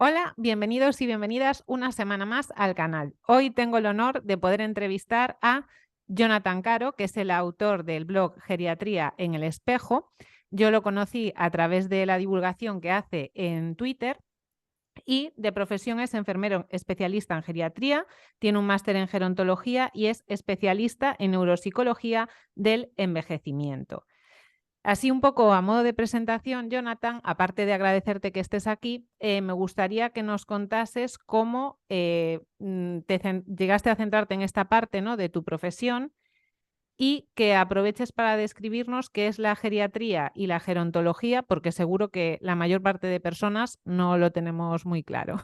Hola, bienvenidos y bienvenidas una semana más al canal. Hoy tengo el honor de poder entrevistar a Jonathan Caro, que es el autor del blog Geriatría en el Espejo. Yo lo conocí a través de la divulgación que hace en Twitter y de profesión es enfermero especialista en geriatría, tiene un máster en gerontología y es especialista en neuropsicología del envejecimiento. Así un poco a modo de presentación, Jonathan, aparte de agradecerte que estés aquí, me gustaría que nos contases cómo llegaste a centrarte en esta parte, ¿no?, de tu profesión y que aproveches para describirnos qué es la geriatría y la gerontología, porque seguro que la mayor parte de personas no lo tenemos muy claro.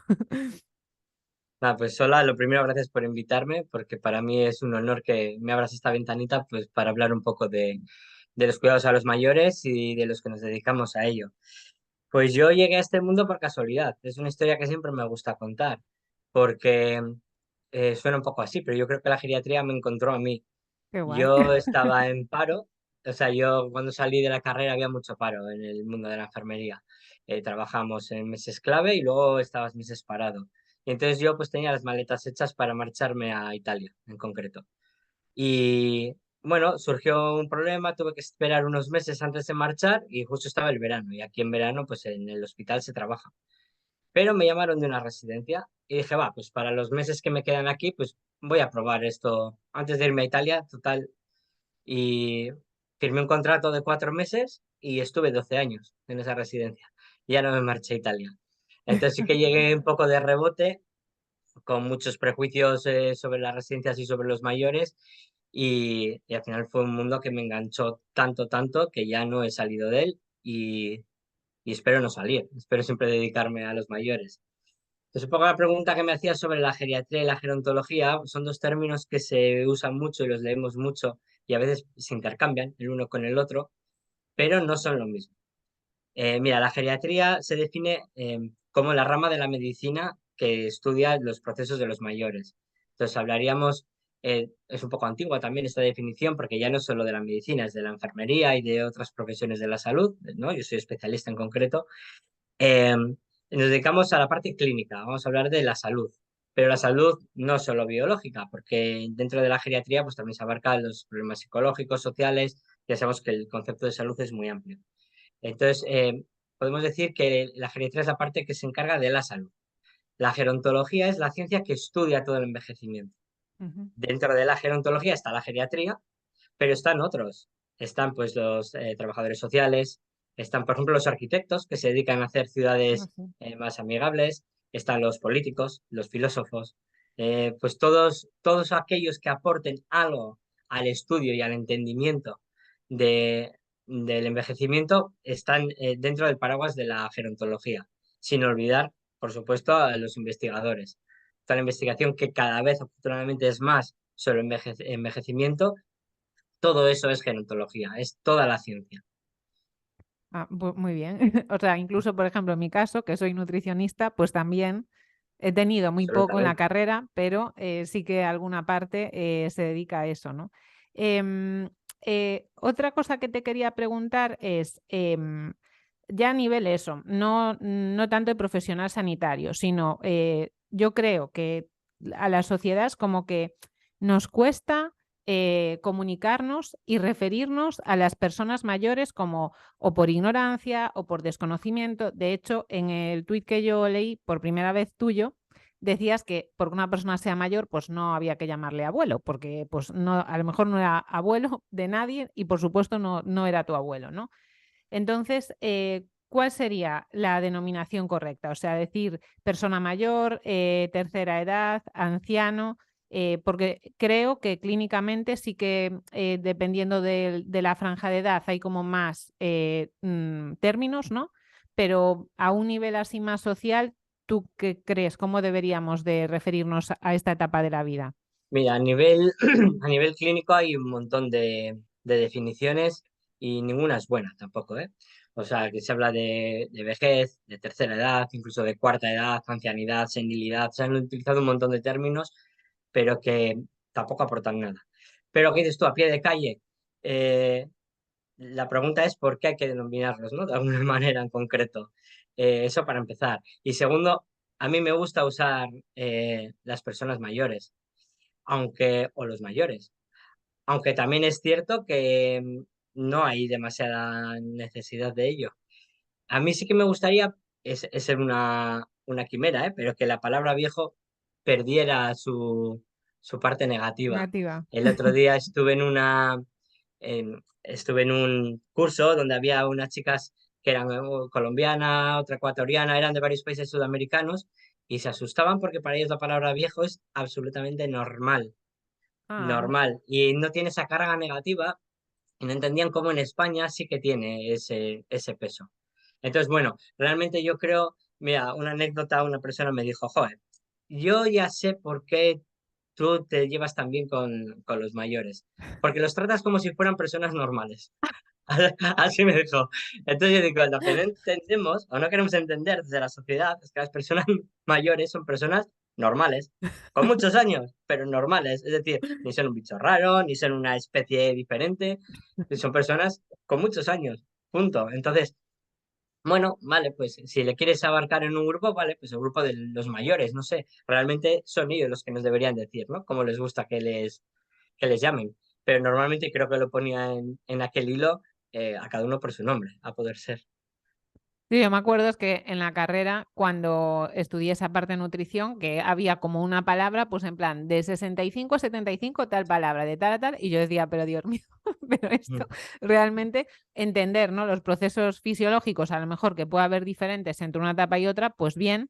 Pues hola, lo primero, gracias por invitarme, porque para mí es un honor que me abras esta ventanita, pues para hablar un poco de los cuidados a los mayores y de los que nos dedicamos a ello. Pues yo llegué a este mundo por casualidad. Es una historia que siempre me gusta contar, porque suena un poco así, pero yo creo que la geriatría me encontró a mí. Qué guay. Yo estaba en paro, o sea, yo cuando salí de la carrera había mucho paro en el mundo de la enfermería. Trabajamos en meses clave y luego estabas meses parado. Y entonces yo pues tenía las maletas hechas para marcharme a Italia, en concreto. Y bueno, surgió un problema, tuve que esperar unos meses antes de marchar y justo estaba el verano. Y aquí en verano pues en el hospital se trabaja. Pero me llamaron de una residencia y dije, va, pues para los meses que me quedan aquí, pues voy a probar esto antes de irme a Italia, total, y firmé un contrato de 4 meses y estuve 12 años en esa residencia. Y ya no me marché a Italia. Entonces sí que llegué un poco de rebote, con muchos prejuicios sobre las residencias y sobre los mayores, y al final fue un mundo que me enganchó tanto, tanto, que ya no he salido de él y espero no salir, espero siempre dedicarme a los mayores. Entonces, un poco la pregunta que me hacías sobre la geriatría y la gerontología son dos términos que se usan mucho y los leemos mucho y a veces se intercambian el uno con el otro, pero no son lo mismo. Mira, la geriatría se define como la rama de la medicina que estudia los procesos de los mayores. Entonces, hablaríamos, es un poco antigua también esta definición porque ya no es solo de la medicina, es de la enfermería y de otras profesiones de la salud, ¿no? Yo soy especialista en concreto. Nos dedicamos a la parte clínica, vamos a hablar de la salud, pero la salud no solo biológica, porque dentro de la geriatría pues también se abarcan los problemas psicológicos, sociales, ya sabemos que el concepto de salud es muy amplio. Entonces, podemos decir que la geriatría es la parte que se encarga de la salud. La gerontología es la ciencia que estudia todo el envejecimiento. Ujú. Dentro de la gerontología está la geriatría, pero están otros. Están pues los trabajadores sociales, están por ejemplo los arquitectos que se dedican a hacer Ah, ciudades sí. más amigables, están los políticos, los filósofos, pues todos aquellos que aporten algo al estudio y al entendimiento de, del envejecimiento están dentro del paraguas de la gerontología, sin olvidar, por supuesto, a los investigadores. Toda la investigación que cada vez afortunadamente es más sobre envejecimiento, todo eso es gerontología, es toda la ciencia. Ah, muy bien. O sea, incluso, por ejemplo, en mi caso, que soy nutricionista, pues también he tenido muy poco en la Absolutamente. carrera, pero sí que alguna parte se dedica a eso, ¿no? Em, Otra cosa que te quería preguntar es, ya a nivel eso, no tanto de profesional sanitario, sino yo creo que a la sociedad es como que nos cuesta comunicarnos y referirnos a las personas mayores como o por ignorancia o por desconocimiento. De hecho, en el tuit que yo leí por primera vez tuyo, decías que porque una persona sea mayor, pues no había que llamarle abuelo, porque pues no, a lo mejor no era abuelo de nadie y por supuesto no era tu abuelo, ¿no? Entonces, ¿cuál sería la denominación correcta? O sea, decir persona mayor, tercera edad, anciano, porque creo que clínicamente sí que, dependiendo de la franja de edad, hay como más términos, ¿no? Pero a un nivel así más social, ¿tú qué crees? ¿Cómo deberíamos de referirnos a esta etapa de la vida? Mira, a nivel, a nivel clínico hay un montón de definiciones y ninguna es buena tampoco, ¿eh? O sea, que se habla de vejez, de tercera edad, incluso de cuarta edad, ancianidad, senilidad. Se han utilizado un montón de términos, pero que tampoco aportan nada. Pero, ¿qué dices tú? A pie de calle, eh, la pregunta es por qué hay que denominarlos, ¿no? De alguna manera en concreto. Eso para empezar. Y segundo, a mí me gusta usar las personas mayores, o los mayores, aunque también es cierto que no hay demasiada necesidad de ello. A mí sí que me gustaría, es ser una quimera, pero que la palabra viejo perdiera su parte negativa. Negativa. El otro día estuve en un curso donde había unas chicas que eran colombiana, otra ecuatoriana, eran de varios países sudamericanos y se asustaban porque para ellos la palabra viejo es absolutamente normal, Ah, normal, y no tiene esa carga negativa y no entendían cómo en España sí que tiene ese peso. Entonces, bueno, realmente yo creo, mira, una anécdota, una persona me dijo, joder, yo ya sé por qué tú te llevas tan bien con los mayores, porque los tratas como si fueran personas normales. Así me dijo. Entonces yo digo, lo que no entendemos o no queremos entender desde la sociedad es que las personas mayores son personas normales, con muchos años, pero normales. Es decir, ni son un bicho raro, ni son una especie diferente, son personas con muchos años. Punto. Entonces, bueno, vale, pues si le quieres abarcar en un grupo, vale, pues el grupo de los mayores, no sé, realmente son ellos los que nos deberían decir, ¿no? Cómo les gusta que les llamen. Pero normalmente creo que lo ponía en aquel hilo a cada uno por su nombre, a poder ser. sí, yo me acuerdo es que en la carrera, cuando estudié esa parte de nutrición, que había como una palabra, pues en plan, de 65 a 75 tal palabra, de tal a tal, y yo decía, pero Dios mío, pero esto Mm. realmente entender, ¿no? Los procesos fisiológicos, a lo mejor que puede haber diferentes entre una etapa y otra, pues bien,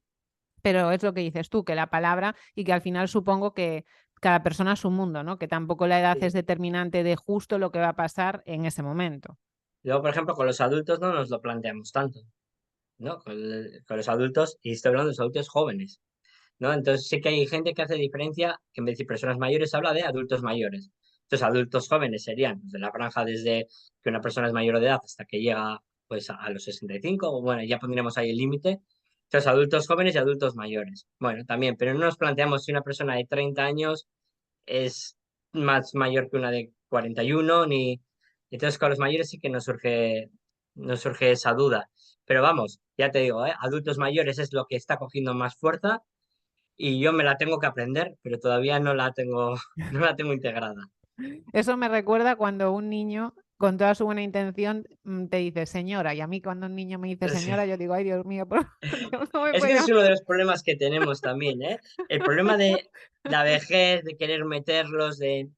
pero es lo que dices tú, que la palabra y que al final supongo que cada persona es un mundo, ¿no? Que tampoco la edad es Sí. determinante de justo lo que va a pasar en ese momento. Luego, por ejemplo, con los adultos no nos lo planteamos tanto, ¿no? Con los adultos, y estoy hablando de los adultos jóvenes, ¿no? Entonces sí que hay gente que hace diferencia, que en vez de decir personas mayores, habla de adultos mayores. Entonces, adultos jóvenes serían pues, de la franja desde que una persona es mayor de edad hasta que llega pues, a los 65, o bueno, ya pondríamos ahí el límite. Entonces, adultos jóvenes y adultos mayores. Bueno, también, pero no nos planteamos si una persona de 30 años es más mayor que una de 41, ni... Entonces, con los mayores sí que nos surge esa duda. Pero vamos, ya te digo, adultos mayores es lo que está cogiendo más fuerza y yo me la tengo que aprender, pero todavía no la tengo, no la tengo integrada. Eso me recuerda cuando un niño, con toda su buena intención, te dice señora. Y a mí cuando un niño me dice Sí. señora, yo digo, ay, Dios mío, ¿por qué no me Es que puede ese es llamar? uno de los problemas que tenemos también, ¿eh? El problema de la vejez, de querer meterlos, de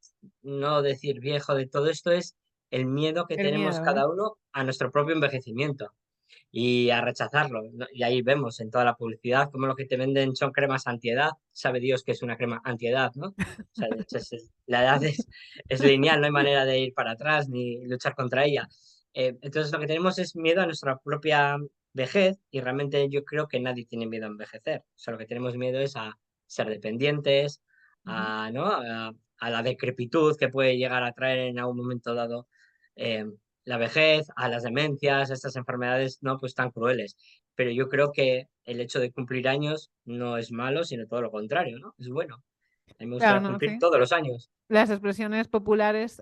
no decir viejo, de todo esto es el miedo que El tenemos miedo, ¿no? cada uno a nuestro propio envejecimiento y a rechazarlo, ¿no? Y ahí vemos en toda la publicidad como lo que te venden son cremas antiedad. Sabe Dios que es una crema antiedad, ¿no? O sea, de hecho, la edad es lineal, no hay manera de ir para atrás ni luchar contra ella. Entonces lo que tenemos es miedo a nuestra propia vejez y realmente yo creo que nadie tiene miedo a envejecer. O sea, lo que tenemos miedo es a ser dependientes, Ujú. ¿no? a la decrepitud que puede llegar a traer en algún momento dado eh, la vejez, a las demencias, a estas enfermedades no pues tan crueles. Pero yo creo que el hecho de cumplir años no es malo, sino todo lo contrario, ¿no? Es bueno. A mí me Claro, gustaría no, cumplir sí. todos los años. Las expresiones populares,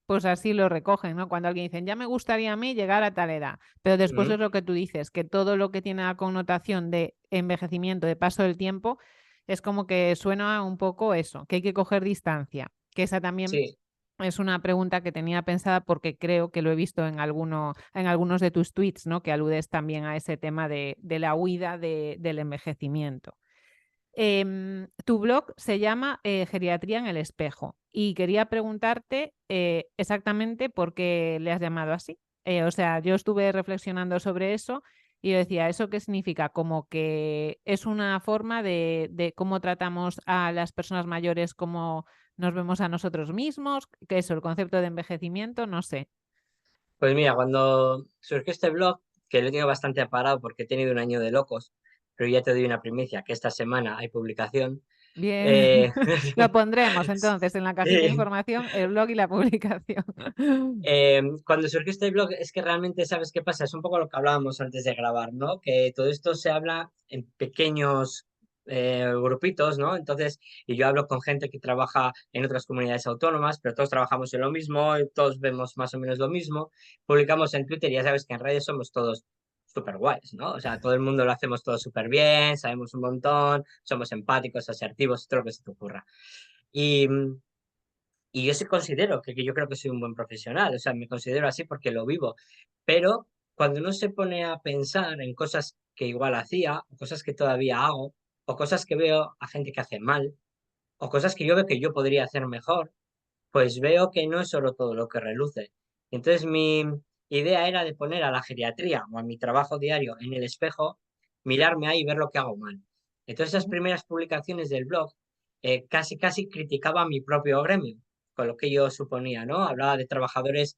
pues así lo recogen, ¿no? Cuando alguien dice, ya me gustaría a mí llegar a tal edad, pero después Mm. es lo que tú dices, que todo lo que tiene la connotación de envejecimiento, de paso del tiempo, es como que suena un poco eso, que hay que coger distancia, que esa también Sí, es una pregunta que tenía pensada porque creo que lo he visto en algunos de tus tweets, ¿no? Que aludes también a ese tema de la huida del envejecimiento. Tu blog se llama Geriatría en el espejo y quería preguntarte exactamente por qué le has llamado así. O sea, yo estuve reflexionando sobre eso y yo decía, ¿eso qué significa? Como que es una forma de cómo tratamos a las personas mayores, cómo nos vemos a nosotros mismos, que eso, el concepto de envejecimiento, no sé. pues mira, cuando surgió este blog, que lo he tenido bastante parado porque he tenido un año de locos, pero ya te doy una primicia, que esta semana hay publicación. Bien, eh, lo pondremos entonces en la cajita de sí, información, el blog y la publicación. Cuando surgió este blog, es que realmente, ¿sabes qué pasa? Es un poco lo que hablábamos antes de grabar, ¿no? Que todo esto se habla en pequeños grupitos, ¿no? Entonces, y yo hablo con gente que trabaja en otras comunidades autónomas, pero todos trabajamos en lo mismo, y todos vemos más o menos lo mismo. Publicamos en Twitter, y ya sabes que en redes somos todos súper guays, ¿no? O sea, todo el mundo lo hacemos todo súper bien, sabemos un montón, somos empáticos, asertivos, todo lo que se te ocurra. Y, y yo sí considero que yo creo que soy un buen profesional, o sea, me considero así porque lo vivo, pero cuando uno se pone a pensar en cosas que igual hacía, o cosas que todavía hago, o cosas que veo a gente que hace mal, o cosas que yo veo que yo podría hacer mejor, pues veo que no es solo todo lo que reluce. Entonces mi idea era de poner a la geriatría o a mi trabajo diario en el espejo, mirarme ahí y ver lo que hago mal. Entonces esas primeras publicaciones del blog casi criticaba mi propio gremio, con lo que yo suponía, ¿no? Hablaba de trabajadores,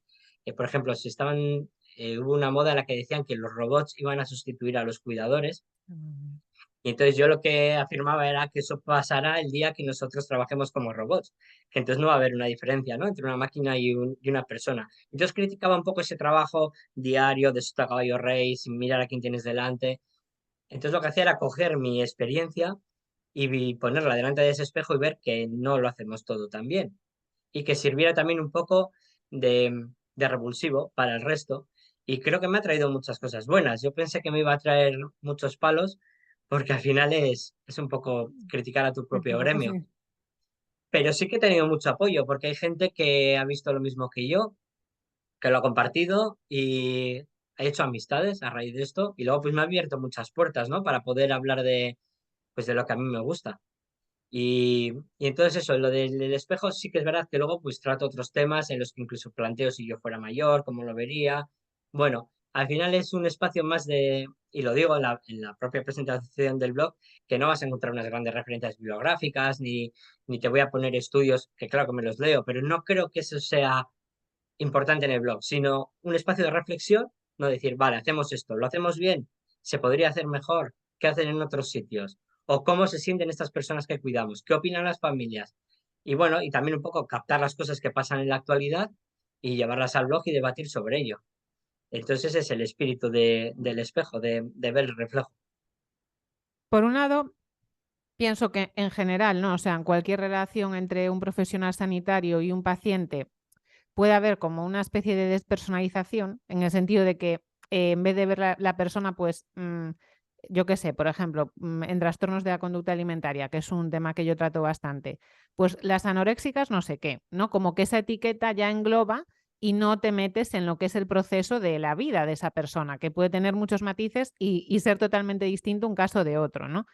por ejemplo, si estaban, hubo una moda en la que decían que los robots iban a sustituir a los cuidadores Mm. y entonces yo lo que afirmaba era que eso pasará el día que nosotros trabajemos como robots, que entonces no va a haber una diferencia, ¿no? Entre una máquina y una persona. Entonces criticaba un poco ese trabajo diario de sota caballo rey, sin mirar a quién tienes delante. Entonces lo que hacía era coger mi experiencia y ponerla delante de ese espejo y ver que no lo hacemos todo tan bien. Y que sirviera también un poco de revulsivo para el resto. Y creo que me ha traído muchas cosas buenas. Yo pensé que me iba a traer muchos palos, porque al final es un poco criticar a tu Un propio poco gremio. sí. Pero sí que he tenido mucho apoyo, porque hay gente que ha visto lo mismo que yo, que lo ha compartido y ha hecho amistades a raíz de esto. Y luego pues me ha abierto muchas puertas, ¿no? Para poder hablar pues, de lo que a mí me gusta. Y entonces eso, lo del espejo sí que es verdad que luego pues trato otros temas en los que incluso planteo si yo fuera mayor, cómo lo vería. Bueno, al final es un espacio más y lo digo en la propia presentación del blog, que no vas a encontrar unas grandes referencias bibliográficas, ni te voy a poner estudios, que claro que me los leo, pero no creo que eso sea importante en el blog, sino un espacio de reflexión, no decir, vale, hacemos esto, lo hacemos bien, se podría hacer mejor, ¿qué hacen en otros sitios? O cómo se sienten estas personas que cuidamos, qué opinan las familias. Y bueno, y también un poco captar las cosas que pasan en la actualidad y llevarlas al blog y debatir sobre ello. Entonces ese es el espíritu del espejo, de ver el reflejo. Por un lado, pienso que en general, ¿no? O sea, en cualquier relación entre un profesional sanitario y un paciente puede haber como una especie de despersonalización, en el sentido de que en vez de ver la persona, pues, yo qué sé, por ejemplo, en trastornos de la conducta alimentaria, que es un tema que yo trato bastante, pues las anoréxicas no sé qué, ¿no? Como que esa etiqueta ya engloba y no te metes en lo que es el proceso de la vida de esa persona, que puede tener muchos matices y ser totalmente distinto un caso de otro, ¿no?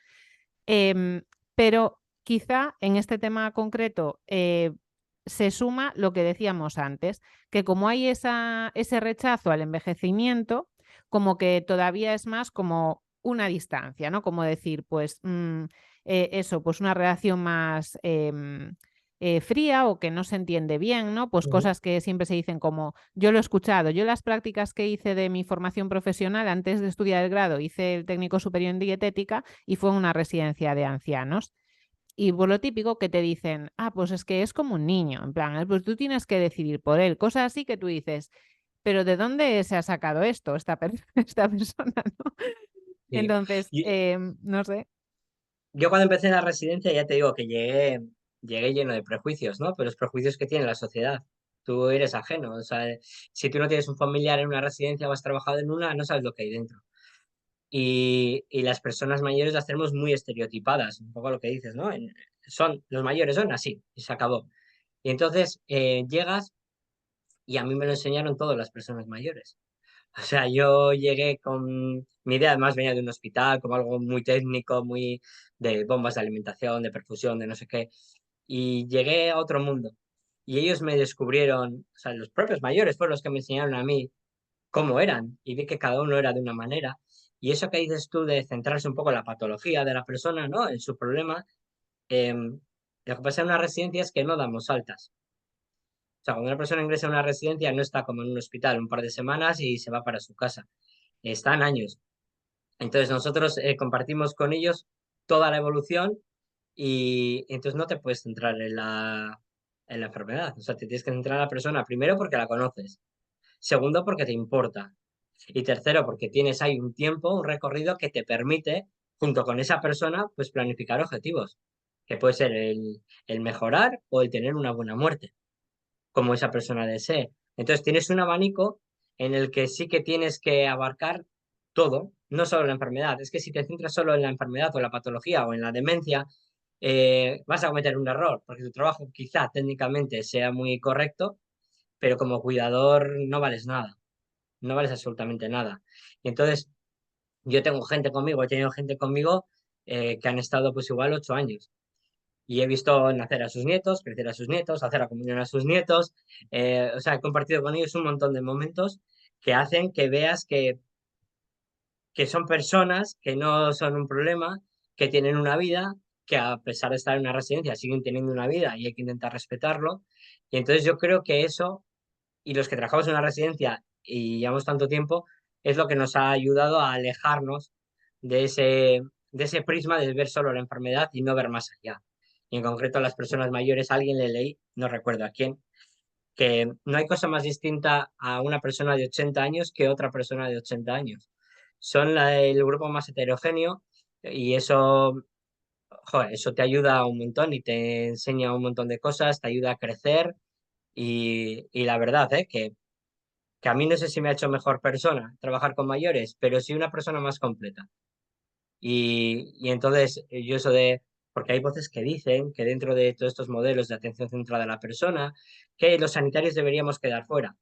Pero quizá en este tema concreto se suma lo que decíamos antes, que como hay ese rechazo al envejecimiento, como que todavía es más como una distancia, ¿no? Como decir, pues eso, pues una relación más fría o que no se entiende bien, ¿no? Pues Ujú. cosas que siempre se dicen como, yo lo he escuchado, yo las prácticas que hice de mi formación profesional antes de estudiar el grado, hice el técnico superior en dietética y fue en una residencia de ancianos. Y por lo típico que te dicen, pues es que es como un niño, en plan, pues tú tienes que decidir por él, cosas así que tú dices, pero ¿de dónde se ha sacado esto esta persona, ¿no? Sí. Entonces, Y no sé. yo cuando empecé en la residencia ya te digo que llegué lleno de prejuicios, ¿no? Pero los prejuicios que tiene la sociedad. Tú eres ajeno. O sea, si tú no tienes un familiar en una residencia o has trabajado en una, no sabes lo que hay dentro. Y las personas mayores las tenemos muy estereotipadas, un poco lo que dices, ¿no? Los mayores son así, y se acabó. Y entonces llegas y a mí me lo enseñaron todas las personas mayores. O sea, yo llegué con mi idea, además venía de un hospital, como algo muy técnico, muy de bombas de alimentación, de perfusión, de no sé qué, y llegué a otro mundo. Y ellos me descubrieron, o sea, los propios mayores fueron los que me enseñaron a mí cómo eran, y vi que cada uno era de una manera. Y eso que dices tú de centrarse un poco en la patología de la persona, ¿no? En su problema, lo que pasa en una residencia es que no damos altas. O sea, cuando una persona ingresa a una residencia no está como en un hospital un par de semanas y se va para su casa. Están años. Entonces nosotros compartimos con ellos toda la evolución y entonces no te puedes centrar en la enfermedad. O sea, te tienes que centrar en la persona primero porque la conoces. Segundo, porque te importa. Y tercero, porque tienes ahí un tiempo, un recorrido que te permite, junto con esa persona, pues planificar objetivos, que puede ser el mejorar o el tener una buena muerte, como esa persona desee. Entonces tienes un abanico en el que sí que tienes que abarcar todo, no solo la enfermedad. Es que si te centras solo en la enfermedad o la patología o en la demencia, vas a cometer un error, porque tu trabajo quizá técnicamente sea muy correcto, pero como cuidador no vales nada, no vales absolutamente nada. Y entonces, yo tengo gente conmigo, he tenido gente conmigo que han estado pues igual 8 años. Y he visto nacer a sus nietos, crecer a sus nietos, hacer la comunión a sus nietos. O sea, he compartido con ellos un montón de momentos que hacen que veas que son personas que no son un problema, que tienen una vida, que a pesar de estar en una residencia siguen teniendo una vida y hay que intentar respetarlo. Y entonces yo creo que eso, y los que trabajamos en una residencia y llevamos tanto tiempo, es lo que nos ha ayudado a alejarnos de de ese prisma de ver solo la enfermedad y no ver más allá. Y en concreto a las personas mayores, a alguien le leí, no recuerdo a quién, que no hay cosa más distinta a una persona de 80 años que otra persona de 80 años. Son el grupo más heterogéneo y eso, joder, eso te ayuda un montón y te enseña un montón de cosas, te ayuda a crecer y la verdad, que a mí no sé si me ha hecho mejor persona trabajar con mayores, pero sí una persona más completa. Y entonces yo eso de, porque hay voces que dicen que dentro de todos estos modelos de atención centrada a la persona, que los sanitarios deberíamos quedar fuera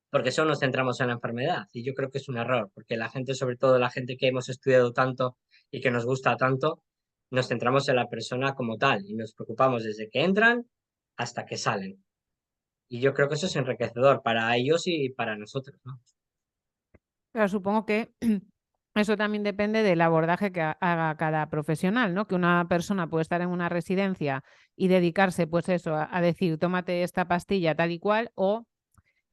porque solo nos centramos en la enfermedad. Y yo creo que es un error, porque la gente, sobre todo la gente que hemos estudiado tanto y que nos gusta tanto, nos centramos en la persona como tal y nos preocupamos desde que entran hasta que salen. Y yo creo que eso es enriquecedor para ellos y para nosotros, ¿no? Pero supongo que eso también depende del abordaje que haga cada profesional, ¿no? Que una persona puede estar en una residencia y dedicarse, pues eso, a decir, tómate esta pastilla tal y cual, o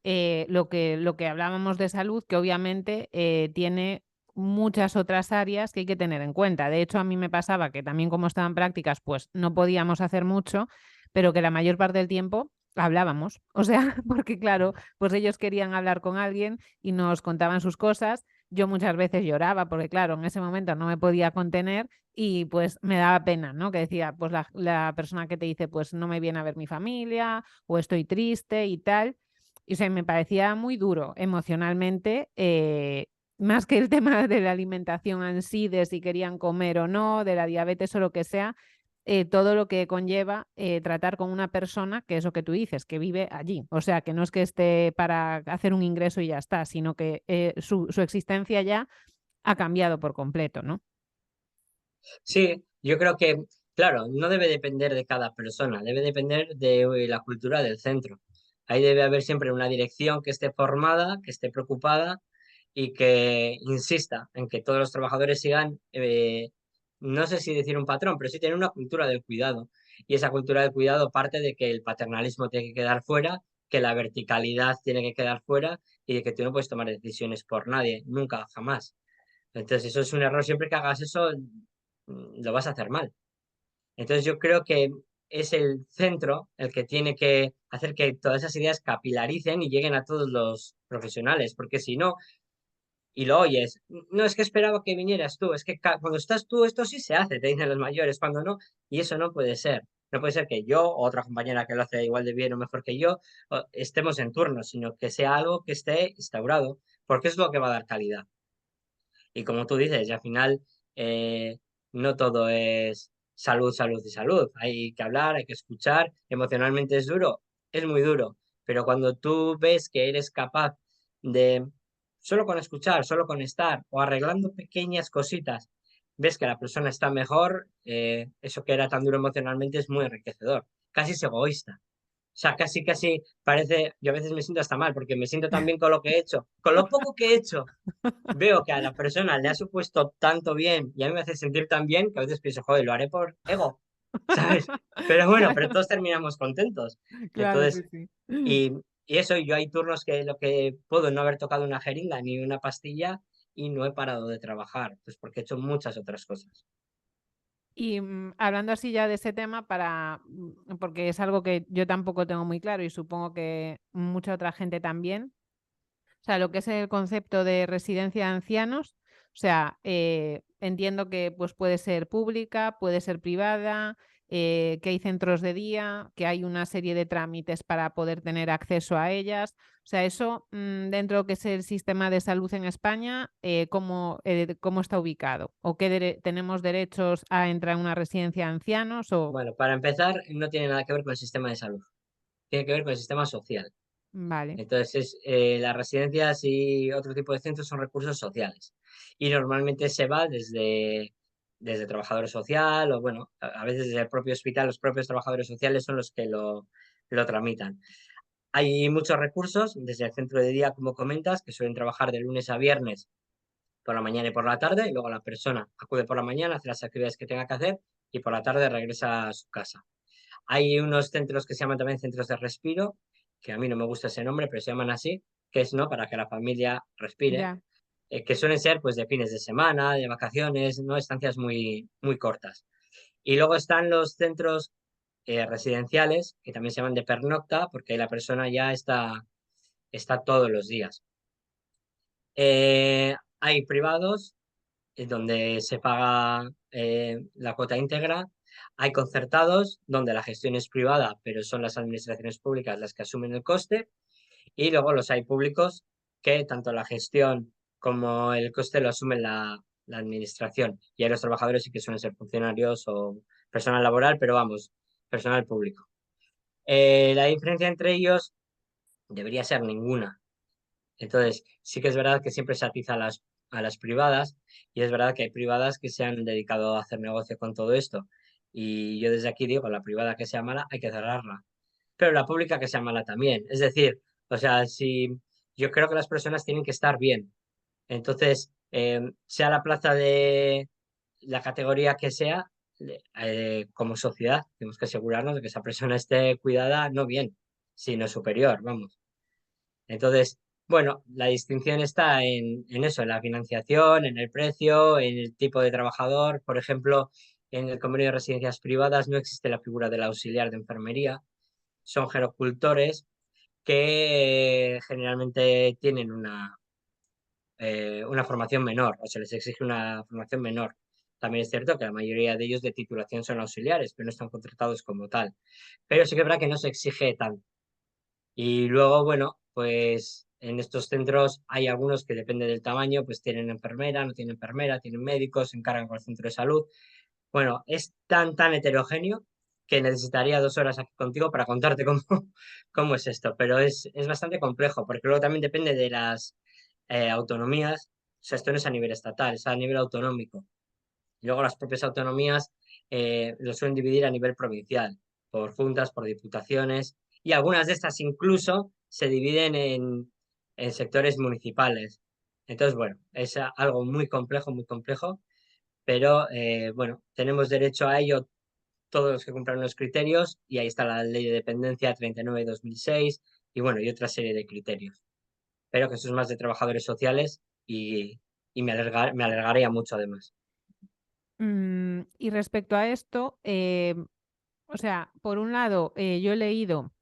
lo que hablábamos de salud, que obviamente tiene muchas otras áreas que hay que tener en cuenta. De hecho, a mí me pasaba que también como estaban prácticas, pues no podíamos hacer mucho, pero que la mayor parte del tiempo hablábamos. O sea, porque claro, pues ellos querían hablar con alguien y nos contaban sus cosas. Yo muchas veces lloraba porque, claro, en ese momento no me podía contener y pues me daba pena, ¿no? Que decía, pues la persona que te dice, pues no me viene a ver mi familia o estoy triste y tal. Y o sea, me parecía muy duro emocionalmente, más que el tema de la alimentación en sí, de si querían comer o no, de la diabetes o lo que sea, todo lo que conlleva tratar con una persona, que es lo que tú dices, que vive allí. O sea, que no es que esté para hacer un ingreso y ya está, sino que su existencia ya ha cambiado por completo, ¿no? Sí, yo creo que, claro, no debe depender de cada persona, debe depender de la cultura del centro. Ahí debe haber siempre una dirección que esté formada, que esté preocupada y que insista en que todos los trabajadores sigan, no sé si decir un patrón, pero sí tener una cultura del cuidado. Y esa cultura del cuidado parte de que el paternalismo tiene que quedar fuera, que la verticalidad tiene que quedar fuera y de que tú no puedes tomar decisiones por nadie, nunca, jamás. Entonces, eso es un error. Siempre que hagas eso, lo vas a hacer mal. Entonces, yo creo que es el centro el que tiene que hacer que todas esas ideas capilaricen y lleguen a todos los profesionales, porque si no, y lo oyes, no es que esperaba que vinieras tú, es que cuando estás tú, esto sí se hace, te dicen los mayores, cuando no, y eso no puede ser. No puede ser que yo o otra compañera que lo hace igual de bien o mejor que yo estemos en turno, sino que sea algo que esté instaurado, porque es lo que va a dar calidad. Y como tú dices, y al final no todo es salud, salud y salud. Hay que hablar, hay que escuchar. Emocionalmente es duro, es muy duro. Pero cuando tú ves que eres capaz de, solo con escuchar, solo con estar o arreglando pequeñas cositas, ves que la persona está mejor, eso que era tan duro emocionalmente es muy enriquecedor. Casi es egoísta. O sea, casi, casi parece, yo a veces me siento hasta mal porque me siento tan bien con lo que he hecho, con lo poco que he hecho veo que a la persona le ha supuesto tanto bien y a mí me hace sentir tan bien que a veces pienso, joder, lo haré por ego, ¿sabes? Pero bueno, pero Claro, todos terminamos contentos. claro, sí, Entonces, sí. y, y eso, yo hay turnos que lo que puedo no haber tocado una jeringa ni una pastilla y no he parado de trabajar, pues porque he hecho muchas otras cosas. Y hablando así ya de ese tema, porque es algo que yo tampoco tengo muy claro y supongo que mucha otra gente también, o sea, lo que es el concepto de residencia de ancianos, o sea, entiendo que pues, puede ser pública, puede ser privada, que hay centros de día, que hay una serie de trámites para poder tener acceso a ellas. O sea, eso dentro de lo que es el sistema de salud en España, ¿cómo está ubicado? ¿O qué tenemos derechos a entrar en una residencia de ancianos? Bueno, para empezar, no tiene nada que ver con el sistema de salud, tiene que ver con el sistema social. Vale, Entonces, las residencias y otro tipo de centros son recursos sociales. Y normalmente se va desde trabajador social o, bueno, a veces desde el propio hospital, los propios trabajadores sociales son los que lo tramitan. Hay muchos recursos, desde el centro de día, como comentas, que suelen trabajar de lunes a viernes por la mañana y por la tarde, y luego la persona acude por la mañana, hace las actividades que tenga que hacer y por la tarde regresa a su casa. Hay unos centros que se llaman también centros de respiro, que a mí no me gusta ese nombre, pero se llaman así, que es, ¿no?, para que la familia respire, ya. que suelen ser pues de fines de semana, de vacaciones, no estancias muy, muy cortas. Y luego están los centros residenciales, que también se llaman de pernocta, porque la persona ya está todos los días. Hay privados donde se paga la cuota íntegra. Hay concertados donde la gestión es privada, pero son las administraciones públicas las que asumen el coste. Y luego los hay públicos que tanto la gestión como el coste lo asumen la administración. Y hay los trabajadores sí que suelen ser funcionarios o personal laboral, pero vamos, personal público. La diferencia entre ellos debería ser ninguna. Entonces, sí que es verdad que siempre se atiza a las privadas y es verdad que hay privadas que se han dedicado a hacer negocio con todo esto. Y yo desde aquí digo, la privada que sea mala hay que cerrarla, pero la pública que sea mala también. Es decir, o sea, si yo creo que las personas tienen que estar bien. Entonces, sea la plaza de la categoría que sea, como sociedad tenemos que asegurarnos de que esa persona esté cuidada, no bien, sino superior, vamos. Entonces, bueno, la distinción está en eso, en la financiación, en el precio, en el tipo de trabajador. Por ejemplo, en el convenio de residencias privadas no existe la figura del auxiliar de enfermería. Son gerocultores que generalmente tienen una formación menor o se les exige una formación menor. También es cierto que la mayoría de ellos de titulación son auxiliares, pero no están contratados como tal. Pero sí que es verdad que no se exige tanto. Y luego, bueno, pues en estos centros hay algunos que depende del tamaño, pues tienen enfermera, no tienen enfermera, tienen médicos, se encargan con el centro de salud. Bueno, es tan heterogéneo que necesitaría 2 horas aquí contigo para contarte cómo, cómo es esto, pero es bastante complejo, porque luego también depende de las autonomías. O sea, esto no es a nivel estatal, es a nivel autonómico. Y luego las propias autonomías lo suelen dividir a nivel provincial, por juntas, por diputaciones, y algunas de estas incluso se dividen en sectores municipales. Entonces, bueno, es algo muy complejo, pero bueno, tenemos derecho a ello todos los que cumplan los criterios, y ahí está la ley de dependencia 39/2006, y bueno, y otra serie de criterios. Pero que eso es más de trabajadores sociales y me alargaría mucho además. Y respecto a esto, o sea, por un lado, yo he leído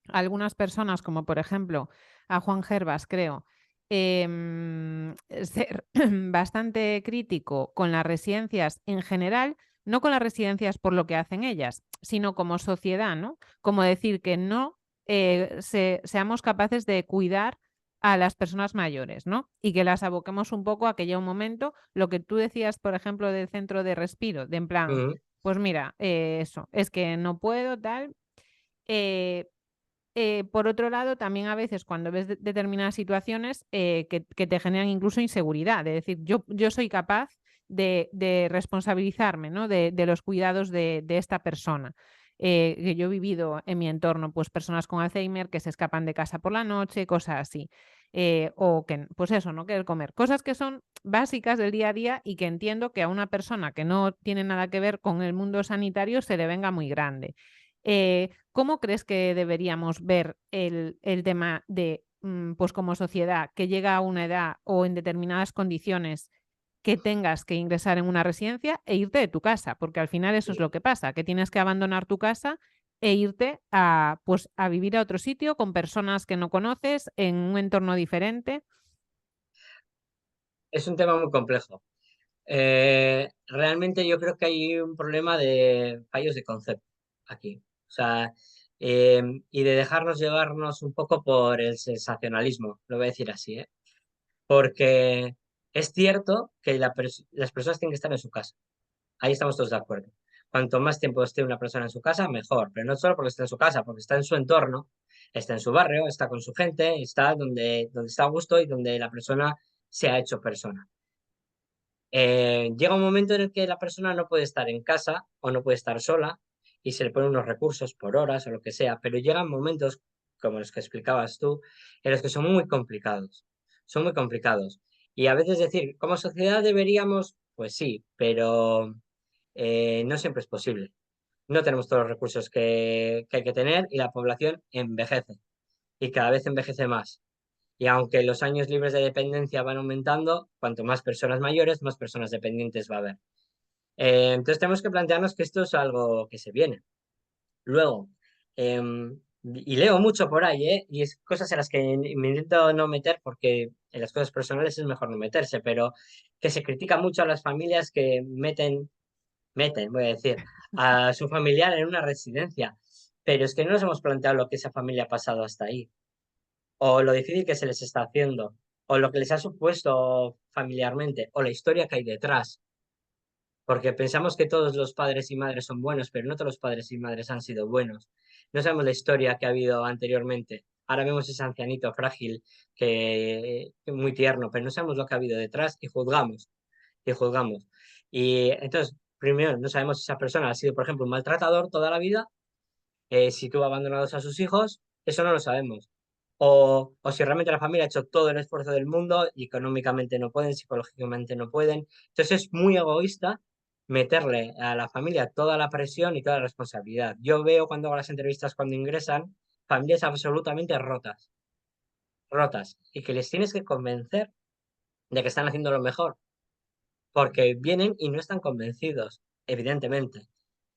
a algunas personas, como por ejemplo a Juan Gervas, creo, ser bastante crítico con las residencias en general, no con las residencias por lo que hacen ellas, sino como sociedad, ¿no? Como decir que no seamos capaces de cuidar a las personas mayores, ¿no? Y que las aboquemos un poco a que llegue un momento, lo que tú decías, por ejemplo, del centro de respiro, de en plan, Ujú. pues mira, eso, es que no puedo, tal. eh, por otro lado, también a veces cuando ves determinadas situaciones que te generan incluso inseguridad, de decir, yo soy capaz de responsabilizarme, ¿no?, de los cuidados de esta persona. Que yo he vivido en mi entorno, pues personas con Alzheimer que se escapan de casa por la noche, cosas así. O que, pues eso, no querer comer. Cosas que son básicas del día a día y que entiendo que a una persona que no tiene nada que ver con el mundo sanitario se le venga muy grande. ¿Cómo crees que deberíamos ver el tema de, pues como sociedad, que llega a una edad o en determinadas condiciones que tengas que ingresar en una residencia e irte de tu casa? Porque al final eso es lo que pasa, que tienes que abandonar tu casa e irte a, pues, a vivir a otro sitio con personas que no conoces, en un entorno diferente. Es un tema muy complejo. Realmente yo creo que hay un problema de fallos de concepto aquí. O sea, y de dejarnos llevarnos un poco por el sensacionalismo, lo voy a decir así, ¿eh? Porque es cierto que las personas tienen que estar en su casa. Ahí estamos todos de acuerdo. Cuanto más tiempo esté una persona en su casa, mejor. Pero no solo porque esté en su casa, porque está en su entorno, está en su barrio, está con su gente, está donde está a gusto y donde la persona se ha hecho persona. Llega un momento en el que la persona no puede estar en casa o no puede estar sola y se le ponen unos recursos por horas o lo que sea, pero llegan momentos, como los que explicabas tú, en los que son muy complicados. Son muy complicados. Y a veces decir, como sociedad deberíamos, pues sí, pero no siempre es posible. No tenemos todos los recursos que hay que tener y la población envejece y cada vez envejece más. Y aunque los años libres de dependencia van aumentando, cuanto más personas mayores, más personas dependientes va a haber. Entonces tenemos que plantearnos que esto es algo que se viene. Luego, y leo mucho por ahí, y es cosas en las que me intento no meter porque en las cosas personales es mejor no meterse, pero que se critica mucho a las familias que voy a decir, a su familiar en una residencia. Pero es que no nos hemos planteado lo que esa familia ha pasado hasta ahí o lo difícil que se les está haciendo, o lo que les ha supuesto familiarmente, o la historia que hay detrás. Porque pensamos que todos los padres y madres son buenos, pero no todos los padres y madres han sido buenos. No sabemos la historia que ha habido anteriormente. Ahora vemos ese ancianito frágil, que muy tierno, pero no sabemos lo que ha habido detrás y juzgamos, y juzgamos. Y entonces, primero, no sabemos si esa persona ha sido, por ejemplo, un maltratador toda la vida, si tuvo abandonados a sus hijos, eso no lo sabemos. O si realmente la familia ha hecho todo el esfuerzo del mundo y económicamente no pueden, psicológicamente no pueden. Entonces es muy egoísta meterle a la familia toda la presión y toda la responsabilidad. Yo veo cuando hago las entrevistas, cuando ingresan, familias absolutamente rotas, rotas, y que les tienes que convencer de que están haciendo lo mejor, porque vienen y no están convencidos, evidentemente.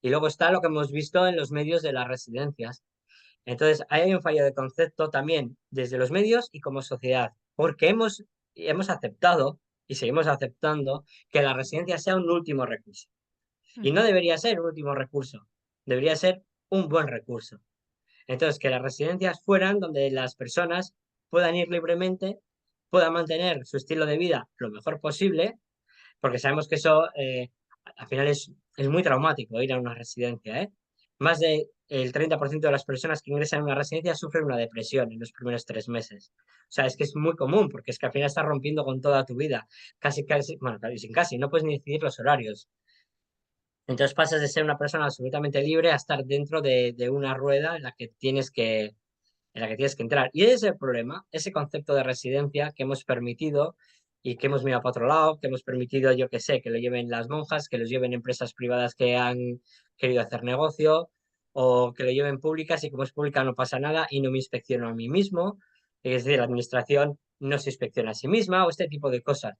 Y luego está lo que hemos visto en los medios de las residencias. Entonces, ahí hay un fallo de concepto también desde los medios y como sociedad, porque hemos aceptado y seguimos aceptando que la residencia sea un último recurso. Y no Ujú. debería ser un último recurso, debería ser un buen recurso. Entonces, que las residencias fueran donde las personas puedan ir libremente, puedan mantener su estilo de vida lo mejor posible, porque sabemos que eso al final es muy traumático ir a una residencia, ¿eh? Más del 30% de las personas que ingresan a una residencia sufren una depresión en los primeros 3 meses. O sea, es que es muy común, porque es que al final estás rompiendo con toda tu vida. Casi, casi, bueno, sin casi, no puedes ni decidir los horarios. Entonces pasas de ser una persona absolutamente libre a estar dentro de una rueda en la que tienes que entrar. Y ese es el problema, ese concepto de residencia que hemos permitido y que hemos mirado para otro lado, que hemos permitido, yo que sé, que lo lleven las monjas, que los lleven empresas privadas que han querido hacer negocio, o que lo lleven públicas y como es pública no pasa nada y no me inspecciono a mí mismo. Es decir, la administración no se inspecciona a sí misma o este tipo de cosas.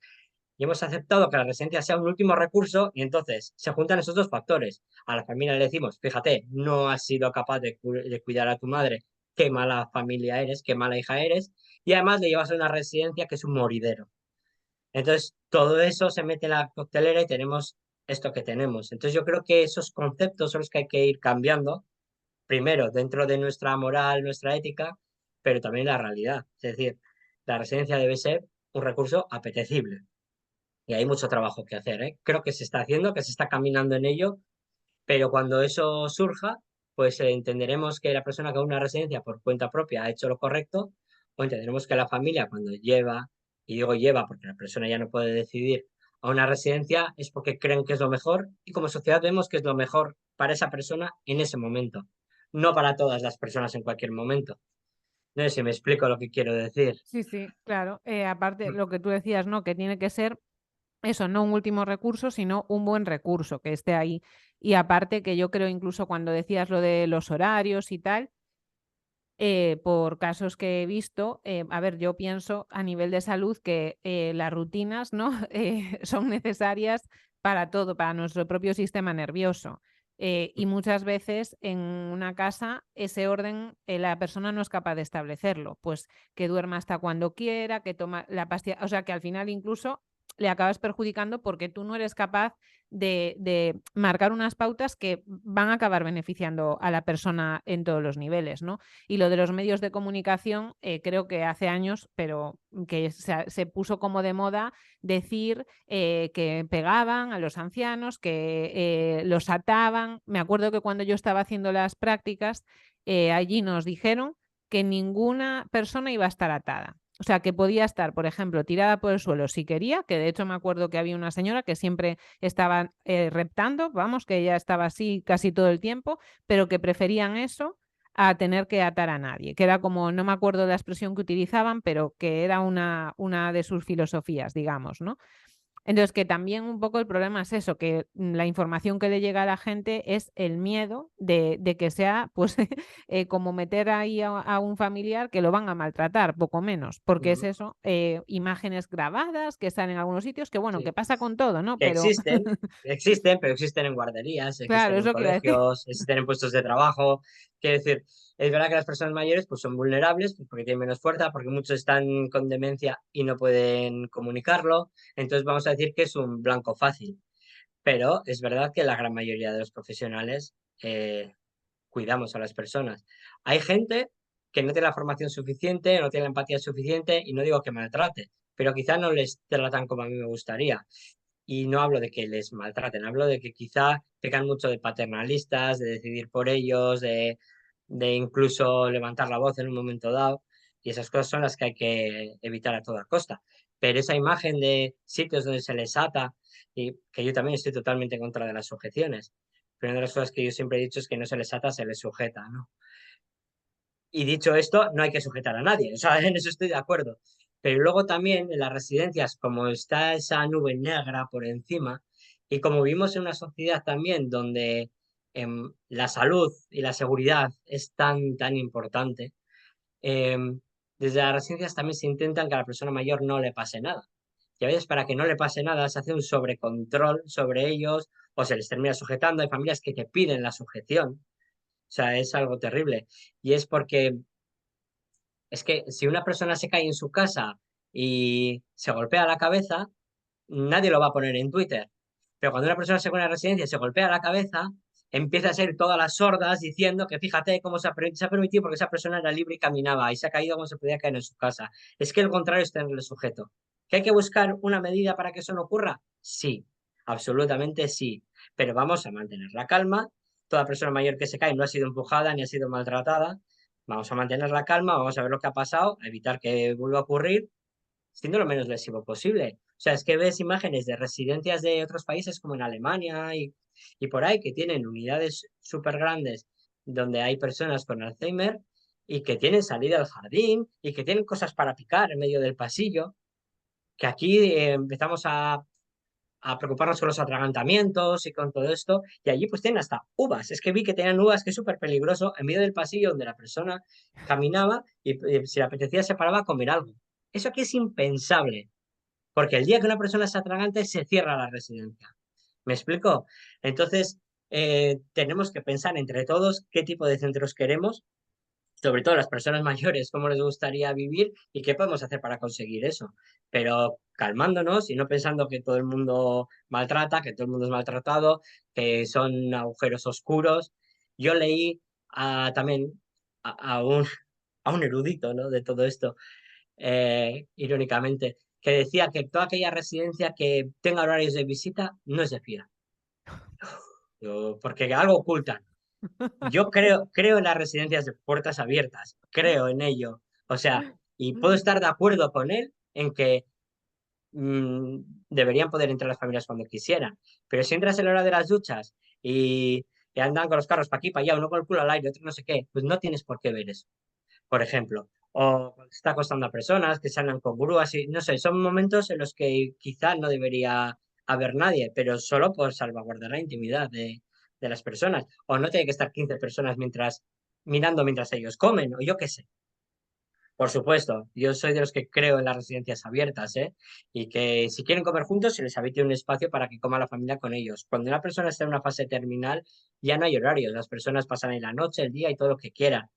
Y hemos aceptado que la residencia sea un último recurso y entonces se juntan esos dos factores. A la familia le decimos, fíjate, no has sido capaz de cuidar a tu madre, qué mala familia eres, qué mala hija eres, y además le llevas a una residencia que es un moridero. Entonces, todo eso se mete en la coctelera y tenemos esto que tenemos. Entonces, yo creo que esos conceptos son los que hay que ir cambiando, primero dentro de nuestra moral, nuestra ética, pero también la realidad. Es decir, la residencia debe ser un recurso apetecible y hay mucho trabajo que hacer, ¿eh? Creo que se está haciendo, que se está caminando en ello, pero cuando eso surja, pues entenderemos que la persona que va a una residencia por cuenta propia ha hecho lo correcto, o entenderemos que la familia cuando lleva, y digo lleva porque la persona ya no puede decidir, a una residencia es porque creen que es lo mejor y como sociedad vemos que es lo mejor para esa persona en ese momento, no para todas las personas en cualquier momento. No sé si me explico lo que quiero decir. Sí, sí, claro. Aparte, lo que tú decías, ¿no? Que tiene que ser eso, no un último recurso, sino un buen recurso que esté ahí. Y aparte que yo creo incluso cuando decías lo de los horarios y tal, por casos que he visto, a ver, yo pienso a nivel de salud que las rutinas, ¿no? Son necesarias para todo, para nuestro propio sistema nervioso. Y muchas veces en una casa ese orden la persona no es capaz de establecerlo, pues que duerma hasta cuando quiera, que toma la pastilla, o sea que al final incluso le acabas perjudicando porque tú no eres capaz de marcar unas pautas que van a acabar beneficiando a la persona en todos los niveles, ¿no? Y lo de los medios de comunicación, creo que hace años, pero que se puso como de moda decir que pegaban a los ancianos, que los ataban. Me acuerdo que cuando yo estaba haciendo las prácticas, allí nos dijeron que ninguna persona iba a estar atada. O sea, que podía estar, por ejemplo, tirada por el suelo si quería, que de hecho me acuerdo que había una señora que siempre estaba reptando, vamos, que ella estaba así casi todo el tiempo, pero que preferían eso a tener que atar a nadie, que era como, no me acuerdo de la expresión que utilizaban, pero que era una de sus filosofías, digamos, ¿no? Entonces, que también un poco el problema es eso, que la información que le llega a la gente es el miedo de que sea, pues, como meter ahí a un familiar que lo van a maltratar, poco menos, porque es Ujú. eso, imágenes grabadas que están en algunos sitios, que bueno, que Sí. pasa con todo, ¿no? Que Pero existen, pero existen en guarderías, claro, existen es en lo que iba a decir. colegios, existen en puestos de trabajo. Quiero decir, es verdad que las personas mayores pues, son vulnerables pues, porque tienen menos fuerza, porque muchos están con demencia y no pueden comunicarlo. Entonces vamos a decir que es un blanco fácil. Pero es verdad que la gran mayoría de los profesionales cuidamos a las personas. Hay gente que no tiene la formación suficiente, no tiene la empatía suficiente y no digo que maltrate, pero quizá no les tratan como a mí me gustaría. Y no hablo de que les maltraten, hablo de que quizá pecan mucho de paternalistas, de decidir por ellos, de incluso levantar la voz en un momento dado. Y esas cosas son las que hay que evitar a toda costa. Pero esa imagen de sitios donde se les ata, y que yo también estoy totalmente en contra de las sujeciones. Pero una de las cosas que yo siempre he dicho es que no se les ata, se les sujeta, ¿no? Y dicho esto, no hay que sujetar a nadie, o sea, en eso estoy de acuerdo. Pero luego también en las residencias, como está esa nube negra por encima, y como vivimos en una sociedad también donde la salud y la seguridad es tan importante, desde las residencias también se intentan que a la persona mayor no le pase nada. Y a veces para que no le pase nada se hace un sobrecontrol sobre ellos o se les termina sujetando. Hay familias que te piden la sujeción. O sea, es algo terrible. Y es porque es que si una persona se cae en su casa y se golpea la cabeza, nadie lo va a poner en Twitter. Pero cuando una persona se pone en la residencia y se golpea la cabeza, empieza a ser todas las sordas diciendo que fíjate cómo se ha permitido porque esa persona era libre y caminaba y se ha caído como se podía caer en su casa. Es que el contrario está en el sujeto. ¿Que hay que buscar una medida para que eso no ocurra? Sí, absolutamente sí. Pero vamos a mantener la calma. Toda persona mayor que se cae no ha sido empujada ni ha sido maltratada. Vamos a mantener la calma, vamos a ver lo que ha pasado, a evitar que vuelva a ocurrir, siendo lo menos lesivo posible. O sea, es que ves imágenes de residencias de otros países como en Alemania y por ahí que tienen unidades súper grandes donde hay personas con Alzheimer y que tienen salida al jardín y que tienen cosas para picar en medio del pasillo, que aquí empezamos a preocuparnos con los atragantamientos y con todo esto, y allí pues tienen hasta uvas. Es que vi que tenían uvas, que es súper peligroso, en medio del pasillo donde la persona caminaba y si le apetecía se paraba a comer algo. Eso aquí es impensable, porque el día que una persona se atragante se cierra la residencia. ¿Me explico? Entonces, tenemos que pensar entre todos qué tipo de centros queremos, sobre todo las personas mayores, cómo les gustaría vivir y qué podemos hacer para conseguir eso. Pero calmándonos y no pensando que todo el mundo maltrata, que todo el mundo es maltratado, que son agujeros oscuros. Yo leí también a un erudito, ¿no? De todo esto, irónicamente, que decía que toda aquella residencia que tenga horarios de visita no es de fiar, porque algo ocultan. Yo creo en las residencias de puertas abiertas, creo en ello. O sea, y puedo estar de acuerdo con él en que mm, deberían poder entrar las familias cuando quisieran. Pero si entras en la hora de las duchas y andan con los carros para aquí, para allá, uno con el culo al aire, otro no sé qué, pues no tienes por qué ver eso, por ejemplo. O cuando se está acostando a personas que salen con grúas y no sé, son momentos en los que quizá no debería haber nadie, pero solo por salvaguardar la intimidad de las personas. O no tiene que estar 15 personas mirando mientras ellos comen, o yo qué sé. Por supuesto, yo soy de los que creo en las residencias abiertas, ¿eh? Y que si quieren comer juntos, se les habite un espacio para que coma la familia con ellos. Cuando una persona está en una fase terminal, ya no hay horarios. Las personas pasan ahí la noche, el día y todo lo que quieran.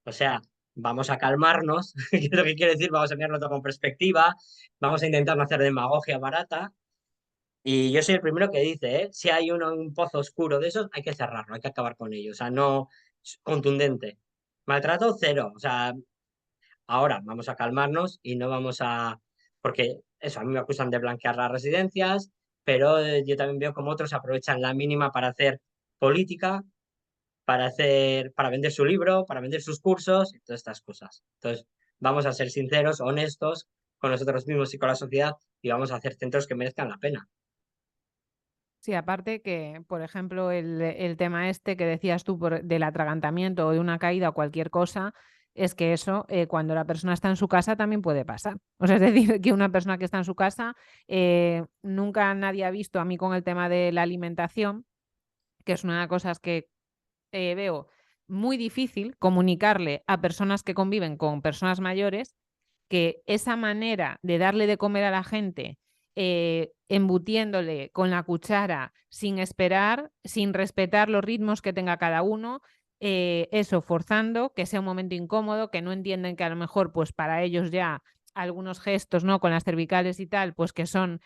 O sea, vamos a calmarnos, que es lo que quiere decir, vamos a mirarlo todo con perspectiva, vamos a intentar no hacer demagogia barata. Y yo soy el primero que dice, si hay un pozo oscuro de esos, hay que cerrarlo, hay que acabar con ello. O sea, no contundente. Maltrato cero. O sea, ahora vamos a calmarnos y no vamos a... Porque eso, a mí me acusan de blanquear las residencias, pero yo también veo como otros aprovechan la mínima para hacer política, para vender su libro, para vender sus cursos y todas estas cosas. Entonces, vamos a ser sinceros, honestos con nosotros mismos y con la sociedad y vamos a hacer centros que merezcan la pena. Sí, aparte que, por ejemplo, el tema este que decías tú del atragantamiento o de una caída o cualquier cosa, es que eso, cuando la persona está en su casa, también puede pasar. O sea, es decir, que una persona que está en su casa, nunca nadie ha visto a mí con el tema de la alimentación, que es una de las cosas que veo muy difícil comunicarle a personas que conviven con personas mayores, que esa manera de darle de comer a la gente, embutiéndole con la cuchara, sin esperar, sin respetar los ritmos que tenga cada uno, eso, forzando, que sea un momento incómodo, que no entienden que a lo mejor, pues para ellos ya algunos gestos, ¿no? Con las cervicales y tal, pues que son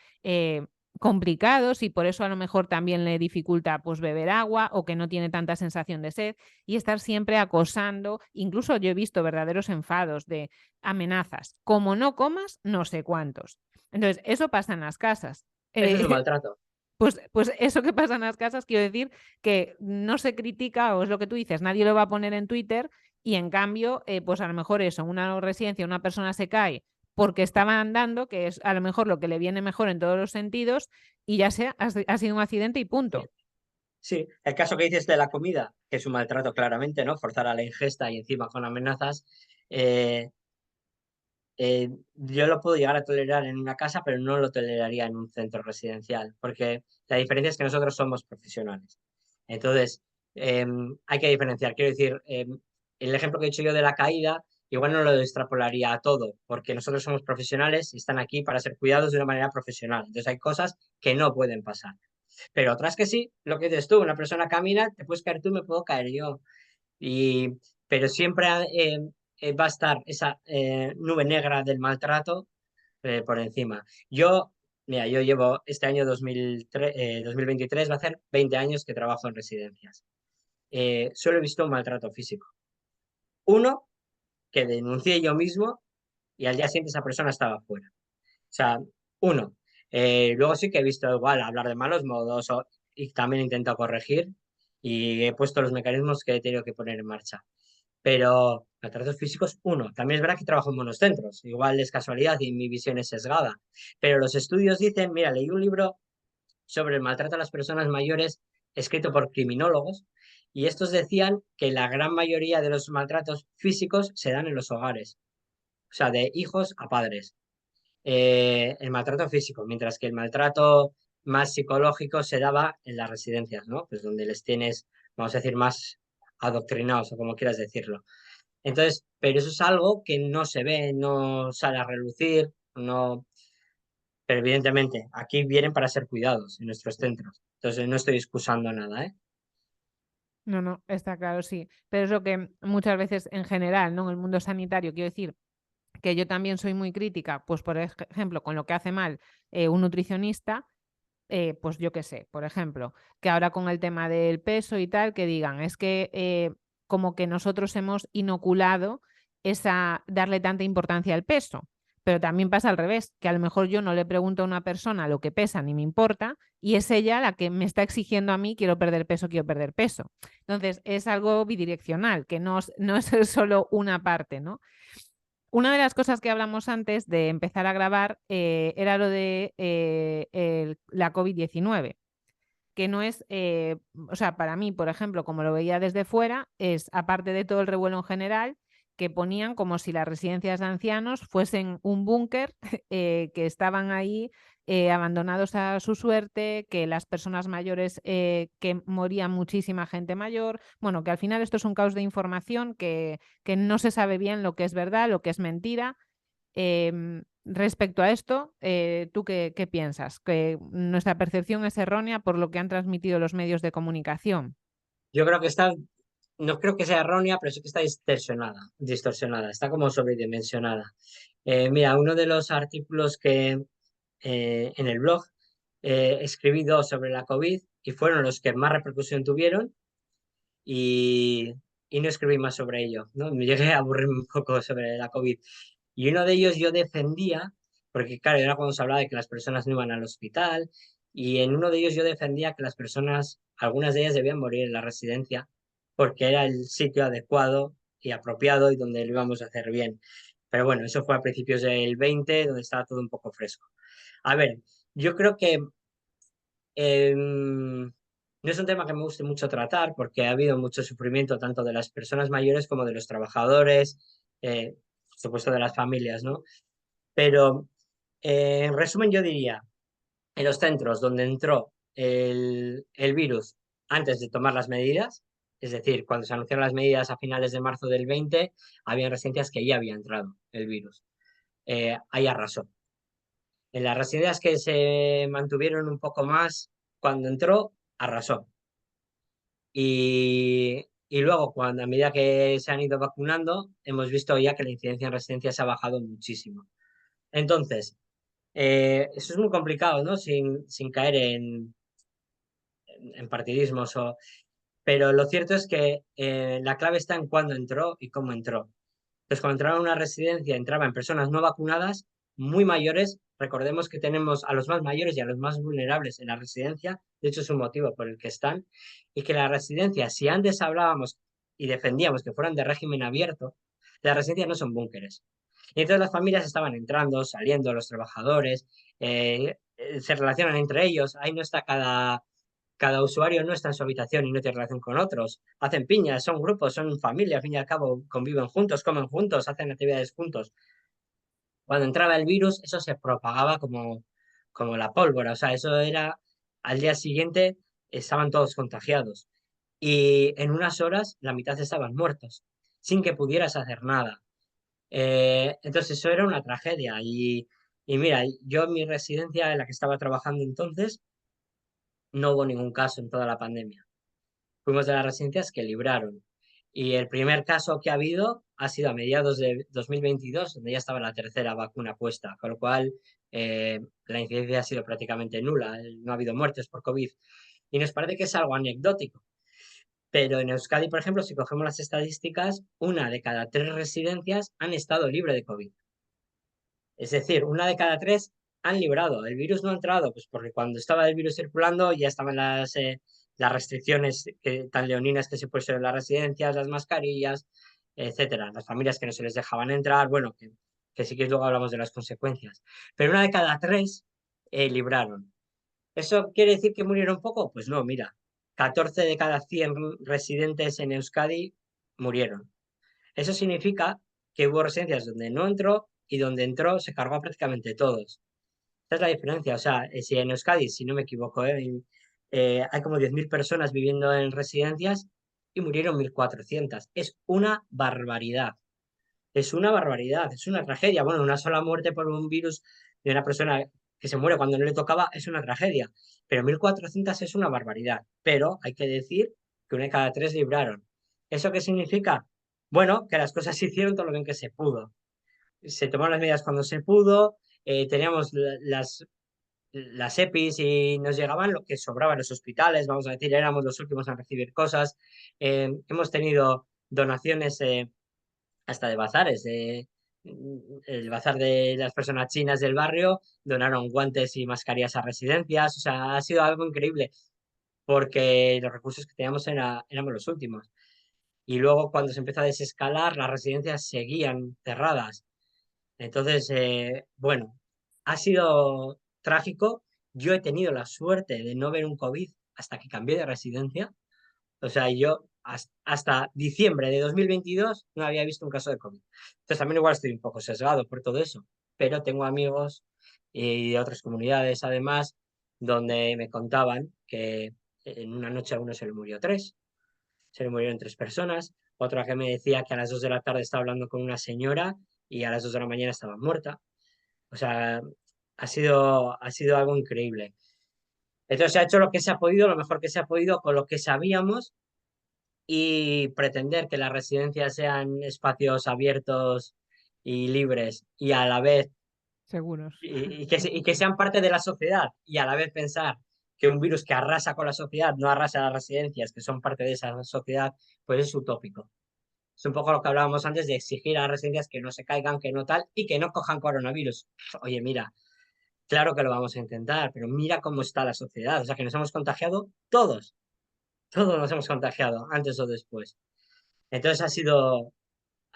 complicados y por eso a lo mejor también le dificulta pues beber agua o que no tiene tanta sensación de sed y estar siempre acosando. Incluso yo he visto verdaderos enfados de amenazas, como no comas, no sé cuántos. Entonces, eso pasa en las casas. Eso es un maltrato. Pues eso que pasa en las casas, quiero decir que no se critica, o es lo que tú dices, nadie lo va a poner en Twitter y en cambio, pues a lo mejor eso, en una residencia una persona se cae porque estaba andando, que es a lo mejor lo que le viene mejor en todos los sentidos, y ya sea, ha sido un accidente y punto. Sí, el caso que dices de la comida, que es un maltrato claramente, ¿no? Forzar a la ingesta y encima con amenazas. eh, yo lo puedo llegar a tolerar en una casa, pero no lo toleraría en un centro residencial, porque la diferencia es que nosotros somos profesionales. Entonces, hay que diferenciar. Quiero decir, el ejemplo que he dicho yo de la caída, igual no lo extrapolaría a todo, porque nosotros somos profesionales y están aquí para ser cuidados de una manera profesional. Entonces, hay cosas que no pueden pasar. Pero otras que sí, lo que dices tú, una persona camina, te puedes caer tú, me puedo caer yo. Y, pero siempre va a estar esa nube negra del maltrato por encima. Yo, mira, yo llevo este año 2023, va a ser 20 años que trabajo en residencias. Solo he visto un maltrato físico. Uno, que denuncié yo mismo y al día siguiente esa persona estaba fuera. O sea, uno. Luego sí que he visto igual hablar de malos modos y también intento corregir y he puesto los mecanismos que he tenido que poner en marcha. Pero maltratos físicos, uno. También es verdad que trabajo en buenos centros. Igual es casualidad y mi visión es sesgada. Pero los estudios dicen, mira, leí un libro sobre el maltrato a las personas mayores escrito por criminólogos y estos decían que la gran mayoría de los maltratos físicos se dan en los hogares. O sea, de hijos a padres. El maltrato físico, mientras que el maltrato más psicológico se daba en las residencias, ¿no? Pues donde les tienes, vamos a decir, más adoctrinados o como quieras decirlo. Entonces, pero eso es algo que no se ve, no sale a relucir, no, pero evidentemente aquí vienen para ser cuidados en nuestros centros. Entonces, no estoy excusando nada, ¿eh? No, no, está claro, sí. Pero es lo que muchas veces en general, ¿no? En el mundo sanitario, quiero decir que yo también soy muy crítica, pues por ejemplo, con lo que hace mal un nutricionista, pues yo qué sé, por ejemplo, que ahora con el tema del peso y tal, que digan, es que como que nosotros hemos inoculado darle tanta importancia al peso. Pero también pasa al revés, que a lo mejor yo no le pregunto a una persona lo que pesa ni me importa y es ella la que me está exigiendo a mí, quiero perder peso, quiero perder peso. Entonces, es algo bidireccional, que no es solo una parte, ¿no? Una de las cosas que hablamos antes de empezar a grabar era lo de la COVID-19, que no es, o sea, para mí, por ejemplo, como lo veía desde fuera, es, aparte de todo el revuelo en general, que ponían como si las residencias de ancianos fuesen un búnker, que estaban ahí abandonados a su suerte, que las personas mayores, que moría muchísima gente mayor, bueno, que al final esto es un caos de información que no se sabe bien lo que es verdad, lo que es mentira. Respecto a esto, ¿tú qué piensas? ¿Que nuestra percepción es errónea por lo que han transmitido los medios de comunicación? Yo creo que está no creo que sea errónea, pero sí que está distorsionada, está como sobredimensionada. Mira, uno de los artículos que en el blog escribí dos sobre la COVID y fueron los que más repercusión tuvieron y, y no escribí más sobre ello, ¿no? Me llegué a aburrir un poco sobre la COVID. Y uno de ellos yo defendía, porque claro, era cuando se hablaba de que las personas no iban al hospital, y en uno de ellos yo defendía que las personas, algunas de ellas debían morir en la residencia, porque era el sitio adecuado y apropiado y donde lo íbamos a hacer bien. Pero bueno, eso fue a principios del 20, donde estaba todo un poco fresco. A ver, yo creo que no es un tema que me guste mucho tratar porque ha habido mucho sufrimiento tanto de las personas mayores como de los trabajadores, por supuesto de las familias, ¿no? Pero en resumen yo diría, en los centros donde entró el virus antes de tomar las medidas, es decir, cuando se anunciaron las medidas a finales de marzo del 20, había residencias que ya había entrado el virus. Ahí arrasó. En las residencias que se mantuvieron un poco más, cuando entró, arrasó. Y luego, cuando a medida que se han ido vacunando, hemos visto ya que la incidencia en residencias ha bajado muchísimo. Entonces, eso es muy complicado, ¿no? Sin caer en partidismos. Pero lo cierto es que la clave está en cuándo entró y cómo entró. Entonces, cuando entraba a una residencia, entraba en personas no vacunadas, muy mayores. Recordemos que tenemos a los más mayores y a los más vulnerables en la residencia. De hecho, es un motivo por el que están. Y que las residencias, si antes hablábamos y defendíamos que fueran de régimen abierto, las residencias no son búnkeres. Y entonces las familias estaban entrando, saliendo, los trabajadores, se relacionan entre ellos. Ahí no está cada usuario no está en su habitación y no tiene relación con otros. Hacen piñas, son grupos, son familia, al fin y al cabo conviven juntos, comen juntos, hacen actividades juntos. Cuando entraba el virus, eso se propagaba como la pólvora, o sea, eso era, al día siguiente estaban todos contagiados y en unas horas la mitad estaban muertos, sin que pudieras hacer nada. Entonces eso era una tragedia y mira, yo en mi residencia en la que estaba trabajando entonces, no hubo ningún caso en toda la pandemia. Fuimos de las residencias que libraron. Y el primer caso que ha habido ha sido a mediados de 2022, donde ya estaba la tercera vacuna puesta, con lo cual la incidencia ha sido prácticamente nula, no ha habido muertes por COVID. Y nos parece que es algo anecdótico, pero en Euskadi, por ejemplo, si cogemos las estadísticas, una de cada tres residencias han estado libre de COVID. Es decir, una de cada tres han librado. El virus no ha entrado, pues porque cuando estaba el virus circulando ya estaban las restricciones tan leoninas que se pusieron en las residencias, las mascarillas, etcétera. Las familias que no se les dejaban entrar, bueno, que sí que luego hablamos de las consecuencias. Pero una de cada tres libraron. ¿Eso quiere decir que murieron poco? Pues no, mira, 14 de cada 100 residentes en Euskadi murieron. Eso significa que hubo residencias donde no entró y donde entró se cargó a prácticamente todos. Esa es la diferencia. O sea, si en Euskadi, si no me equivoco, hay como 10.000 personas viviendo en residencias y murieron 1.400. Es una barbaridad. Es una barbaridad, es una tragedia. Bueno, una sola muerte por un virus de una persona que se muere cuando no le tocaba es una tragedia. Pero 1.400 es una barbaridad. Pero hay que decir que una de cada tres libraron. ¿Eso qué significa? Bueno, que las cosas se hicieron todo lo bien que se pudo. Se tomaron las medidas cuando se pudo, teníamos las EPIs y nos llegaban lo que sobraba en los hospitales, vamos a decir, éramos los últimos en recibir cosas. Hemos tenido donaciones hasta de bazares. El bazar de las personas chinas del barrio donaron guantes y mascarillas a residencias. O sea, ha sido algo increíble porque los recursos que teníamos éramos los últimos. Y luego cuando se empezó a desescalar, las residencias seguían cerradas. Entonces, bueno, ha sido trágico. Yo he tenido la suerte de no ver un COVID hasta que cambié de residencia. O sea, yo hasta diciembre de 2022 no había visto un caso de COVID. Entonces, también igual estoy un poco sesgado por todo eso. Pero tengo amigos y de otras comunidades, además, donde me contaban que en una noche a uno se le murió tres. Se le murieron tres personas. Otra que me decía que a las 2 de la tarde estaba hablando con una señora y a las 2 de la mañana estaba muerta. O sea, ha sido algo increíble. Entonces se ha hecho lo que se ha podido, lo mejor que se ha podido con lo que sabíamos y pretender que las residencias sean espacios abiertos y libres y a la vez Seguros. y que sean parte de la sociedad y a la vez pensar que un virus que arrasa con la sociedad no arrasa las residencias que son parte de esa sociedad, pues es utópico. Es un poco lo que hablábamos antes de exigir a las residencias que no se caigan, que no tal y que no cojan coronavirus. Oye, mira, claro que lo vamos a intentar, pero mira cómo está la sociedad. O sea, que nos hemos contagiado todos, todos nos hemos contagiado, antes o después. Entonces ha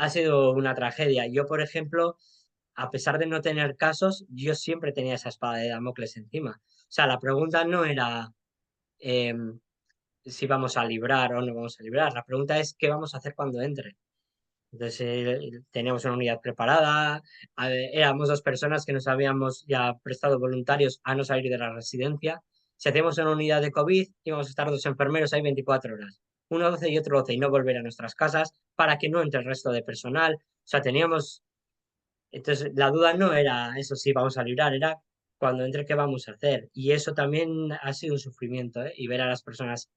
sido una tragedia. Yo, por ejemplo, a pesar de no tener casos, yo siempre tenía esa espada de Damocles encima. O sea, la pregunta no era eh, si vamos a librar o no vamos a librar. La pregunta es qué vamos a hacer cuando entre. Entonces, teníamos una unidad preparada, éramos dos personas que nos habíamos ya prestado voluntarios a no salir de la residencia. Si hacíamos una unidad de COVID, íbamos a estar dos enfermeros ahí 24 horas, uno 12 y otro 12, y no volver a nuestras casas para que no entre el resto de personal. O sea, teníamos. Entonces, la duda no era eso sí, vamos a librar, era cuando entre qué vamos a hacer. Y eso también ha sido un sufrimiento, ¿eh? Y ver a las personas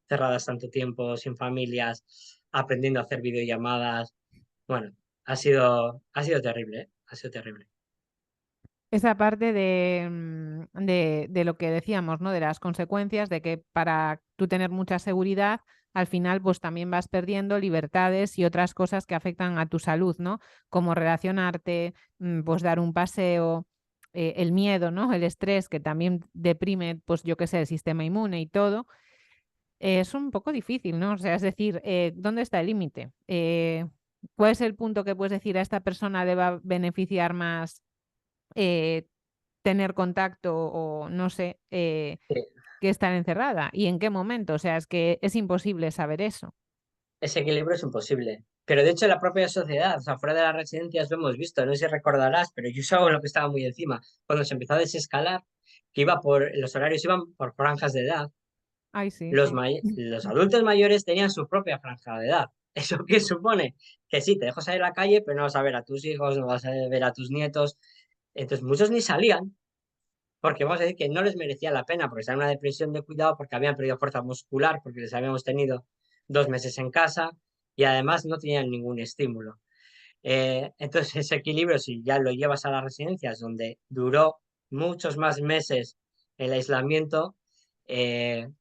cerradas tanto tiempo, sin familias, aprendiendo a hacer videollamadas. Bueno, ha sido terrible, ¿eh? Ha sido terrible. Esa parte de lo que decíamos, ¿no? De las consecuencias, de que para tú tener mucha seguridad, al final pues también vas perdiendo libertades y otras cosas que afectan a tu salud, ¿no? Como relacionarte, pues dar un paseo, el miedo, ¿no? El estrés que también deprime, pues yo qué sé, el sistema inmune y todo. Es un poco difícil, ¿no? O sea, es decir, ¿dónde está el límite? ¿Cuál es el punto que puedes decir a esta persona le va a beneficiar más? eh, Tener contacto o no sé, Sí. que estar encerrada y en qué momento. O sea, es que es imposible saber eso. Ese equilibrio es imposible. Pero de hecho, la propia sociedad, o sea, fuera de las residencias lo hemos visto, no sé si recordarás, pero yo sabía lo que estaba muy encima. Cuando se empezó a desescalar, que los horarios iban por franjas de edad. Ay, sí, sí. Los adultos mayores tenían su propia franja de edad. ¿Eso qué supone? Que sí, te dejo salir a la calle, pero no vas a ver a tus hijos, no vas a ver a tus nietos. Entonces, muchos ni salían, porque vamos a decir que no les merecía la pena, porque estaban en una depresión de cuidado, porque habían perdido fuerza muscular, porque les habíamos tenido 2 meses en casa y además no tenían ningún estímulo. Entonces, ese equilibrio, si ya lo llevas a las residencias, donde duró muchos más meses el aislamiento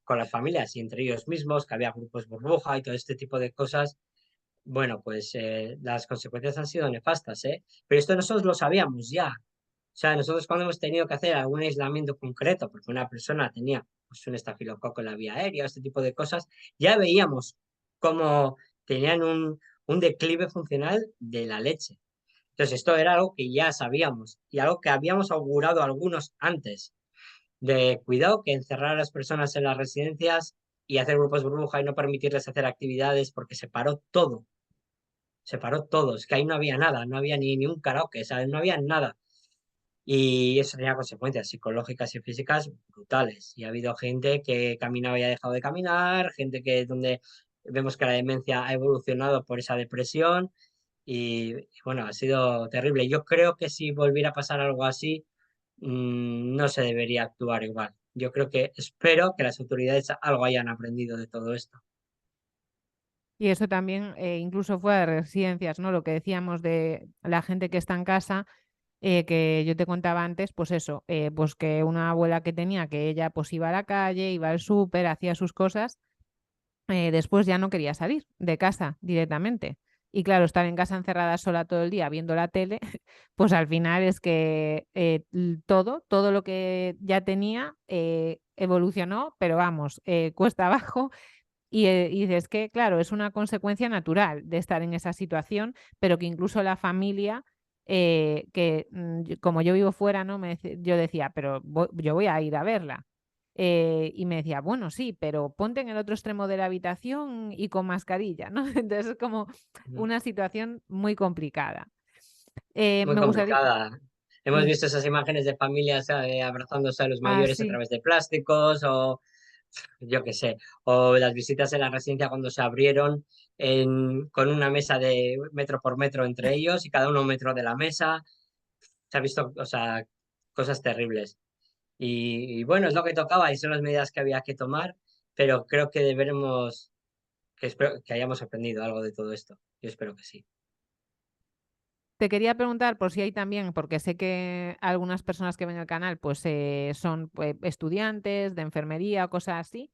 con las familias y entre ellos mismos, que había grupos burbuja y todo este tipo de cosas, bueno, pues las consecuencias han sido nefastas, ¿eh? Pero esto nosotros lo sabíamos ya. O sea, nosotros cuando hemos tenido que hacer algún aislamiento concreto, porque una persona tenía pues, un estafilococo en la vía aérea, este tipo de cosas, ya veíamos cómo tenían un declive funcional de la leche. Entonces, esto era algo que ya sabíamos y algo que habíamos augurado algunos antes, de cuidado que encerrar a las personas en las residencias y hacer grupos burbuja y no permitirles hacer actividades porque se paró todo, es que ahí no había nada, no había ni un karaoke, ¿sabes? No había nada. Y eso tenía consecuencias psicológicas y físicas brutales. Y ha habido gente que caminaba y ha dejado de caminar, gente que donde vemos que la demencia ha evolucionado por esa depresión y bueno, ha sido terrible. Yo creo que si volviera a pasar algo así, no se debería actuar igual. Yo creo que espero que las autoridades algo hayan aprendido de todo esto. Y eso también incluso fue a residencias, ¿no? Lo que decíamos de la gente que está en casa, que yo te contaba antes, pues eso, pues que una abuela que tenía, que ella pues iba a la calle, iba al súper, hacía sus cosas, después ya no quería salir de casa directamente. Y claro, estar en casa encerrada sola todo el día viendo la tele, pues al final es que todo lo que ya tenía evolucionó, pero vamos, cuesta abajo. Y dices que, claro, es una consecuencia natural de estar en esa situación, pero que incluso la familia, como yo vivo fuera, ¿no? Yo decía, pero yo voy a ir a verla. Y me decía, bueno, sí, pero ponte en el otro extremo de la habitación y con mascarilla, ¿no? Entonces es como una situación muy complicada. Muy Me gustaría... complicada. Hemos Sí. visto esas imágenes de familias abrazándose a los Ah, mayores a sí. través de plásticos o yo qué sé, o las visitas en la residencia cuando se abrieron con una mesa de metro por metro entre ellos y cada uno 1 metro de la mesa. Se ha visto, o sea, cosas terribles. Y bueno, es lo que tocaba y son las medidas que había que tomar, pero creo que deberemos que espero que hayamos aprendido algo de todo esto. Yo espero que sí. Te quería preguntar por si hay también, porque sé que algunas personas que ven el canal pues son estudiantes de enfermería o cosas así.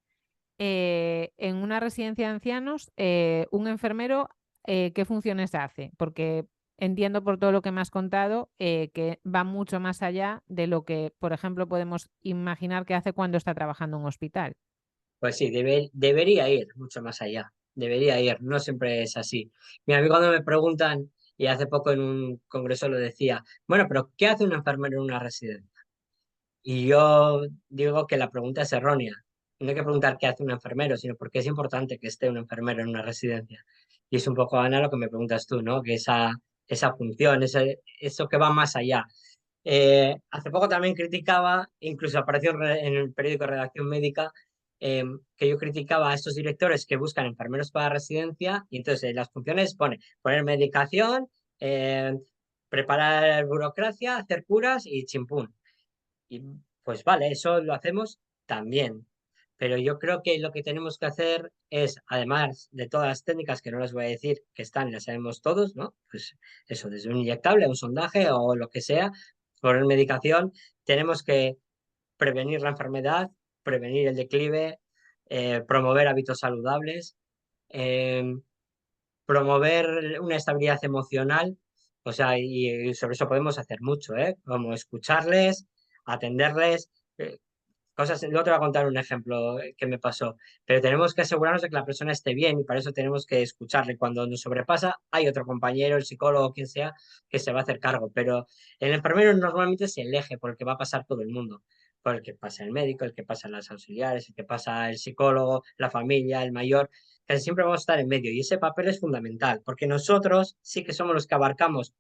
En una residencia de ancianos, un enfermero, ¿qué funciones hace? Porque entiendo por todo lo que me has contado que va mucho más allá de lo que, por ejemplo, podemos imaginar que hace cuando está trabajando en un hospital. Pues sí, debería ir mucho más allá. Debería ir, no siempre es así. Mira, a mí cuando me preguntan, y hace poco en un congreso lo decía, bueno, pero ¿qué hace un enfermero en una residencia? Y yo digo que la pregunta es errónea. No hay que preguntar qué hace un enfermero, sino por qué es importante que esté un enfermero en una residencia. Y es un poco, Ana, lo que me preguntas tú, ¿no? Que esa función, eso que va más allá. Hace poco también criticaba, incluso apareció en el periódico Redacción Médica, que yo criticaba a estos directores que buscan enfermeros para residencia y entonces las funciones pone poner medicación, preparar burocracia, hacer curas y chimpún. Y pues vale, eso lo hacemos también. Pero yo creo que lo que tenemos que hacer es, además de todas las técnicas que no les voy a decir que están, las sabemos todos, ¿no? Pues eso, desde un inyectable, un sondaje o lo que sea, poner medicación, tenemos que prevenir la enfermedad, prevenir el declive, promover hábitos saludables, eh, promover una estabilidad emocional, o sea, y sobre eso podemos hacer mucho, ¿eh? Como escucharles, atenderles, cosas. Luego te voy a contar un ejemplo que me pasó, pero tenemos que asegurarnos de que la persona esté bien y para eso tenemos que escucharle. Cuando nos sobrepasa, hay otro compañero, el psicólogo, quien sea, que se va a hacer cargo, pero el enfermero normalmente es el eje por el que va a pasar todo el mundo. Por el que pasa el médico, el que pasa las auxiliares, el que pasa el psicólogo, la familia, el mayor, casi siempre vamos a estar en medio y ese papel es fundamental porque nosotros sí que somos los que abarcamos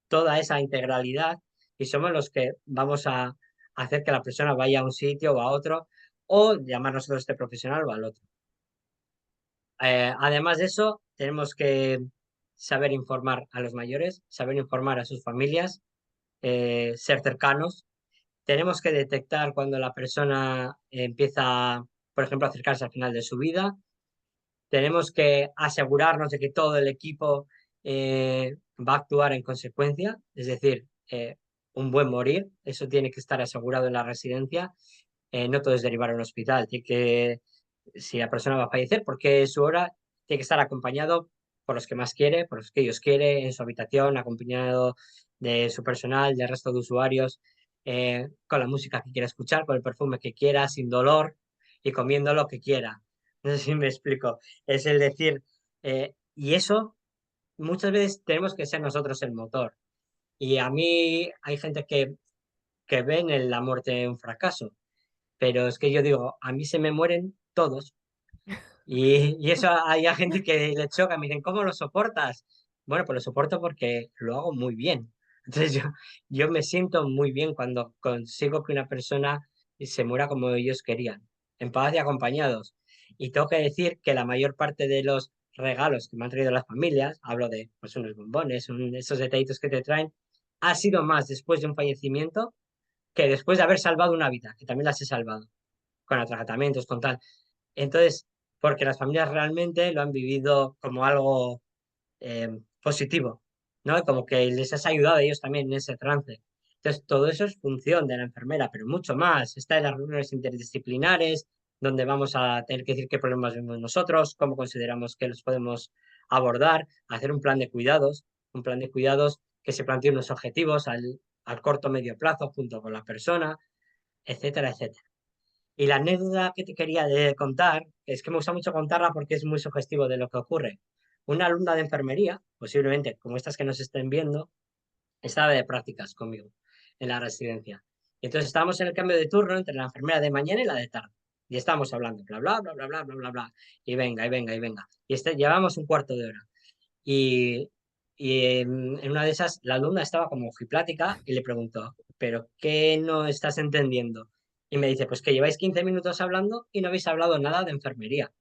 toda esa integralidad y somos los que vamos a hacer que la persona vaya a un sitio o a otro o llamar nosotros a este profesional o al otro. Además de eso, tenemos que saber informar a los mayores, saber informar a sus familias, ser cercanos. Tenemos que detectar cuando la persona empieza, por ejemplo, a acercarse al final de su vida. Tenemos que asegurarnos de que todo el equipo va a actuar en consecuencia, es decir, un buen morir, eso tiene que estar asegurado en la residencia. No todo es derivar a un hospital, tiene que, si la persona va a fallecer, porque su hora tiene que estar acompañado por los que más quiere, por los que ellos quieren, en su habitación, acompañado de su personal, del resto de usuarios, con la música que quiera escuchar, con el perfume que quiera, sin dolor y comiendo lo que quiera. No sé si me explico. Es el decir, y eso muchas veces tenemos que ser nosotros el motor. Y a mí hay gente que ven en la muerte un fracaso, pero es que yo digo, a mí se me mueren todos. Y eso hay gente que le choca, me dicen, ¿cómo lo soportas? Bueno, pues lo soporto porque lo hago muy bien. Entonces yo me siento muy bien cuando consigo que una persona se muera como ellos querían, en paz y acompañados. Y tengo que decir que la mayor parte de los regalos que me han traído las familias, hablo de pues, unos bombones, esos detallitos que te traen, ha sido más después de un fallecimiento que después de haber salvado una vida, que también las he salvado, con tratamientos, con tal. Entonces, porque las familias realmente lo han vivido como algo positivo, ¿no? Como que les has ayudado a ellos también en ese trance. Entonces, todo eso es función de la enfermera, pero mucho más. Está en las reuniones interdisciplinares, donde vamos a tener que decir qué problemas vemos nosotros, cómo consideramos que los podemos abordar, hacer un plan de cuidados que se plantee unos objetivos al corto medio plazo junto con la persona, etcétera, etcétera. Y la anécdota que te quería contar, es que me gusta mucho contarla porque es muy sugestivo de lo que ocurre. Una alumna de enfermería, posiblemente como estas que nos estén viendo, estaba de prácticas conmigo en la residencia. Y entonces estábamos en el cambio de turno entre la enfermera de mañana y la de tarde. Y estábamos hablando, bla, bla, bla, bla, bla, bla, bla, bla. Y venga, y venga, y venga. Y llevamos un cuarto de hora. Y, y en una de esas, la alumna estaba como ojiplática y le preguntó, ¿pero qué no estás entendiendo? Y me dice, pues que lleváis 15 minutos hablando y no habéis hablado nada de enfermería.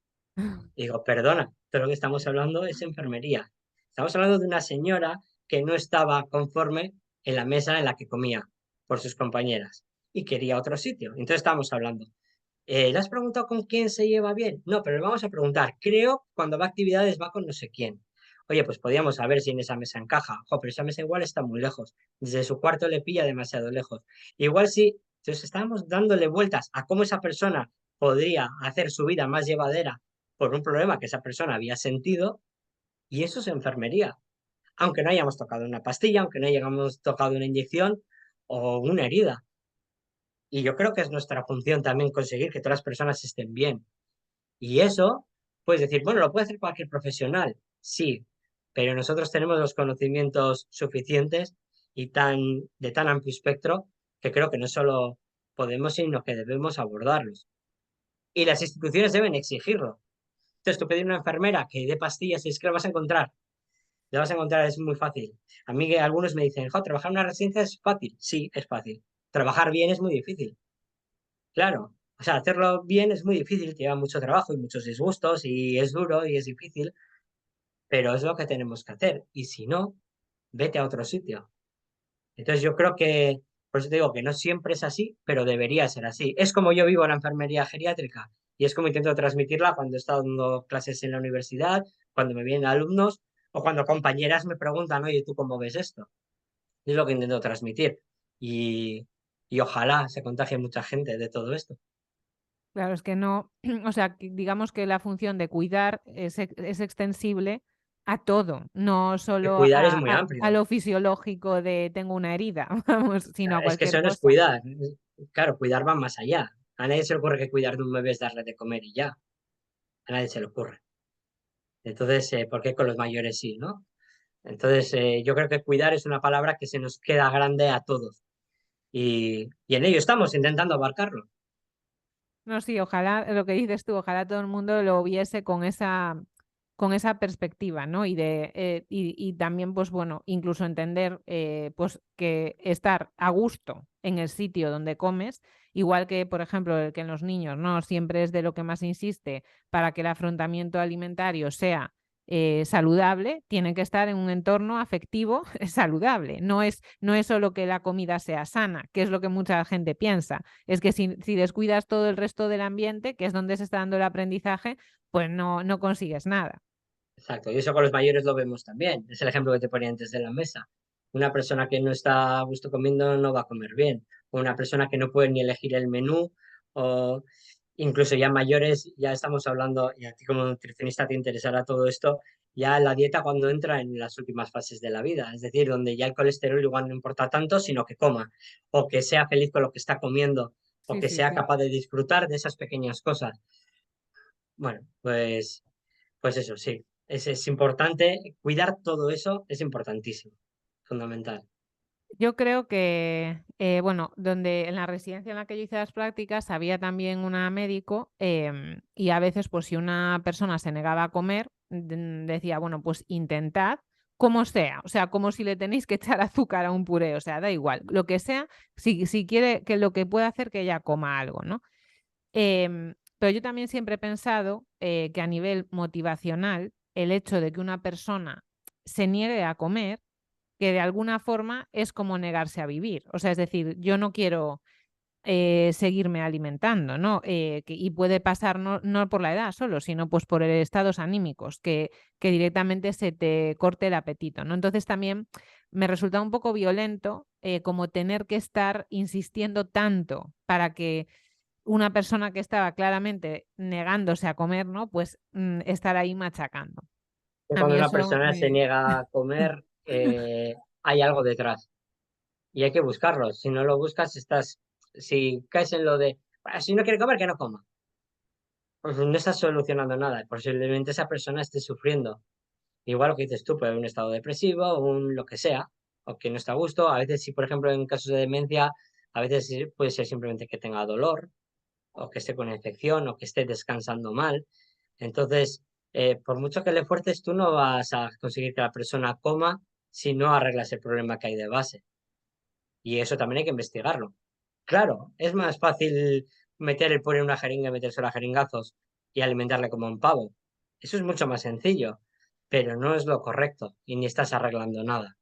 Y digo, perdona, todo lo que estamos hablando es enfermería. Estamos hablando de una señora que no estaba conforme en la mesa en la que comía por sus compañeras y quería otro sitio. Entonces estábamos hablando. ¿Le has preguntado con quién se lleva bien? No, pero le vamos a preguntar. Creo que cuando va a actividades va con no sé quién. Oye, pues podríamos saber si en esa mesa encaja. Jo, pero esa mesa igual está muy lejos. Desde su cuarto le pilla demasiado lejos. Igual sí, entonces estábamos dándole vueltas a cómo esa persona podría hacer su vida más llevadera por un problema que esa persona había sentido, y eso es enfermería. Aunque no hayamos tocado una pastilla, aunque no hayamos tocado una inyección o una herida. Y yo creo que es nuestra función también conseguir que todas las personas estén bien. Y eso, puedes decir, bueno, lo puede hacer cualquier profesional, sí, pero nosotros tenemos los conocimientos suficientes y de tan amplio espectro que creo que no solo podemos, sino que debemos abordarlos. Y las instituciones deben exigirlo. Entonces, tú pedir una enfermera que dé pastillas y es que lo vas a encontrar. Lo vas a encontrar, es muy fácil. A mí que algunos me dicen, jo, trabajar en una residencia es fácil. Sí, es fácil. Trabajar bien es muy difícil. Claro, o sea, hacerlo bien es muy difícil, lleva mucho trabajo y muchos disgustos y es duro y es difícil, pero es lo que tenemos que hacer. Y si no, vete a otro sitio. Entonces yo creo que, por eso te digo que no siempre es así, pero debería ser así. Es como yo vivo en la enfermería geriátrica y es como intento transmitirla cuando he estado dando clases en la universidad, cuando me vienen alumnos o cuando compañeras me preguntan, oye, ¿tú cómo ves esto? Es lo que intento transmitir. Y, y ojalá se contagie mucha gente de todo esto. Claro, es que no, o sea, digamos que la función de cuidar es extensible a todo, no Que solo cuidar es muy a amplio. lo fisiológico de tengo una herida, vamos, sino a Es que cualquier eso no es cosa. cuidar. Claro, cuidar va más allá. A nadie se le ocurre que cuidar de un bebé es darle de comer y ya. A nadie se le ocurre. Entonces, ¿por qué con los mayores sí, no? Entonces, yo creo que cuidar es una palabra que se nos queda grande a todos. Y en ello estamos intentando abarcarlo. No, sí, ojalá, lo que dices tú, ojalá todo el mundo lo viese con esa perspectiva, ¿no? Y también, pues bueno, incluso entender pues que estar a gusto en el sitio donde comes, igual que, por ejemplo, el que en los niños, ¿no? Siempre es de lo que más insiste para que el afrontamiento alimentario sea saludable, tiene que estar en un entorno afectivo saludable. No es solo que la comida sea sana, que es lo que mucha gente piensa. Es que si descuidas todo el resto del ambiente, que es donde se está dando el aprendizaje, pues no consigues nada. Exacto. Y eso con los mayores lo vemos también. Es el ejemplo que te ponía antes de la mesa. Una persona que no está a gusto comiendo no va a comer bien. O una persona que no puede ni elegir el menú. O incluso ya mayores, ya estamos hablando, y a ti como nutricionista te interesará todo esto, ya la dieta cuando entra en las últimas fases de la vida. Es decir, donde ya el colesterol igual no importa tanto, sino que coma. O que sea feliz con lo que está comiendo. O Sí, que sí, sea sí. capaz de disfrutar de esas pequeñas cosas. Bueno, pues eso, sí. Es importante, cuidar todo eso es importantísimo, fundamental. Yo creo que, bueno, donde en la residencia en la que yo hice las prácticas había también una médico y a veces, pues si una persona se negaba a comer, decía, bueno, pues intentad como sea, o sea, como si le tenéis que echar azúcar a un puré, o sea, da igual, lo que sea, si quiere que lo que pueda hacer que ella coma algo, ¿no? Pero yo también siempre he pensado que a nivel motivacional, el hecho de que una persona se niegue a comer, que de alguna forma es como negarse a vivir. O sea, es decir, yo no quiero seguirme alimentando, ¿no? Y puede pasar no por la edad solo, sino pues por estados anímicos, que directamente se te corte el apetito, ¿no? Entonces también me resulta un poco violento como tener que estar insistiendo tanto para que una persona que estaba claramente negándose a comer, ¿no? Pues estar ahí machacando. Que A mí cuando una eso persona se me... niega a comer, hay algo detrás y hay que buscarlo. Si no lo buscas, si caes en lo de, "Ah, si no quiere comer, que no coma". Pues no estás solucionando nada. Posiblemente esa persona esté sufriendo. Igual lo que dices tú, puede haber un estado depresivo, un lo que sea, o que no está a gusto. A veces, si por ejemplo en casos de demencia, a veces sí puede ser simplemente que tenga dolor, o que esté con infección, o que esté descansando mal. Entonces, por mucho que le fuerces, tú no vas a conseguir que la persona coma si no arreglas el problema que hay de base. Y eso también hay que investigarlo. Claro, es más fácil meter el puré en una jeringa y metérselo a jeringazos y alimentarle como un pavo. Eso es mucho más sencillo, pero no es lo correcto y ni estás arreglando nada.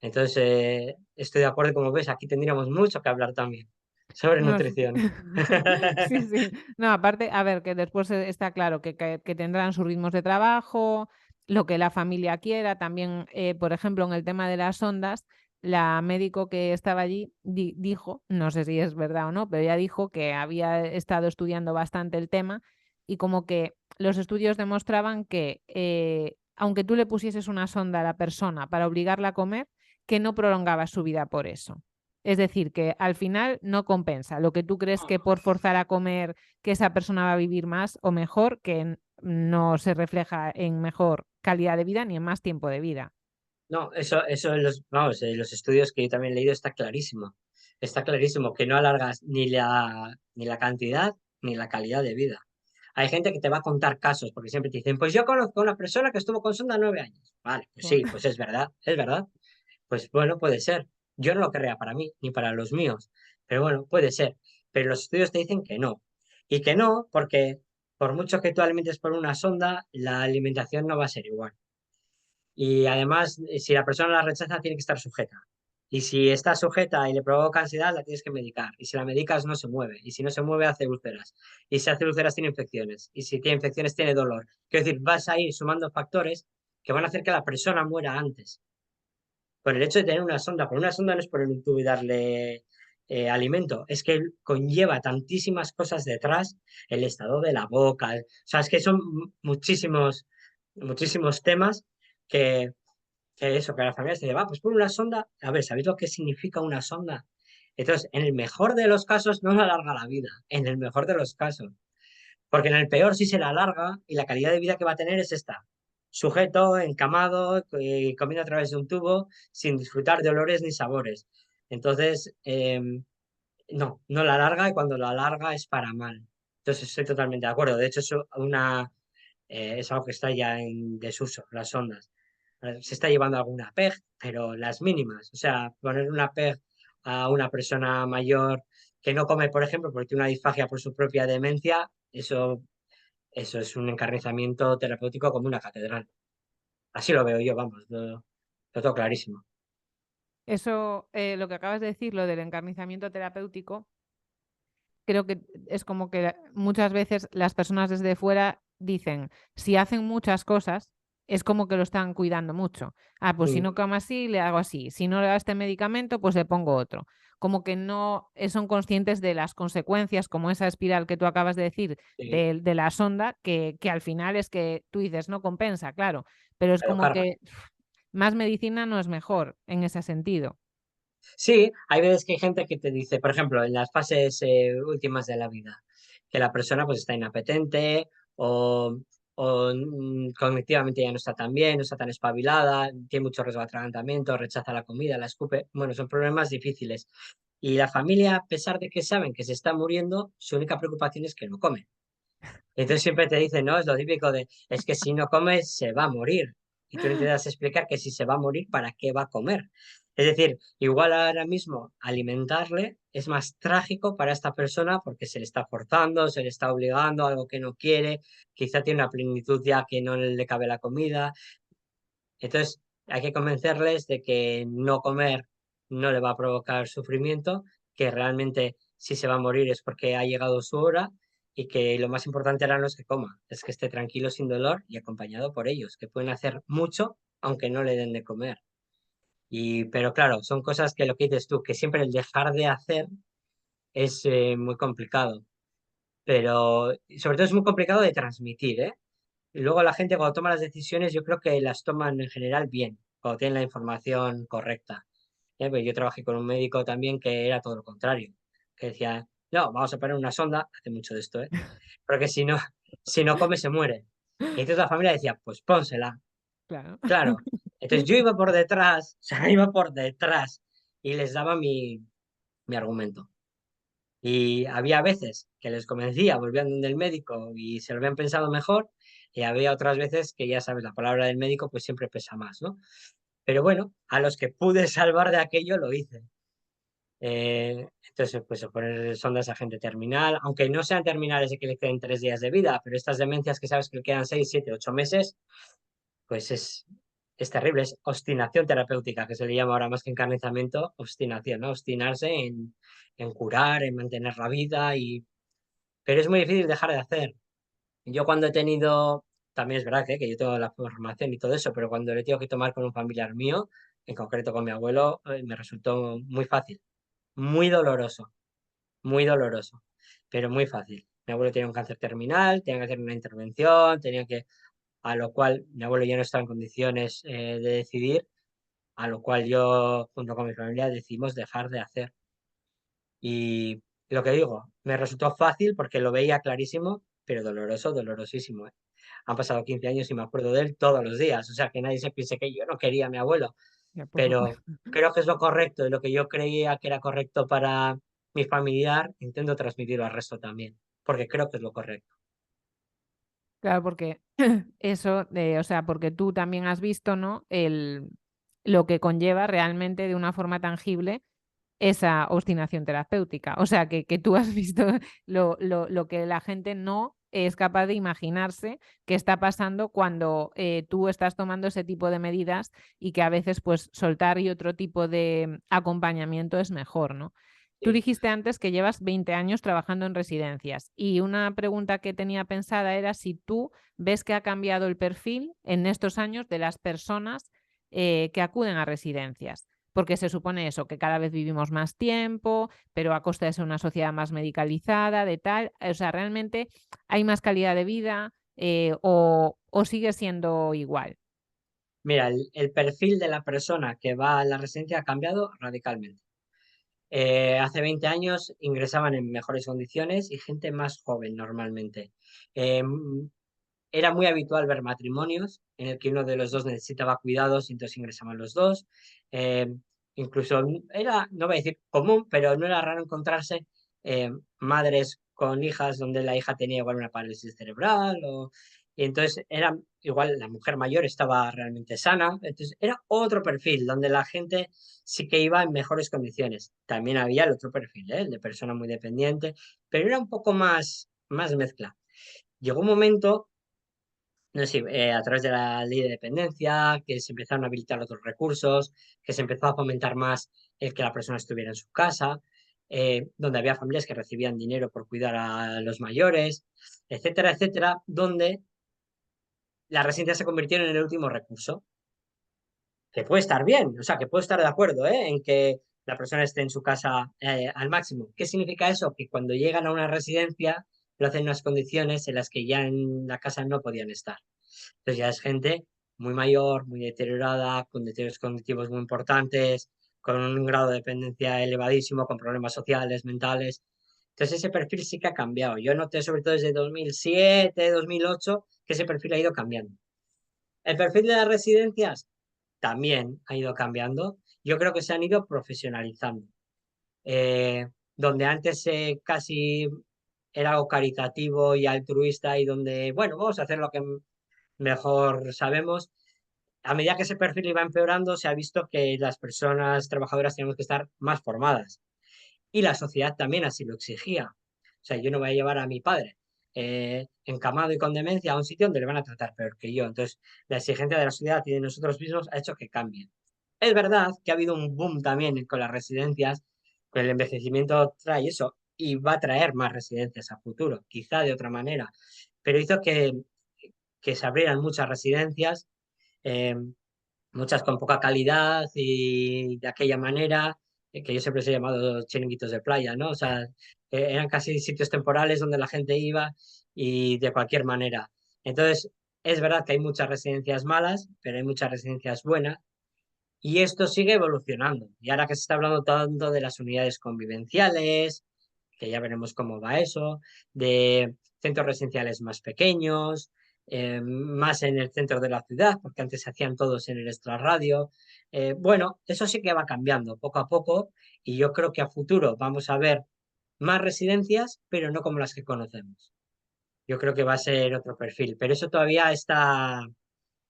Entonces, estoy de acuerdo, como ves, aquí tendríamos mucho que hablar también. sobre No, sí. nutrición. Sí, sí. No, aparte, a ver, que después está claro que tendrán sus ritmos de trabajo, lo que la familia quiera. También, por ejemplo, en el tema de las ondas, la médico que estaba allí dijo, no sé si es verdad o no, pero ella dijo que había estado estudiando bastante el tema y como que los estudios demostraban que aunque tú le pusieses una sonda a la persona para obligarla a comer, que no prolongaba su vida por eso. Es decir, que al final no compensa. Lo que tú crees que por forzar a comer que esa persona va a vivir más o mejor, que no se refleja en mejor calidad de vida ni en más tiempo de vida. No, eso en los, vamos, en los estudios que yo también he leído está clarísimo. Está clarísimo que no alargas ni la cantidad ni la calidad de vida. Hay gente que te va a contar casos, porque siempre te dicen, pues yo conozco a una persona que estuvo con sonda 9 años. Vale, pues Buah. sí, pues es verdad, es verdad. Pues bueno, puede ser. Yo no lo querría para mí, ni para los míos. Pero bueno, puede ser. Pero los estudios te dicen que no. Y que no, porque por mucho que tú alimentes por una sonda, la alimentación no va a ser igual. Y además, si la persona la rechaza, tiene que estar sujeta. Y si está sujeta y le provoca ansiedad, la tienes que medicar. Y si la medicas, no se mueve. Y si no se mueve, hace úlceras. Y si hace úlceras, tiene infecciones. Y si tiene infecciones, tiene dolor. Quiero decir, vas a ir sumando factores que van a hacer que la persona muera antes. Por el hecho de tener una sonda. Por una sonda no es poner un tubo y darle alimento. Es que conlleva tantísimas cosas detrás. El estado de la boca. O sea, es que son muchísimos, muchísimos temas que que la familia se dice, va, pues por una sonda, a ver, ¿sabéis lo que significa una sonda? Entonces, en el mejor de los casos no le alarga la vida, en el mejor de los casos, porque en el peor sí se la alarga y la calidad de vida que va a tener es esta, sujeto, encamado, comiendo a través de un tubo, sin disfrutar de olores ni sabores. Entonces, no la alarga y cuando la alarga es para mal. Entonces, estoy totalmente de acuerdo. De hecho, es algo que está ya en desuso, las sondas. Se está llevando alguna PEG, pero las mínimas. O sea, poner una PEG a una persona mayor que no come, por ejemplo, porque tiene una disfagia por su propia demencia, eso es un encarnizamiento terapéutico como una catedral. Así lo veo yo, vamos, lo tengo clarísimo. Eso, lo que acabas de decir, lo del encarnizamiento terapéutico, creo que es como que muchas veces las personas desde fuera dicen, si hacen muchas cosas, es como que lo están cuidando mucho. Ah, pues si Mm, no como así, le hago así. Si no le da este medicamento, pues le pongo otro. Como que no son conscientes de las consecuencias, como esa espiral que tú acabas de decir sí, de la sonda, que al final es que tú dices, no compensa, claro, pero es pero como carga. que más medicina no es mejor en ese sentido. Sí, hay veces que hay gente que te dice, por ejemplo, en las fases últimas de la vida, que la persona pues está inapetente o cognitivamente ya no está tan bien, no está tan espabilada, tiene mucho riesgo de atragantamiento, rechaza la comida, la escupe. Bueno, son problemas difíciles. Y la familia, a pesar de que saben que se está muriendo, su única preocupación es que no come. Entonces siempre te dicen, no, es lo típico de, es que si no come se va a morir. Y tú le intentas explicar que si se va a morir, ¿para qué va a comer? Es decir, igual ahora mismo alimentarle es más trágico para esta persona porque se le está forzando, se le está obligando a algo que no quiere, quizá tiene una plenitud ya que no le cabe la comida. Entonces hay que convencerles de que no comer no le va a provocar sufrimiento, que realmente si se va a morir es porque ha llegado su hora y que lo más importante ahora no es que coma, es que esté tranquilo sin dolor y acompañado por ellos, que pueden hacer mucho aunque no le den de comer. Pero claro, son cosas que lo que dices tú, que siempre el dejar de hacer es muy complicado, pero sobre todo es muy complicado de transmitir, ¿eh? Y luego la gente cuando toma las decisiones yo creo que las toman en general bien, cuando tienen la información correcta. Pues yo trabajé con un médico también que era todo lo contrario, que decía, no, vamos a poner una sonda, hace mucho de esto, ¿eh? Porque si no come se muere. Y entonces la familia decía, pues pónsela, Claro. claro. Entonces yo iba por detrás, o sea, iba por detrás y les daba mi argumento. Y había veces que les convencía, volvían donde el médico y se lo habían pensado mejor, y había otras veces que ya sabes, la palabra del médico pues siempre pesa más, ¿no? Pero bueno, a los que pude salvar de aquello lo hice. Entonces, pues poner sondas a gente terminal, aunque no sean terminales de que le queden 3 días de vida, pero estas demencias que sabes que le quedan 6, 7, 8 meses, pues es terrible, es obstinación terapéutica, que se le llama ahora más que encarnizamiento, obstinación, ¿no? Obstinarse en curar, en mantener la vida, pero es muy difícil dejar de hacer. Yo cuando he tenido, también es verdad que yo tengo la formación y todo eso, pero cuando le tengo que tomar con un familiar mío, en concreto con mi abuelo, me resultó muy fácil, muy doloroso, pero muy fácil. Mi abuelo tenía un cáncer terminal, tenía que hacer una intervención, a lo cual mi abuelo ya no estaba en condiciones de decidir, a lo cual yo, junto con mi familia, decidimos dejar de hacer. Y lo que digo, me resultó fácil porque lo veía clarísimo, pero doloroso, dolorosísimo, ¿eh? Han pasado 15 años y me acuerdo de él todos los días, o sea, que nadie se piense que yo no quería a mi abuelo, Ya, por pero supuesto. creo que es lo correcto y lo que yo creía que era correcto para mi familiar, intento transmitirlo al resto también, porque creo que es lo correcto. Claro, porque eso, o sea, porque tú también has visto, ¿no? Lo que conlleva realmente de una forma tangible esa obstinación terapéutica. O sea, que tú has visto lo que la gente no es capaz de imaginarse que está pasando cuando tú estás tomando ese tipo de medidas y que a veces pues soltar y otro tipo de acompañamiento es mejor, ¿no? Tú Sí. dijiste antes que llevas 20 años trabajando en residencias y una pregunta que tenía pensada era si tú ves que ha cambiado el perfil en estos años de las personas que acuden a residencias. Porque se supone eso, que cada vez vivimos más tiempo, pero a costa de ser una sociedad más medicalizada, de tal. O sea, realmente hay más calidad de vida o sigue siendo igual. Mira, el perfil de la persona que va a la residencia ha cambiado radicalmente. Hace 20 años ingresaban en mejores condiciones y gente más joven normalmente. Eh, Era muy habitual ver matrimonios en el que uno de los dos necesitaba cuidados y entonces ingresaban los dos. Eh, Incluso era, no voy a decir común, pero no era raro encontrarse madres con hijas donde la hija tenía igual una parálisis cerebral y entonces era igual la mujer mayor estaba realmente sana. Entonces era otro perfil donde la gente sí que iba en mejores condiciones. También había el otro perfil, el de persona muy dependiente, pero era un poco más mezcla. Llegó un momento no sé, a través de la ley de dependencia, que se empezaron a habilitar otros recursos, que se empezó a fomentar más el que la persona estuviera en su casa, donde había familias que recibían dinero por cuidar a los mayores, etcétera, etcétera, donde las residencias se convirtieron en el último recurso, que puede estar bien, o sea, que puedo estar de acuerdo, en que la persona esté en su casa al máximo. ¿Qué significa eso? Que cuando llegan a una residencia lo hacen en unas condiciones en las que ya en la casa no podían estar. Entonces ya es gente muy mayor, muy deteriorada, con deterioros cognitivos muy importantes, con un grado de dependencia elevadísimo, con problemas sociales, mentales. Entonces ese perfil sí que ha cambiado. Yo noté sobre todo desde 2007, 2008, que ese perfil ha ido cambiando. El perfil de las residencias también ha ido cambiando. Yo creo que se han ido profesionalizando. Donde antes casi era algo caritativo y altruista y donde, bueno, vamos a hacer lo que mejor sabemos. A medida que ese perfil iba empeorando, se ha visto que las personas trabajadoras tenemos que estar más formadas. Y la sociedad también así lo exigía. O sea, yo no voy a llevar a mi padre encamado y con demencia a un sitio donde le van a tratar peor que yo. Entonces, la exigencia de la sociedad y de nosotros mismos ha hecho que cambien. Es verdad que ha habido un boom también con las residencias, con el envejecimiento trae eso, y va a traer más residencias a futuro, quizá de otra manera, pero hizo que se abrieran muchas residencias, eh, muchas con poca calidad y de aquella manera, que yo siempre les he llamado chiringuitos de playa, ¿no? O sea, eran casi sitios temporales donde la gente iba y de cualquier manera. Entonces, es verdad que hay muchas residencias malas, pero hay muchas residencias buenas y esto sigue evolucionando. Y ahora que se está hablando tanto de las unidades convivenciales, que ya veremos cómo va eso, de centros residenciales más pequeños, más en el centro de la ciudad, porque antes se hacían todos en el extrarradio. Bueno, eso sí que va cambiando poco a poco y yo creo que a futuro vamos a ver más residencias, pero no como las que conocemos. Yo creo que va a ser otro perfil, pero eso todavía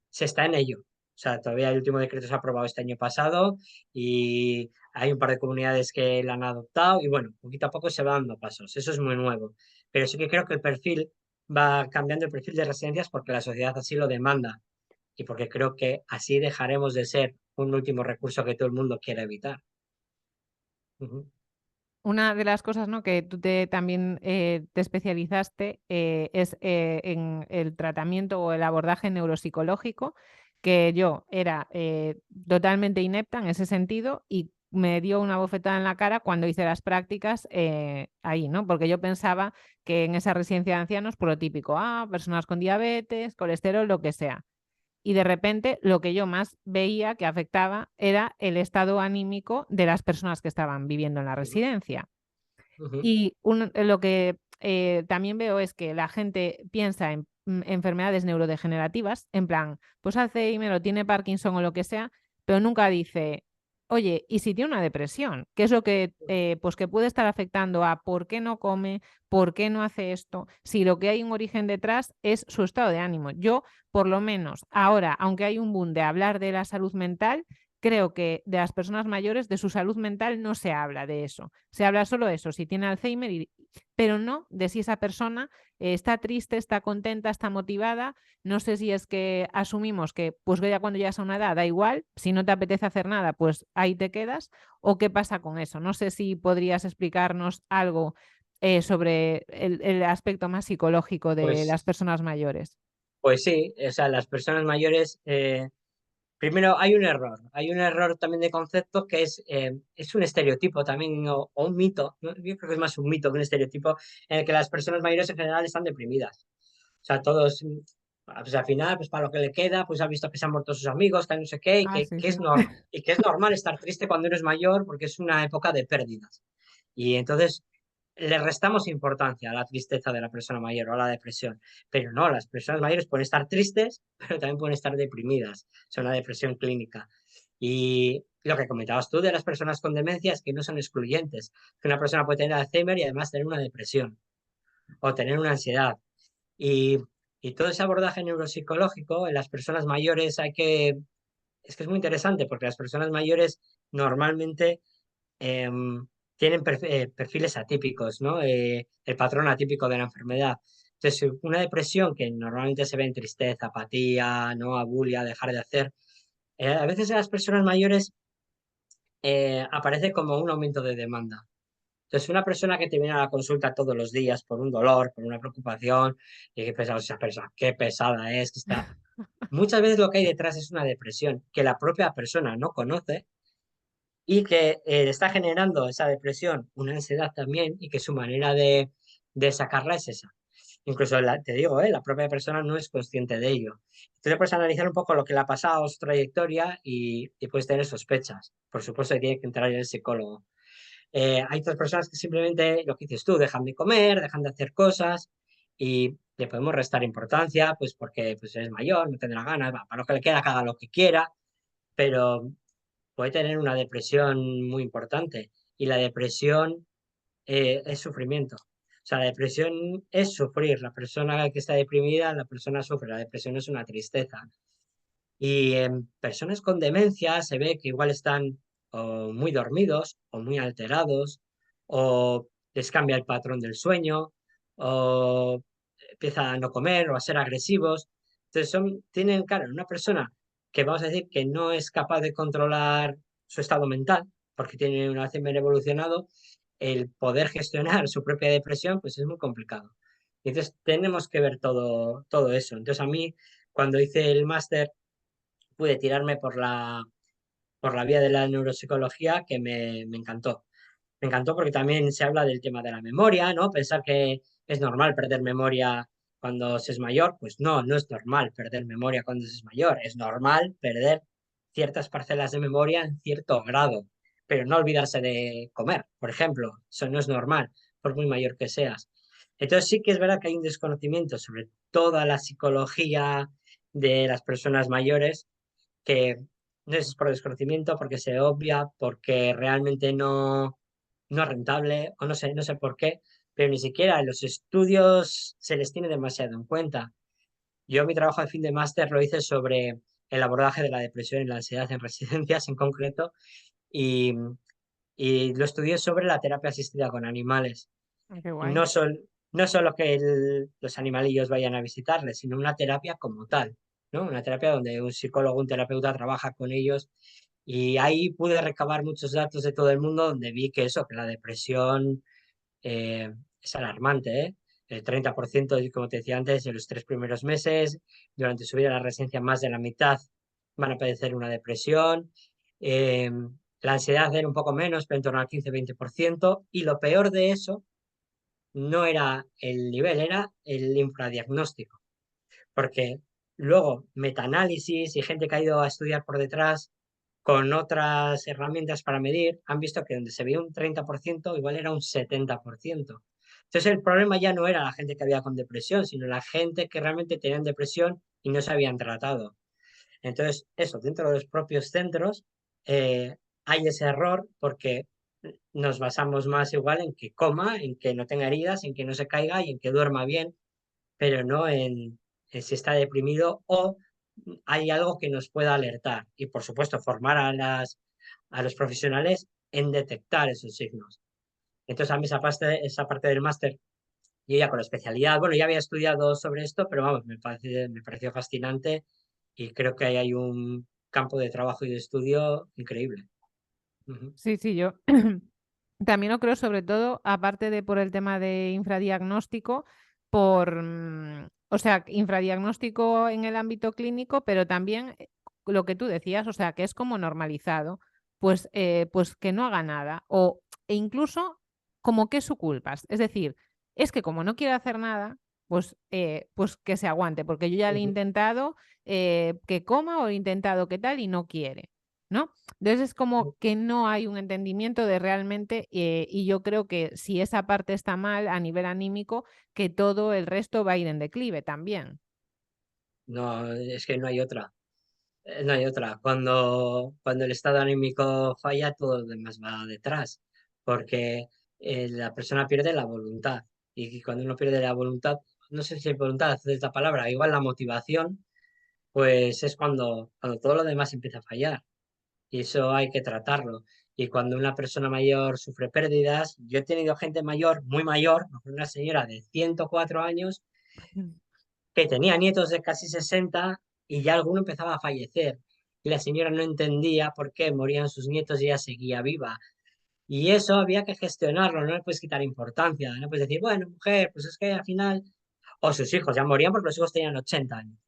se está en ello. O sea, todavía el último decreto se ha aprobado este año pasado y hay un par de comunidades que la han adoptado y bueno, poquito a poco se va dando pasos. Eso es muy nuevo. Pero sí que creo que el perfil va cambiando el perfil de residencias porque la sociedad así lo demanda. y porque creo que así dejaremos de ser un último recurso que todo el mundo quiere evitar. Ujú, Una de las cosas, ¿no?, que tú también te especializaste es en el tratamiento o el abordaje neuropsicológico, que yo era totalmente inepta en ese sentido y me dio una bofetada en la cara cuando hice las prácticas ahí, ¿no? Porque yo pensaba que en esa residencia de ancianos, por lo típico, personas con diabetes, colesterol, lo que sea. Y de repente lo que yo más veía que afectaba era el estado anímico de las personas que estaban viviendo en la ujú, residencia. ujú, Y lo que también veo es que la gente piensa en enfermedades neurodegenerativas, en plan, pues Alzheimer o tiene Parkinson o lo que sea, pero nunca dice, oye, ¿y si tiene una depresión? ¿Qué es lo que, pues que puede estar afectando a por qué no come, por qué no hace esto? Si lo que hay un origen detrás es su estado de ánimo. Yo, por lo menos, ahora, aunque hay un boom de hablar de la salud mental, creo que de las personas mayores, de su salud mental, no se habla de eso. Se habla solo de eso, si tiene Alzheimer, pero no de si esa persona está triste, está contenta, está motivada. No sé si es que asumimos que pues ya cuando llegas a una edad da igual, si no te apetece hacer nada, pues ahí te quedas, o qué pasa con eso. No sé si podrías explicarnos algo sobre el aspecto más psicológico de las Pues, personas mayores. pues sí, o sea, las personas mayores, primero hay un error también de concepto que es un estereotipo también o un mito, ¿no? Yo creo que es más un mito que un estereotipo en el que las personas mayores en general están deprimidas. O sea, todos, pues al final, pues para lo que le queda, pues ha visto que se han muerto sus amigos, que no sé qué, Sí, que es sí. y que es normal estar triste cuando eres mayor porque es una época de pérdidas. Y entonces le restamos importancia a la tristeza de la persona mayor o a la depresión. Pero no, las personas mayores pueden estar tristes, pero también pueden estar deprimidas. Es una depresión clínica. Y lo que comentabas tú de las personas con demencia es que no son excluyentes. Que una persona puede tener Alzheimer y además tener una depresión o tener una ansiedad. Y, y todo ese abordaje neuropsicológico en las personas mayores es que es muy interesante porque las personas mayores normalmente tienen perfiles atípicos, ¿no? El patrón atípico de la enfermedad. Entonces, una depresión que normalmente se ve en tristeza, apatía, ¿no? Abulia, dejar de hacer, a veces en las personas mayores aparece como un aumento de demanda. Entonces, una persona que te viene a la consulta todos los días por un dolor, por una preocupación, y que pesada esa persona, qué pesada es, que está. Muchas veces lo que hay detrás es una depresión que la propia persona no conoce y que está generando esa depresión, una ansiedad también, y que su manera de sacarla es esa. Incluso te digo, la propia persona no es consciente de ello. Entonces puedes analizar un poco lo que le ha pasado, su trayectoria y puedes tener sospechas. Por supuesto que tiene que entrar en el psicólogo. Hay otras personas que simplemente, lo que dices tú, dejan de comer, dejan de hacer cosas y le podemos restar importancia, pues porque pues, es mayor, no tendrá ganas, va, para lo que le queda, que haga lo que quiera, pero puede tener una depresión muy importante y la depresión es sufrimiento. O sea, la depresión es sufrir. La persona que está deprimida, la persona sufre. La depresión es una tristeza. Y en personas con demencia se ve que igual están o muy dormidos o muy alterados o les cambia el patrón del sueño o empieza a no comer o a ser agresivos. Entonces tienen, claro, una persona que vamos a decir que no es capaz de controlar su estado mental porque tiene un Alzheimer evolucionado, el poder gestionar su propia depresión pues es muy complicado. Y entonces tenemos que ver todo eso. Entonces a mí, cuando hice el máster, pude tirarme por la vía de la neuropsicología que me encantó. Me encantó porque también se habla del tema de la memoria, ¿no? Pensar que es normal perder memoria cuando se es mayor, pues no, no es normal perder memoria cuando se es mayor, es normal perder ciertas parcelas de memoria en cierto grado, pero no olvidarse de comer, por ejemplo, eso no es normal, por muy mayor que seas. Entonces sí que es verdad que hay un desconocimiento sobre toda la psicología de las personas mayores que no es por desconocimiento, porque se obvia, porque realmente no es rentable, o no sé por qué, pero ni siquiera en los estudios se les tiene demasiado en cuenta. Yo mi trabajo de fin de máster lo hice sobre el abordaje de la depresión y la ansiedad en residencias en concreto, y, y lo estudié sobre la terapia asistida con animales. Qué guay. No solo que los animalillos vayan a visitarles, sino una terapia como tal, ¿no? Una terapia donde un psicólogo, un terapeuta trabaja con ellos y ahí pude recabar muchos datos de todo el mundo donde vi que eso, que la depresión es alarmante, ¿eh? El 30%, como te decía antes, en los 3 primeros meses, durante su vida la residencia, más de la mitad van a padecer una depresión. Eh, la ansiedad era un poco menos, pero en torno al 15-20%. Y lo peor de eso no era el nivel, era el infradiagnóstico. Porque luego metaanálisis y gente que ha ido a estudiar por detrás con otras herramientas para medir, han visto que donde se veía un 30%, igual era un 70%. Entonces el problema ya no era la gente que había con depresión, sino la gente que realmente tenían depresión y no se habían tratado. Entonces, eso, dentro de los propios centros hay ese error porque nos basamos más igual en que coma, en que no tenga heridas, en que no se caiga y en que duerma bien, pero no en si está deprimido o hay algo que nos pueda alertar. Y por supuesto, formar a los profesionales en detectar esos signos. Entonces, a mí esa parte del máster, yo ya con la especialidad, bueno, ya había estudiado sobre esto, pero vamos, me pareció fascinante y creo que ahí hay un campo de trabajo y de estudio increíble. Ujú. Sí, sí, yo también lo creo, sobre todo, aparte de por el tema de infradiagnóstico, o sea, infradiagnóstico en el ámbito clínico, pero también lo que tú decías, o sea, que es como normalizado, pues que no haga nada, e incluso como que es su culpa. Es decir, es que como no quiere hacer nada, pues que se aguante, porque yo ya le he Ujú. intentado que coma o he intentado que tal y no quiere, ¿no? Entonces es como que no hay un entendimiento de realmente, y yo creo que si esa parte está mal a nivel anímico, que todo el resto va a ir en declive también. No, es que no hay otra. No hay otra. Cuando el estado anímico falla, todo lo demás va detrás, porque la persona pierde la voluntad. Y cuando uno pierde la voluntad, no sé si voluntad es esta palabra, igual la motivación, pues es cuando todo lo demás empieza a fallar. Y eso hay que tratarlo. Y cuando una persona mayor sufre pérdidas, yo he tenido gente mayor, muy mayor, una señora de 104 años, Mm. que tenía nietos de casi 60 y ya alguno empezaba a fallecer. Y la señora no entendía por qué morían sus nietos y ella seguía viva. Y eso había que gestionarlo, no le puedes quitar importancia, no puedes decir, bueno, mujer, pues es que al final, o sus hijos ya morían porque los hijos tenían 80 años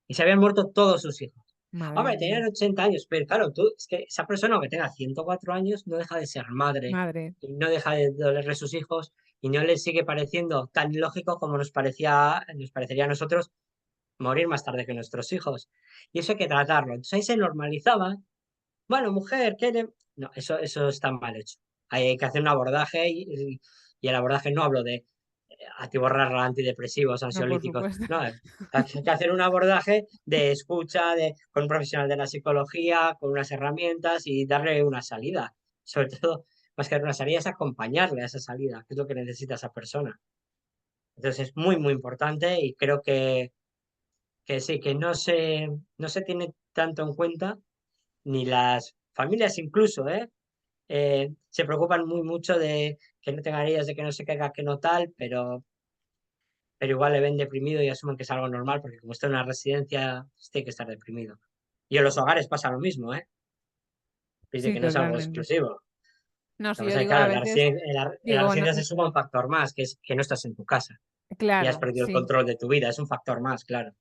y se habían muerto todos sus hijos. Madre Hombre, mía, tenían 80 años, pero claro, tú, es que esa persona que tenga 104 años no deja de ser madre madre, y no deja de dolerle sus hijos y no le sigue pareciendo tan ilógico como nos parecería a nosotros morir más tarde que nuestros hijos. Y eso hay que tratarlo. Entonces ahí se normalizaba. Bueno, mujer, ¿qué le...? No, eso está mal hecho. Ahí hay que hacer un abordaje y el abordaje no hablo de atiborrar antidepresivos, no, por ansiolíticos. supuesto. No, hay que hacer un abordaje de escucha con un profesional de la psicología, con unas herramientas y darle una salida. Sobre todo, más que dar una salida, es acompañarle a esa salida, que es lo que necesita esa persona. Entonces es muy, muy importante y creo que sí, que no se tiene tanto en cuenta, ni las familias incluso, ¿eh? Se preocupan muy mucho de que no tenga heridas, de que no se caiga, que no tal, pero igual le ven deprimido y asumen que es algo normal, porque como está en una residencia, pues tiene que estar deprimido. Y en los hogares pasa lo mismo, ¿eh? Dice Sí, que no es algo totalmente. exclusivo. No, Lo sí, que yo pasa es que, digo a claro, veces, en la digo, no, residencia se suma un factor más, que es que no estás en tu casa y has claro, perdido el sí. control de tu vida. Es un factor más, claro.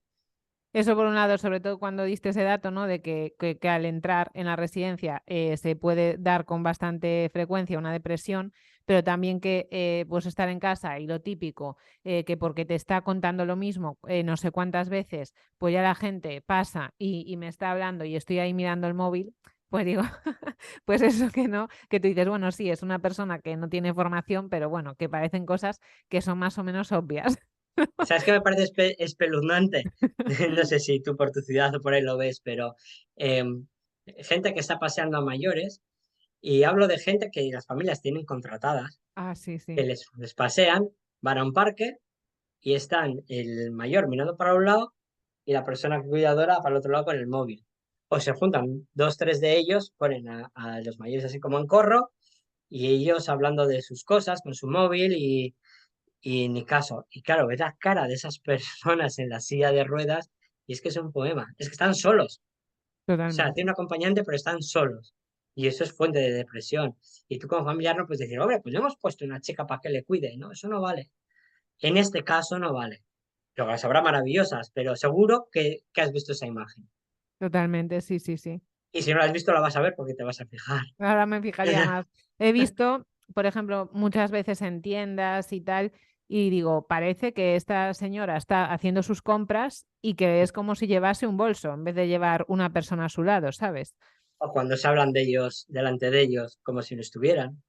Eso por un lado, sobre todo cuando diste ese dato, ¿no? De que al entrar en la residencia se puede dar con bastante frecuencia una depresión, pero también que pues estar en casa y lo típico, que porque te está contando lo mismo no sé cuántas veces, pues ya la gente pasa y me está hablando y estoy ahí mirando el móvil, pues digo, pues eso que no, que tú dices, bueno, sí, es una persona que no tiene formación, pero bueno, que parecen cosas que son más o menos obvias. ¿Sabes qué me parece espeluznante? No sé si tú por tu ciudad o por ahí lo ves, pero em, gente que está paseando a mayores, y hablo de gente que las familias tienen contratadas, Ah, sí, que sí. les pasean, van a un parque y están el mayor mirando para un lado y la persona cuidadora para el otro lado con el móvil. O se juntan dos, tres de ellos, ponen a los mayores así como en corro y ellos hablando de sus cosas con su móvil y ni caso. Y claro, ves la cara de esas personas en la silla de ruedas Y es que es un poema, es que están solos. O sea, Totalmente. tiene un acompañante, pero están solos. Y eso es fuente de depresión. Y tú como familiar no puedes decir, hombre, pues le hemos puesto una chica para que le cuide. No, eso no vale. En este caso no vale. Luego las habrá maravillosas, pero seguro que has visto esa imagen. Totalmente, sí, sí, sí. Y si no la has visto, la vas a ver porque te vas a fijar. Ahora me fijaría más. He visto, por ejemplo, muchas veces en tiendas y tal, y digo, parece que esta señora está haciendo sus compras y que es como si llevase un bolso en vez de llevar una persona a su lado, ¿sabes? O cuando se hablan de ellos, delante de ellos, como si no estuvieran.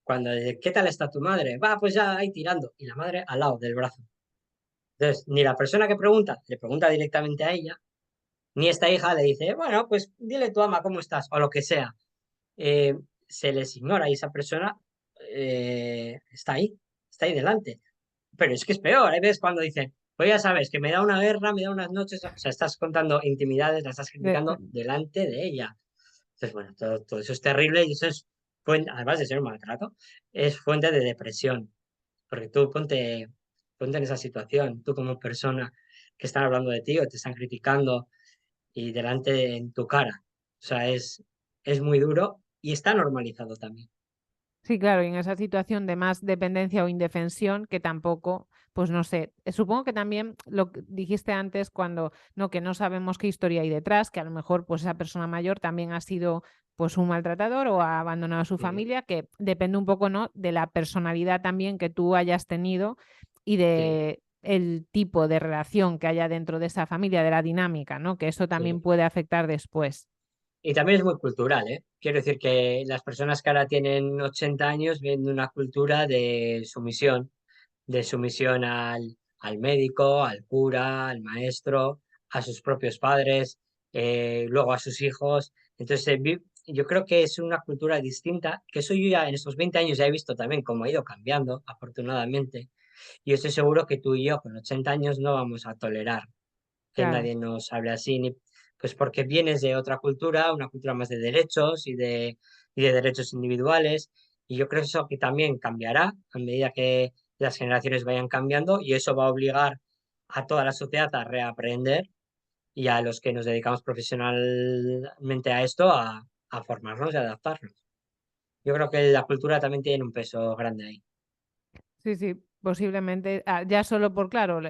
Cuando dice, ¿qué tal está tu madre? Va, pues ya ahí tirando. Y la madre al lado del brazo. Entonces, ni la persona que pregunta le pregunta directamente a ella, ni esta hija le dice, bueno, pues dile tu ama cómo estás, o lo que sea. Eh, Se les ignora y esa persona está ahí delante. Pero es que es peor, hay veces cuando dicen, pues ya sabes, que me da una guerra, me da unas noches, o sea, estás contando intimidades, la estás De- criticando delante de ella. Entonces, bueno, todo eso es terrible y eso es fuente, además de ser un maltrato, es fuente de depresión. Porque tú ponte en esa situación, tú como persona que están hablando de ti o te están criticando y delante en tu cara. O sea, es muy duro y está normalizado también. Sí, claro, y en esa situación de más dependencia o indefensión, que tampoco, pues no sé, supongo que también lo que dijiste antes cuando no, que no sabemos qué historia hay detrás, que a lo mejor pues esa persona mayor también ha sido pues un maltratador o ha abandonado a su Mm, familia, que depende un poco, ¿no? De la personalidad también que tú hayas tenido y sí, de el tipo de relación que haya dentro de esa familia, de la dinámica, ¿no? Que eso también sí. puede afectar después. Y también es muy cultural, ¿eh? Quiero decir que las personas que ahora tienen 80 años vienen de una cultura de sumisión al médico, al cura, al maestro, a sus propios padres, luego a sus hijos. Entonces, yo creo que es una cultura distinta, que eso yo ya en estos 20 años ya he visto también cómo ha ido cambiando, afortunadamente. Y yo estoy seguro que tú y yo con 80 años no vamos a tolerar que Claro. nadie nos hable así, pues porque vienes de otra cultura, una cultura más de derechos y de derechos individuales, y yo creo eso que también cambiará a medida que las generaciones vayan cambiando, y eso va a obligar a toda la sociedad a reaprender y a los que nos dedicamos profesionalmente a esto a formarnos y adaptarnos. Yo creo que la cultura también tiene un peso grande ahí. Sí, sí, posiblemente, ya solo por, claro,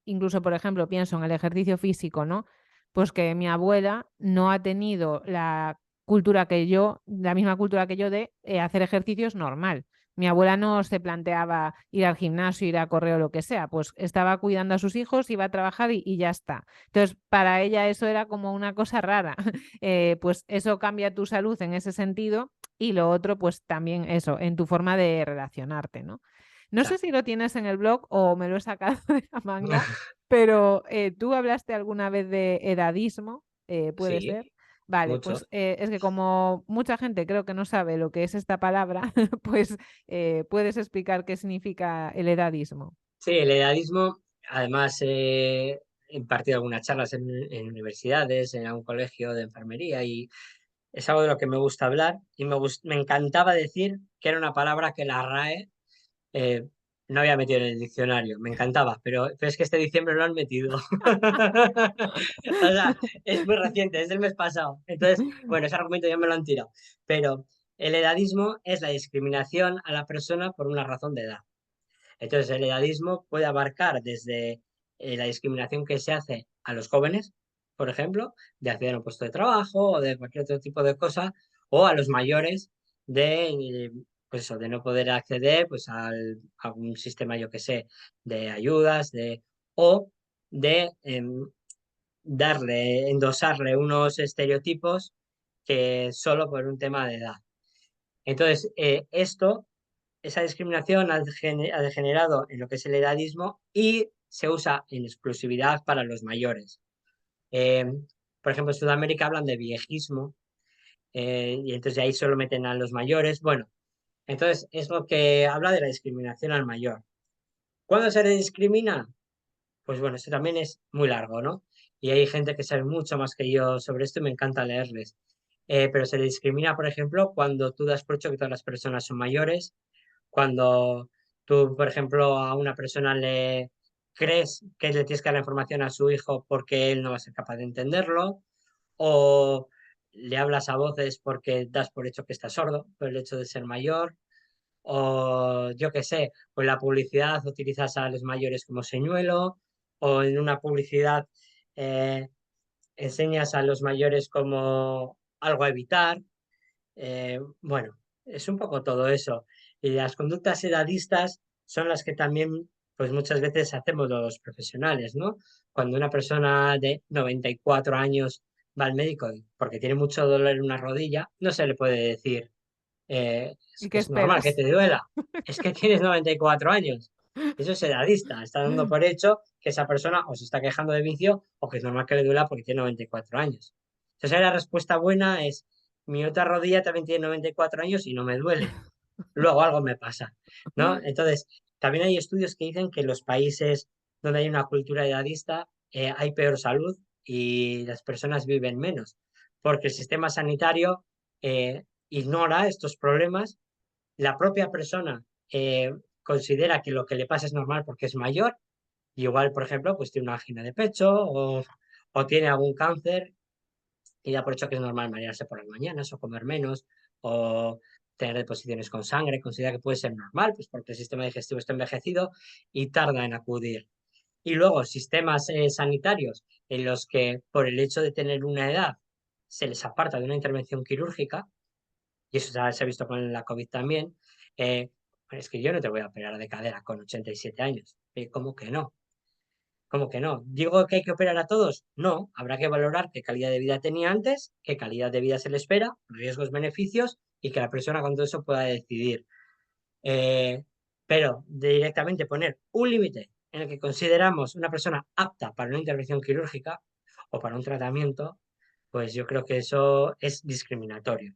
incluso, por ejemplo, pienso en el ejercicio físico, ¿no? Pues que mi abuela no ha tenido la cultura que yo, la misma cultura que yo de hacer ejercicios normal. Mi abuela no se planteaba ir al gimnasio, ir a correr o lo que sea, pues estaba cuidando a sus hijos, iba a trabajar y ya está. Entonces, para ella eso era como una cosa rara. Pues eso cambia tu salud en ese sentido y lo otro, pues también eso, en tu forma de relacionarte, ¿no? No sé Claro. si lo tienes en el blog o me lo he sacado de la manga, pero tú hablaste alguna vez de edadismo, ¿puede Sí, ser? Vale, mucho. pues es que como mucha gente creo que no sabe lo que es esta palabra, pues puedes explicar qué significa el edadismo. Sí, el edadismo, además, he impartido algunas charlas en universidades, en algún colegio de enfermería y es algo de lo que me gusta hablar y me encantaba decir que era una palabra que la RAE eh, no había metido en el diccionario. Me encantaba, pero es que este diciembre lo han metido. O sea, es muy reciente, es del mes pasado. Entonces, bueno, ese argumento ya me lo han tirado. Pero el edadismo es la discriminación a la persona por una razón de edad. Entonces, el edadismo puede abarcar desde la discriminación que se hace a los jóvenes, por ejemplo, de acceder a un puesto de trabajo o de cualquier otro tipo de cosa, o a los mayores pues eso, de no poder acceder pues, a un sistema, yo que sé, de ayudas, o de endosarle unos estereotipos que solo por un tema de edad. Entonces, esa discriminación ha degenerado en lo que es el edadismo y se usa en exclusividad para los mayores. Eh, por ejemplo, en Sudamérica hablan de viejismo y entonces ahí solo meten a los mayores. Bueno, entonces es lo que habla de la discriminación al mayor. ¿Cuándo se le discrimina? Pues bueno, esto también es muy largo, ¿no? Y hay gente que sabe mucho más que yo sobre esto y me encanta leerles. Pero se le discrimina, por ejemplo, cuando tú das por hecho que todas las personas son mayores, cuando tú, por ejemplo, a una persona crees que le tienes que dar la información a su hijo porque él no va a ser capaz de entenderlo, o le hablas a voces porque das por hecho que está sordo por el hecho de ser mayor, o yo qué sé, o en la publicidad utilizas a los mayores como señuelo, o en una publicidad eh, enseñas a los mayores como algo a evitar. Bueno, es un poco todo eso. Y las conductas edadistas son las que también, pues muchas veces hacemos los profesionales, ¿no? Cuando una persona de 94 años va al médico porque tiene mucho dolor en una rodilla, no se le puede decir, ¿Y qué es normal que esperas? te duela, es que tienes 94 años. Eso es edadista, está dando por hecho que esa persona o se está quejando de vicio o que es normal que le duela porque tiene 94 años. Entonces, ahí la respuesta buena es, mi otra rodilla también tiene 94 años y no me duele. Luego algo me pasa, ¿no? Entonces, también hay estudios que dicen que en los países donde hay una cultura edadista hay peor salud y las personas viven menos, porque el sistema sanitario ignora estos problemas. La propia persona considera que lo que le pasa es normal porque es mayor, y igual, por ejemplo, pues tiene una angina de pecho o tiene algún cáncer y da por hecho que es normal marearse por las mañanas o comer menos o tener deposiciones con sangre, considera que puede ser normal, pues porque el sistema digestivo está envejecido y tarda en acudir. Y luego sistemas sanitarios en los que por el hecho de tener una edad se les aparta de una intervención quirúrgica, y eso se ha visto con la COVID también, es que yo no te voy a operar de cadera con 87 años. ¿Cómo que no? ¿Cómo que no? ¿Digo que hay que operar a todos? No, habrá que valorar qué calidad de vida tenía antes, qué calidad de vida se le espera, riesgos, beneficios y que la persona con todo eso pueda decidir. Eh, pero directamente poner un límite en el que consideramos una persona apta para una intervención quirúrgica o para un tratamiento, pues yo creo que eso es discriminatorio.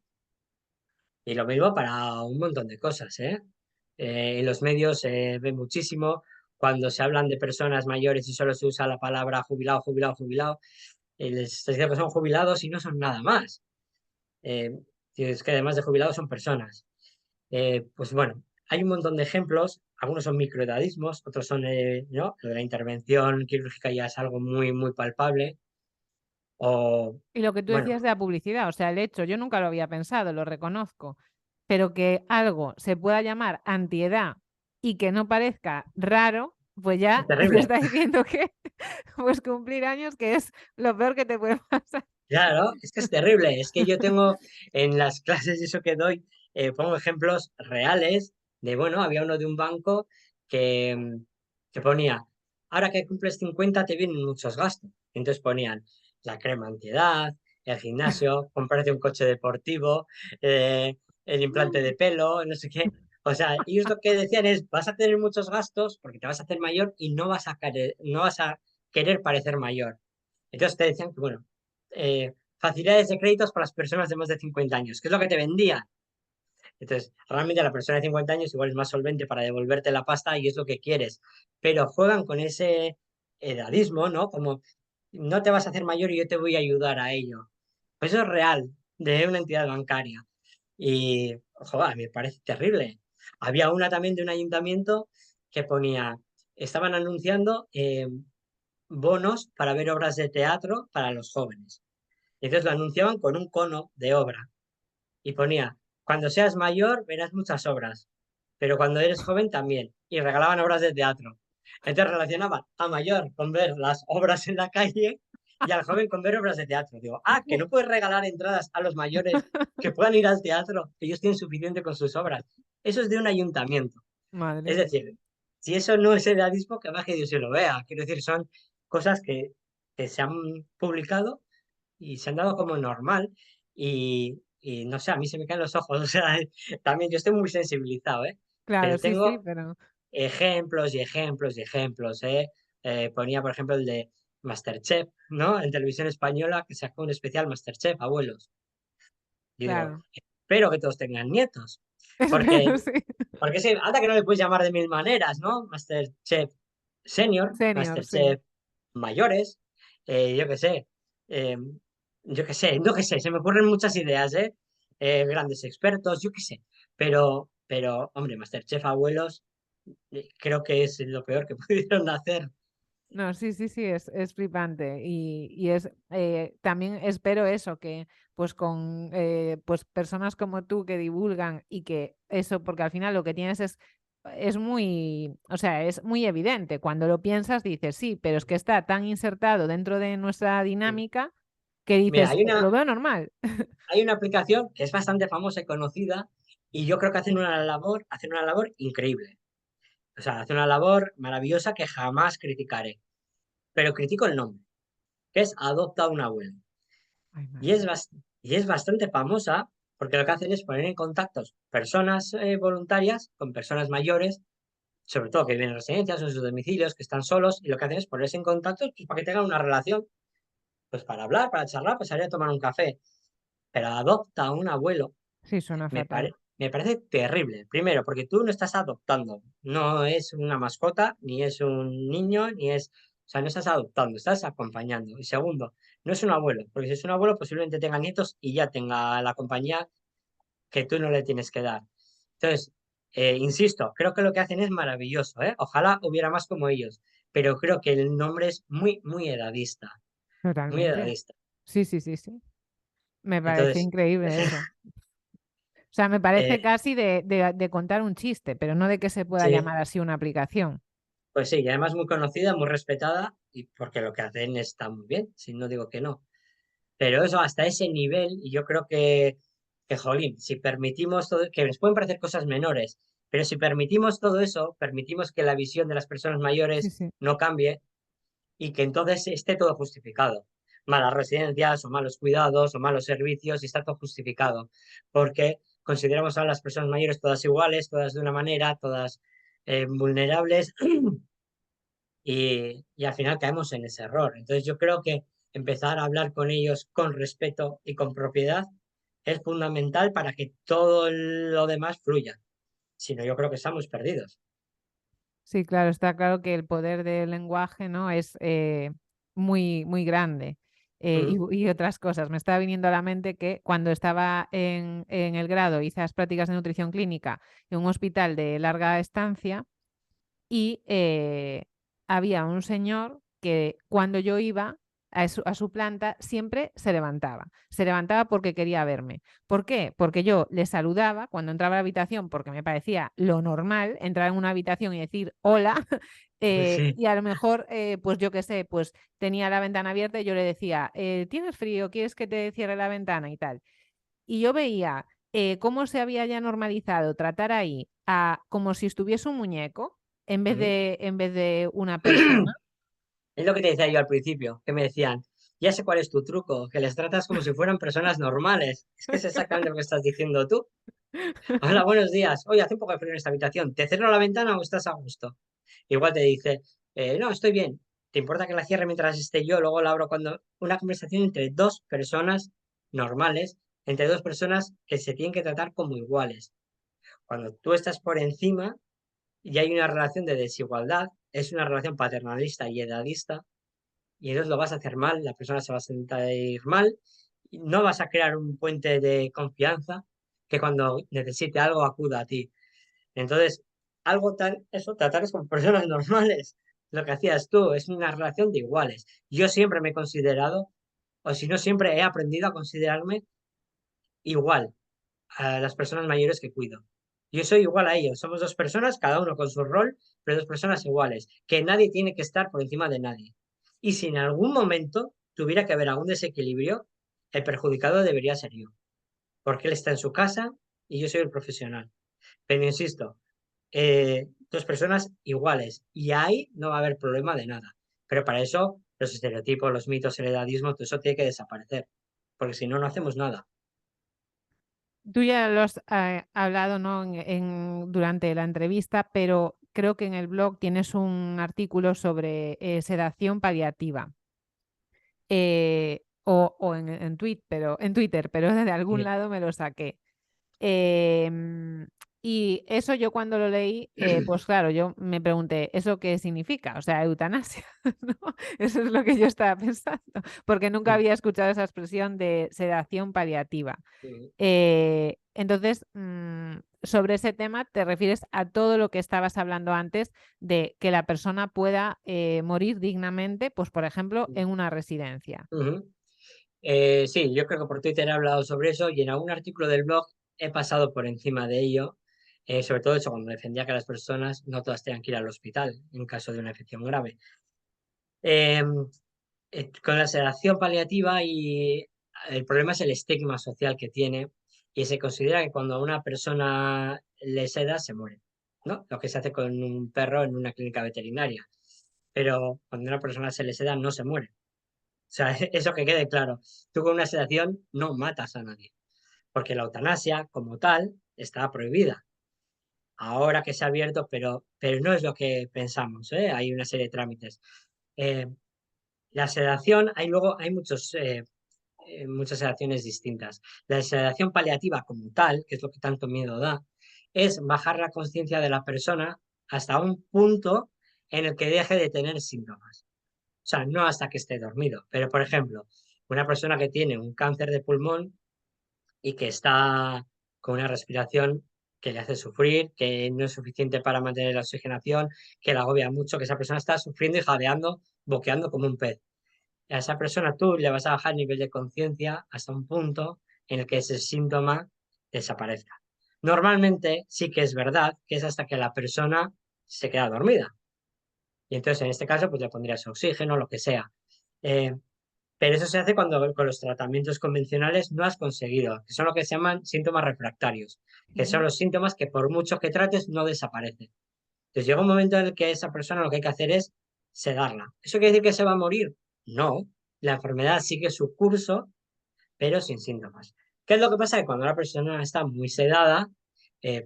Y lo mismo para un montón de cosas, ¿eh? En los medios se ve muchísimo cuando se hablan de personas mayores y solo se usa la palabra jubilado, jubilado, jubilado, les dice que son jubilados y no son nada más. Eh, es que además de jubilados son personas. Pues bueno, hay un montón de ejemplos, algunos son microedadismos, otros son, ¿no? Lo de la intervención quirúrgica ya es algo muy, muy palpable. O, Y lo que tú bueno, decías de la publicidad, o sea, el hecho, yo nunca lo había pensado, lo reconozco, pero que algo se pueda llamar antiedad y que no parezca raro, pues es ya te terrible. está diciendo que pues cumplir años, que es lo peor que te puede pasar. Claro, es que es terrible. Es que yo tengo en las clases eso que doy, pongo ejemplos reales de, bueno, había uno de un banco que, que ponía, ahora que cumples 50 te vienen muchos gastos. Entonces ponían la crema antiedad, el gimnasio, comprarte un coche deportivo, el implante de pelo, no sé qué. O sea, ellos lo que decían es, vas a tener muchos gastos porque te vas a hacer mayor y no vas a querer parecer mayor. Entonces te decían que, bueno, facilidades de créditos para las personas de más de 50 años, que es lo que te vendían. Entonces, realmente la persona de 50 años igual es más solvente para devolverte la pasta y es lo que quieres, pero juegan con ese edadismo, ¿no? Como no te vas a hacer mayor y yo te voy a ayudar a ello. Pues eso es real, de una entidad bancaria. Y, joder, me parece terrible. Había una también de un ayuntamiento que ponía, estaban anunciando bonos para ver obras de teatro para los jóvenes. Y entonces lo anunciaban con un cono de obra y ponía, cuando seas mayor verás muchas obras, pero cuando eres joven también. Y regalaban obras de teatro. Entonces relacionaban a mayor con ver las obras en la calle y al joven con ver obras de teatro. Digo, que no puedes regalar entradas a los mayores que puedan ir al teatro, que ellos tienen suficiente con sus obras. Eso es de un ayuntamiento. Madre Es mía. decir, si eso no es edadismo, que baje Dios se lo vea. Quiero decir, son cosas que se han publicado y se han dado como normal y no sé, a mí se me caen los ojos, o sea, también yo estoy muy sensibilizado, ¿eh? Claro, Pero sí, sí, tengo pero ejemplos y ejemplos y ejemplos, ¿eh? Ponía, por ejemplo, el de Masterchef, ¿no? En televisión española que sacó un especial Masterchef, abuelos. Y digo, claro. espero que todos tengan nietos, porque, Espero, sí. porque sí, anda que no le puedes llamar de mil maneras, ¿no? Masterchef senior, Senior, sí. Masterchef mayores, yo qué sé, eh, yo qué sé, se me ocurren muchas ideas, ¿eh? Grandes expertos, yo qué sé, pero, hombre, Masterchef abuelos, creo que es lo peor que pudieron hacer. No, sí, sí, sí, es flipante y es también espero eso, que pues con pues personas como tú que divulgan y que eso, porque al final lo que tienes es muy, o sea, es muy evidente. Cuando lo piensas dices, sí, pero es que está tan insertado dentro de nuestra dinámica que Mira, dices, lo veo normal. hay una aplicación que es bastante famosa y conocida y yo creo que hacen una labor increíble. O sea, hacen una labor maravillosa que jamás criticaré. Pero critico el nombre, que es Adopta a un abuelo. Ay, Y madre. y es bastante famosa porque lo que hacen es poner en contacto personas voluntarias con personas mayores, sobre todo que viven en residencias o en sus domicilios, que están solos, y lo que hacen es ponerse en contacto pues, para que tengan una relación, pues para hablar, para charlar, pues salir a tomar un café. Pero adopta a un abuelo Sí, suena fatal. me parece terrible. Primero, porque tú no estás adoptando, no es una mascota, ni es un niño, ni es, o sea, no estás adoptando, estás acompañando. Y segundo, no es un abuelo, porque si es un abuelo posiblemente tenga nietos y ya tenga la compañía que tú no le tienes que dar. Entonces, insisto, creo que lo que hacen es maravilloso, ¿eh? Ojalá hubiera más como ellos, pero creo que el nombre es muy edadista, muy Totalmente. edadista. Sí, sí, sí, sí. Me parece Entonces, increíble eso. O sea, me eh, parece casi de contar un chiste, pero no de que se pueda sí, llamar así una aplicación. pues sí, y además muy conocida, muy respetada, y porque lo que hacen está muy bien, si no digo que no. Pero eso hasta ese nivel, y yo creo jolín, si permitimos todo, que nos pueden parecer cosas menores, pero si permitimos todo eso, permitimos que la visión de las personas Sí, mayores sí. no cambie y que entonces esté todo justificado. Malas residencias o malos cuidados o malos servicios y está todo justificado. Porque consideramos a las personas mayores todas iguales, todas de una manera, todas vulnerables y al final caemos en ese error. Entonces yo creo que empezar a hablar con ellos con respeto y con propiedad es fundamental para que todo lo demás fluya. Si no, yo creo que estamos perdidos. Sí, claro, está claro que el poder del lenguaje, ¿no? Es muy, muy grande. Mm, Y otras cosas. Me estaba viniendo a la mente que cuando estaba en el grado hice las prácticas de nutrición clínica en un hospital de larga estancia y había un señor que cuando yo iba a su planta siempre se levantaba. Se levantaba porque quería verme. ¿Por qué? Porque yo le saludaba cuando entraba a la habitación porque me parecía lo normal entrar en una habitación y decir hola. sí. Y a lo mejor, pues yo qué sé, pues tenía la ventana abierta y yo le decía, ¿tienes frío? ¿Quieres que te cierre la ventana y tal? Y yo veía cómo se había ya normalizado tratar ahí a como si estuviese un muñeco Mm. en vez de una persona. Es lo que te decía yo al principio, que me decían, ya sé cuál es tu truco, que les tratas como si fueran personas normales. Es que es exactamente lo que estás diciendo tú. Hola, buenos días. Oye, hace un poco de frío en esta habitación. ¿Te cierro la ventana o estás a gusto? Igual te dice, no, estoy bien. ¿Te importa que la cierre mientras esté yo? Luego la abro cuando... Una conversación entre dos personas normales, entre dos personas que se tienen que tratar como iguales. Cuando tú estás por encima y hay una relación de desigualdad, es una relación paternalista y edadista, y entonces lo vas a hacer mal, la persona se va a sentir mal, y no vas a crear un puente de confianza que cuando necesite algo acuda a ti. Entonces, algo tan, eso, tratarles como personas normales. Lo que hacías tú es una relación de iguales. Yo siempre me he considerado, o si no, siempre he aprendido a considerarme igual a las personas mayores que cuido. Yo soy igual a ellos. Somos dos personas, cada uno con su rol, pero dos personas iguales. Que nadie tiene que estar por encima de nadie. Y si en algún momento tuviera que haber algún desequilibrio, el perjudicado debería ser yo. Porque él está en su casa y yo soy el profesional. Pero insisto, dos personas iguales y ahí no va a haber problema de nada. Pero para eso los estereotipos, los mitos, el edadismo, todo eso tiene que desaparecer, porque si no, no hacemos nada. Tú ya lo has hablado, ¿no? Durante la entrevista, pero creo que en el blog tienes un artículo sobre sedación paliativa. O en Twitter, pero de algún Sí. lado me lo saqué. Em, y eso yo cuando lo leí, pues claro, yo me pregunté, ¿eso qué significa? O sea, eutanasia, ¿no? Eso es lo que yo estaba pensando, porque nunca había escuchado esa expresión de sedación paliativa. Entonces, sobre ese tema te refieres a todo lo que estabas hablando antes de que la persona pueda morir dignamente, pues por ejemplo, en una residencia. Ujú. Sí, yo creo que por Twitter he hablado sobre eso y en algún artículo del blog he pasado por encima de ello, sobre todo eso cuando defendía que las personas no todas tengan que ir al hospital en caso de una infección grave. Eh, con la sedación paliativa y el problema es el estigma social que tiene y se considera que cuando a una persona le seda se muere, ¿no? Lo que se hace con un perro en una clínica veterinaria. Pero cuando a una persona se le seda no se muere. O sea, eso que quede claro. Tú con una sedación no matas a nadie, porque la eutanasia como tal está prohibida. Ahora que se ha abierto, pero no es lo que pensamos, ¿eh? Hay una serie de trámites. Eh, la sedación, hay muchas sedaciones distintas. La sedación paliativa como tal, que es lo que tanto miedo da, es bajar la conciencia de la persona hasta un punto en el que deje de tener síntomas. O sea, no hasta que esté dormido. Pero, por ejemplo, una persona que tiene un cáncer de pulmón y que está con una respiración que le hace sufrir, que no es suficiente para mantener la oxigenación, que la agobia mucho, que esa persona está sufriendo y jadeando, boqueando como un pez. A esa persona tú le vas a bajar el nivel de conciencia hasta un punto en el que ese síntoma desaparezca. Normalmente sí que es verdad que es hasta que la persona se queda dormida. Y entonces en este caso pues le pondrías oxígeno, lo que sea. Eh, pero eso se hace cuando con los tratamientos convencionales no has conseguido, que son lo que se llaman síntomas refractarios, que son Ujú. los síntomas que por mucho que trates no desaparecen. Entonces llega un momento en el que esa persona lo que hay que hacer es sedarla. ¿Eso quiere decir que se va a morir? No, la enfermedad sigue su curso, pero sin síntomas. ¿Qué es lo que pasa? Que cuando la persona está muy sedada,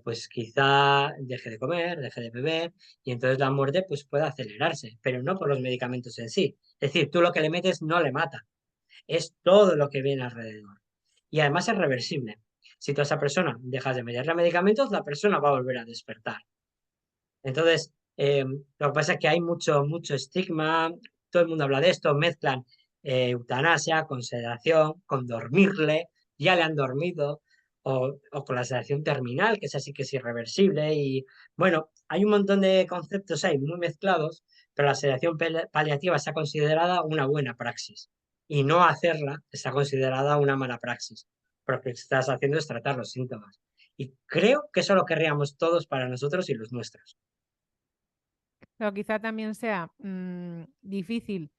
pues quizá deje de comer, deje de beber, y entonces la muerte pues puede acelerarse, pero no por los medicamentos en sí. Es decir, tú lo que le metes no le mata, es todo lo que viene alrededor. Y además es reversible. Si tú a esa persona dejas de meterle medicamentos, la persona va a volver a despertar. Entonces, lo que pasa es que hay mucho estigma, todo el mundo habla de esto, mezclan eutanasia con sedación, con dormirle, ya le han dormido, o con la sedación terminal, que es así que es irreversible. Y bueno, hay un montón de conceptos ahí muy mezclados, pero la sedación paliativa está considerada una buena praxis y no hacerla está considerada una mala praxis, porque lo que estás haciendo es tratar los síntomas. Y creo que eso lo querríamos todos para nosotros y los nuestros. Pero quizá también sea difícil,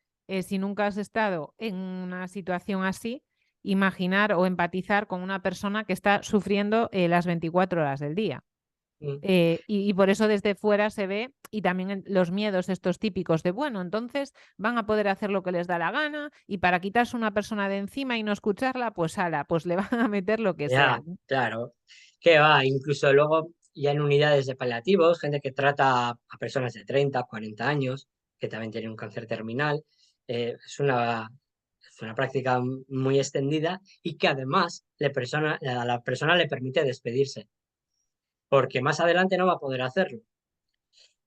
si nunca has estado en una situación así, imaginar o empatizar con una persona que está sufriendo las 24 horas del día. Mm. Y por eso desde fuera se ve, y también los miedos estos típicos de, bueno, entonces van a poder hacer lo que les da la gana y para quitarse una persona de encima y no escucharla, pues ala, pues le van a meter lo que sea, Ya, ¿no? claro. Que va, incluso luego ya en unidades de paliativos, gente que trata a personas de 30, 40 años, que también tienen un cáncer terminal, es una práctica muy extendida y que además a la persona le permite despedirse, porque más adelante no va a poder hacerlo.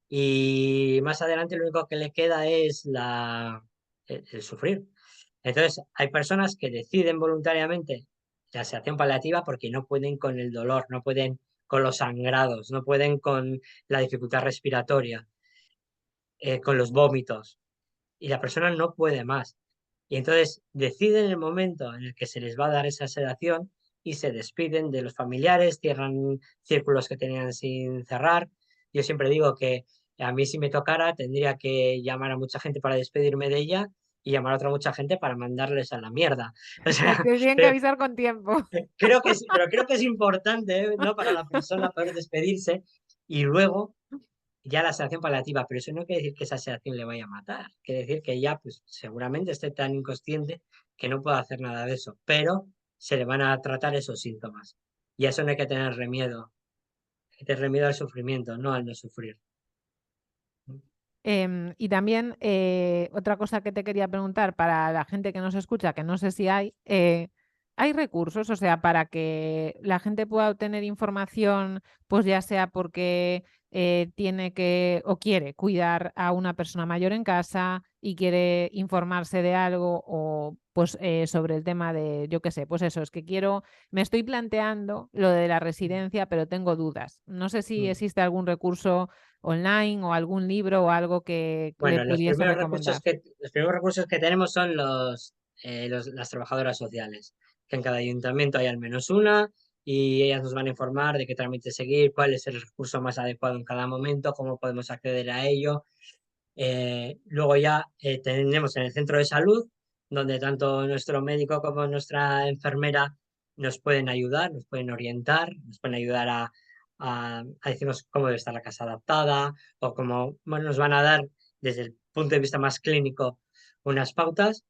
Y más adelante lo único que le queda es el sufrir. Entonces, hay personas que deciden voluntariamente la sedación paliativa porque no pueden con el dolor, no pueden con los sangrados, no pueden con la dificultad respiratoria, con los vómitos, y la persona no puede más. Y entonces deciden el momento en el que se les va a dar esa sedación y se despiden de los familiares, cierran círculos que tenían sin cerrar. Yo siempre digo que a mí si me tocara tendría que llamar a mucha gente para despedirme de ella y llamar a otra mucha gente para mandarles a la mierda. O Te sea, tienen que pero avisar con tiempo. creo que sí, pero creo que es importante, ¿eh? ¿No? Para la persona poder despedirse y luego ya la sedación paliativa, pero eso no quiere decir que esa sedación le vaya a matar, quiere decir que ya pues seguramente esté tan inconsciente que no pueda hacer nada de eso, pero se le van a tratar esos síntomas. Y a eso no hay que tenerle miedo, hay que tenerle miedo al sufrimiento, no al no sufrir. Y también otra cosa que te quería preguntar para la gente que nos escucha, que no sé si hay recursos, o sea, para que la gente pueda obtener información, pues ya sea porque tiene que o quiere cuidar a una persona mayor en casa y quiere informarse de algo o pues sobre el tema de, yo qué sé, pues eso, es que me estoy planteando lo de la residencia, pero tengo dudas. No sé si Mm. existe algún recurso online o algún libro o algo que le Bueno, pudiese recomendar. los primeros recursos que tenemos son las trabajadoras sociales, que en cada ayuntamiento hay al menos una y ellas nos van a informar de qué trámite seguir, cuál es el recurso más adecuado en cada momento, cómo podemos acceder a ello. Luego ya tenemos en el centro de salud, donde tanto nuestro médico como nuestra enfermera nos pueden ayudar, nos pueden orientar, nos pueden ayudar a decirnos cómo debe estar la casa adaptada o cómo, bueno, nos van a dar desde el punto de vista más clínico unas pautas.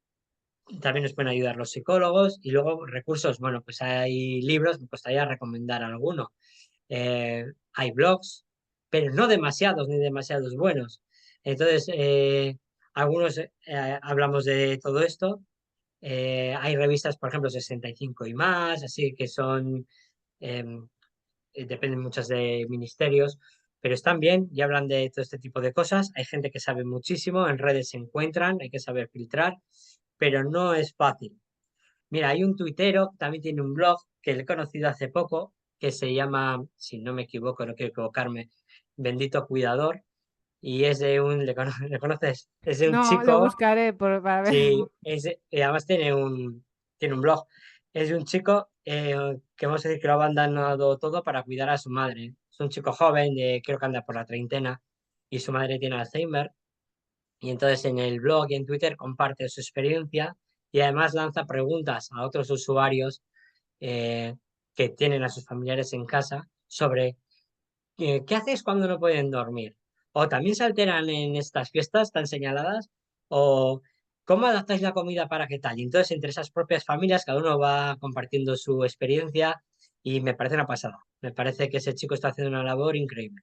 También nos pueden ayudar los psicólogos y luego recursos. Bueno, pues hay libros, me gustaría recomendar alguno. Hay blogs, pero no demasiados ni demasiados buenos. Entonces, algunos hablamos de todo esto. Hay revistas, por ejemplo, 65 y más, así que son, eh, dependen muchas de ministerios, pero están bien y hablan de todo este tipo de cosas. Hay gente que sabe muchísimo, en redes se encuentran, hay que saber filtrar, pero no es fácil. Mira, hay un tuitero, también tiene un blog que le he conocido hace poco, que se llama, si no me equivoco, no quiero equivocarme, Bendito Cuidador, y es de ¿le conoces? Es de un No, lo chico, buscaré para ver. sí, y además tiene un blog. Es de un chico que vamos a decir que lo ha abandonado todo para cuidar a su madre. Es un chico joven, creo que anda por la treintena, y su madre tiene Alzheimer, y entonces en el blog y en Twitter comparte su experiencia y además lanza preguntas a otros usuarios eh, que tienen a sus familiares en casa sobre qué haces cuando no pueden dormir. O también se alteran en estas fiestas tan señaladas. O cómo adaptáis la comida para qué tal. Y entonces entre esas propias familias cada uno va compartiendo su experiencia y me parece una pasada. Me parece que ese chico está haciendo una labor increíble.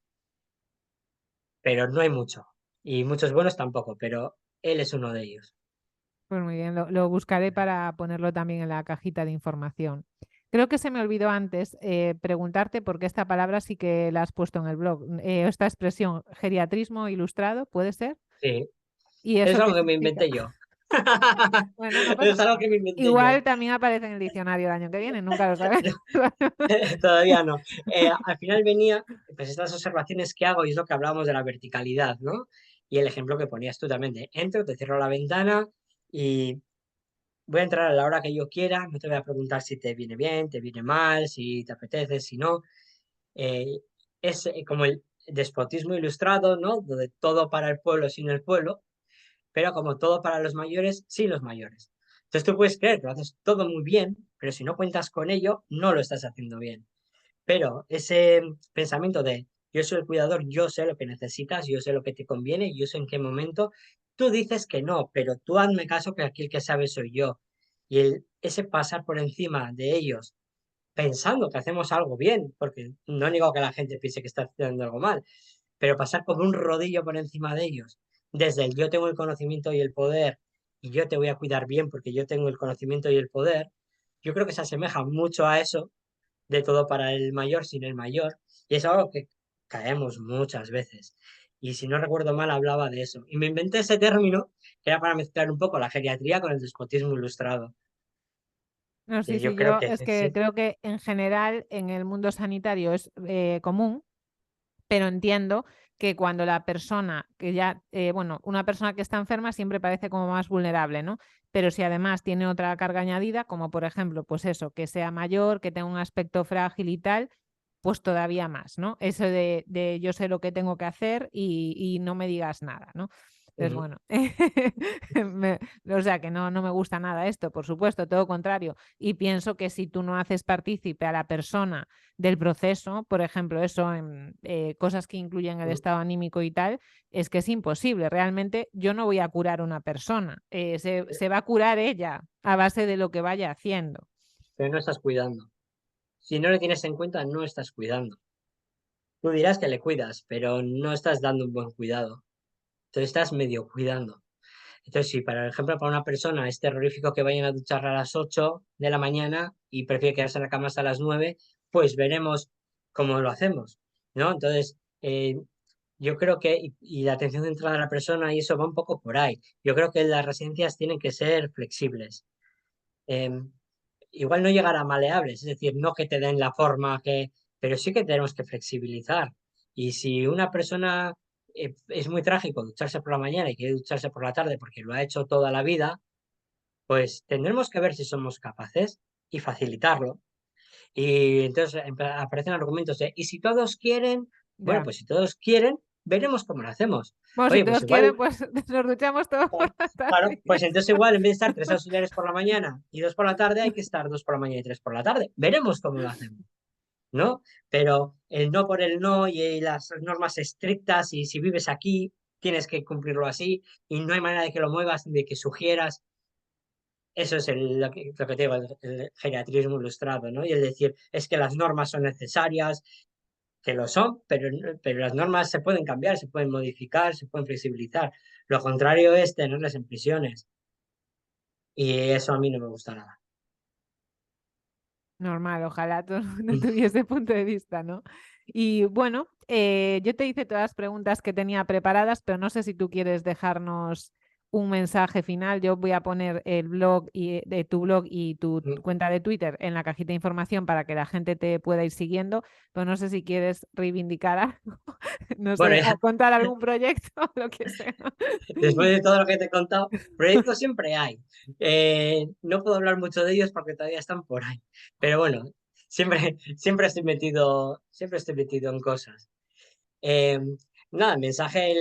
Pero no hay mucho. Y muchos buenos tampoco, pero él es uno de ellos. Pues muy bien, lo buscaré para ponerlo también en la cajita de información. Creo que se me olvidó antes preguntarte, porque esta palabra sí que la has puesto en el blog, esta expresión, geriatrismo ilustrado, ¿puede ser? Sí, ¿Y es eso qué algo que me significa? inventé yo. Bueno, no pasa Es algo nada. que me inventé yo. Igual también aparece en el diccionario el año que viene, nunca lo sabes. Todavía no. Al final venía, pues estas observaciones que hago y es lo que hablábamos de la verticalidad, ¿no? Y el ejemplo que ponías tú también de entro, te cierro la ventana y voy a entrar a la hora que yo quiera, no te voy a preguntar si te viene bien, te viene mal, si te apetece, si no. Eh, es como el despotismo ilustrado, ¿no? Donde todo para el pueblo sin el pueblo, pero como todo para los mayores sin los mayores. Entonces tú puedes creer que lo haces todo muy bien, pero si no cuentas con ello, no lo estás haciendo bien. Pero ese pensamiento de yo soy el cuidador, yo sé lo que necesitas, yo sé lo que te conviene, yo sé en qué momento, tú dices que no, pero tú hazme caso que aquí el que sabe soy yo. Y ese pasar por encima de ellos pensando que hacemos algo bien, porque no niego que la gente piense que está haciendo algo mal, pero pasar como un rodillo por encima de ellos, desde el yo tengo el conocimiento y el poder, y yo te voy a cuidar bien porque yo tengo el conocimiento y el poder, yo creo que se asemeja mucho a eso de todo para el mayor sin el mayor, y es algo que caemos muchas veces. Y si no recuerdo mal, hablaba de eso. Y me inventé ese término que era para mezclar un poco la geriatría con el despotismo ilustrado. No, sí, Y yo sí, creo yo que es que sí, creo que en general en el mundo sanitario es común, pero entiendo que cuando la persona que ya, bueno, una persona que está enferma siempre parece como más vulnerable, ¿no? Pero si además tiene otra carga añadida, como por ejemplo, pues eso, que sea mayor, que tenga un aspecto frágil y tal, pues todavía más, ¿no? Eso de yo sé lo que tengo que hacer y no me digas nada, ¿no? Entonces, ujú, bueno, o sea que no me gusta nada esto, por supuesto, todo contrario. Y pienso que si tú no haces partícipe a la persona del proceso, por ejemplo, eso en cosas que incluyen el ujú. estado anímico y tal, es que es imposible. Realmente yo no voy a curar a una persona, se va a curar ella a base de lo que vaya haciendo. Pero no estás cuidando. Si no le tienes en cuenta, no estás cuidando. Tú dirás que le cuidas, pero no estás dando un buen cuidado. Entonces estás medio cuidando. Entonces, si para ejemplo para una persona es terrorífico que vayan a duchar a las 8 de la mañana y prefiere quedarse en la cama hasta las 9, pues veremos cómo lo hacemos, ¿no? Entonces, yo creo que, y la atención centrada a la persona y eso va un poco por ahí. Yo creo que las residencias tienen que ser flexibles. Em, Igual no llegar a maleables, es decir, no que te den la forma que, pero sí que tenemos que flexibilizar. Y si una persona es muy trágico ducharse por la mañana y quiere ducharse por la tarde porque lo ha hecho toda la vida, pues tendremos que ver si somos capaces y facilitarlo. Y entonces aparecen argumentos de, ¿y si todos quieren? Bueno, Ya. pues si todos quieren, veremos cómo lo hacemos. Bueno, si Oye, pues todos quieren, igual, pues nos duchamos todos por la claro, tarde y ya pues entonces está. igual en vez de estar tres auxiliares por la mañana y dos por la tarde, hay que estar dos por la mañana y tres por la tarde. Veremos cómo lo hacemos, ¿no? Pero el no por el no y las normas estrictas y si vives aquí, tienes que cumplirlo así y no hay manera de que lo muevas, de que sugieras. Eso es lo que te digo, el geriatrismo ilustrado, ¿no? Y el decir, es que las normas son necesarias, que lo son, pero las normas se pueden cambiar, se pueden modificar, se pueden flexibilizar. Lo contrario es tenerlas en prisiones. Y eso a mí no me gusta nada. Normal, ojalá todo el mundo tuviese punto de vista, ¿no? Y bueno, yo te hice todas las preguntas que tenía preparadas, pero no sé si tú quieres dejarnos un mensaje final. Yo voy a poner el blog de tu blog y tu Mm. cuenta de Twitter en la cajita de información para que la gente te pueda ir siguiendo, pero no sé si quieres reivindicar algo, no Bueno, sé, ya, o contar algún proyecto, lo que sea. después de todo lo que te he contado, proyectos siempre hay. No puedo hablar mucho de ellos porque todavía están por ahí. Pero bueno, siempre estoy metido en cosas. Eh, Nada, el mensaje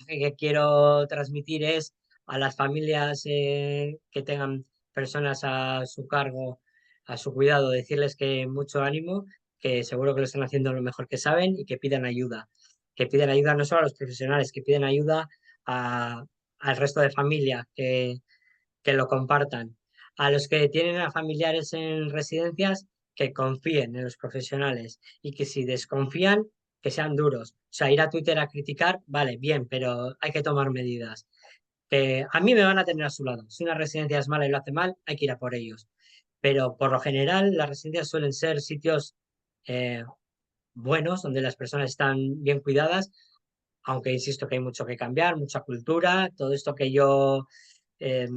que quiero transmitir es a las familias que tengan personas a su cargo, a su cuidado, decirles que mucho ánimo, que seguro que lo están haciendo lo mejor que saben y que pidan ayuda. Que pidan ayuda no solo a los profesionales, que pidan ayuda a- al resto de familia, que lo compartan. A los que tienen a familiares en residencias, que confíen en los profesionales y que si desconfían, que sean duros. O sea, ir a Twitter a criticar, vale, bien, pero hay que tomar medidas. Que a mí me van a tener a su lado. Si una residencia es mala y lo hace mal, hay que ir a por ellos. Pero por lo general, las residencias suelen ser sitios eh, buenos, donde las personas están bien cuidadas, aunque insisto que hay mucho que cambiar, mucha cultura, todo esto eh,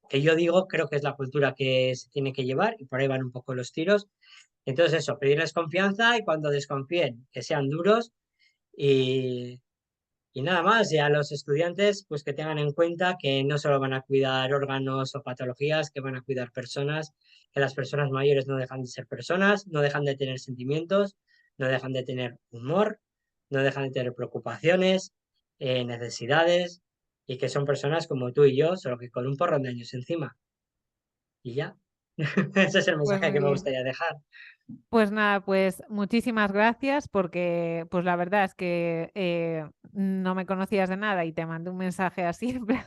que yo digo, creo que es la cultura que se tiene que llevar y por ahí van un poco los tiros. Entonces eso, pedirles confianza y cuando desconfíen, que sean duros y, y nada más. Y a los estudiantes, pues que tengan en cuenta que no solo van a cuidar órganos o patologías, que van a cuidar personas, que las personas mayores no dejan de ser personas, no dejan de tener sentimientos, no dejan de tener humor, no dejan de tener preocupaciones, necesidades, y que son personas como tú y yo, solo que con un porrón de años encima. Y ya. Ese es el Pues mensaje muy que me bien. gustaría dejar. Pues nada, pues muchísimas gracias porque pues la verdad es que no me conocías de nada y te mandé un mensaje así, en plan,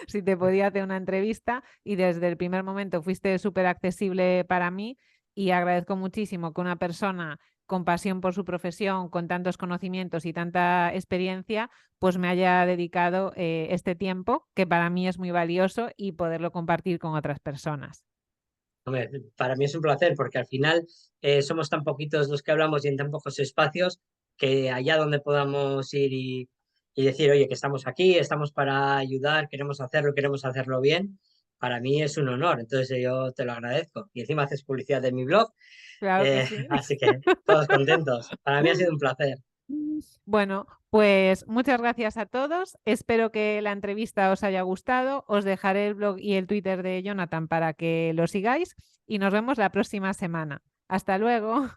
si te podía hacer una entrevista y desde el primer momento fuiste súper accesible para mí y agradezco muchísimo que una persona con pasión por su profesión, con tantos conocimientos y tanta experiencia, pues me haya dedicado este tiempo que para mí es muy valioso y poderlo compartir con otras personas. Hombre, para mí es un placer porque al final somos tan poquitos los que hablamos y en tan pocos espacios que allá donde podamos ir y decir, oye, que estamos aquí, estamos para ayudar, queremos hacerlo bien, para mí es un honor. Entonces yo te lo agradezco. Y encima haces publicidad de mi blog, Claro que sí. así que todos contentos. Para mí ha sido un placer. Bueno, pues muchas gracias a todos. Espero que la entrevista os haya gustado. Os dejaré el blog y el Twitter de Jonathan para que lo sigáis y nos vemos la próxima semana. Hasta luego.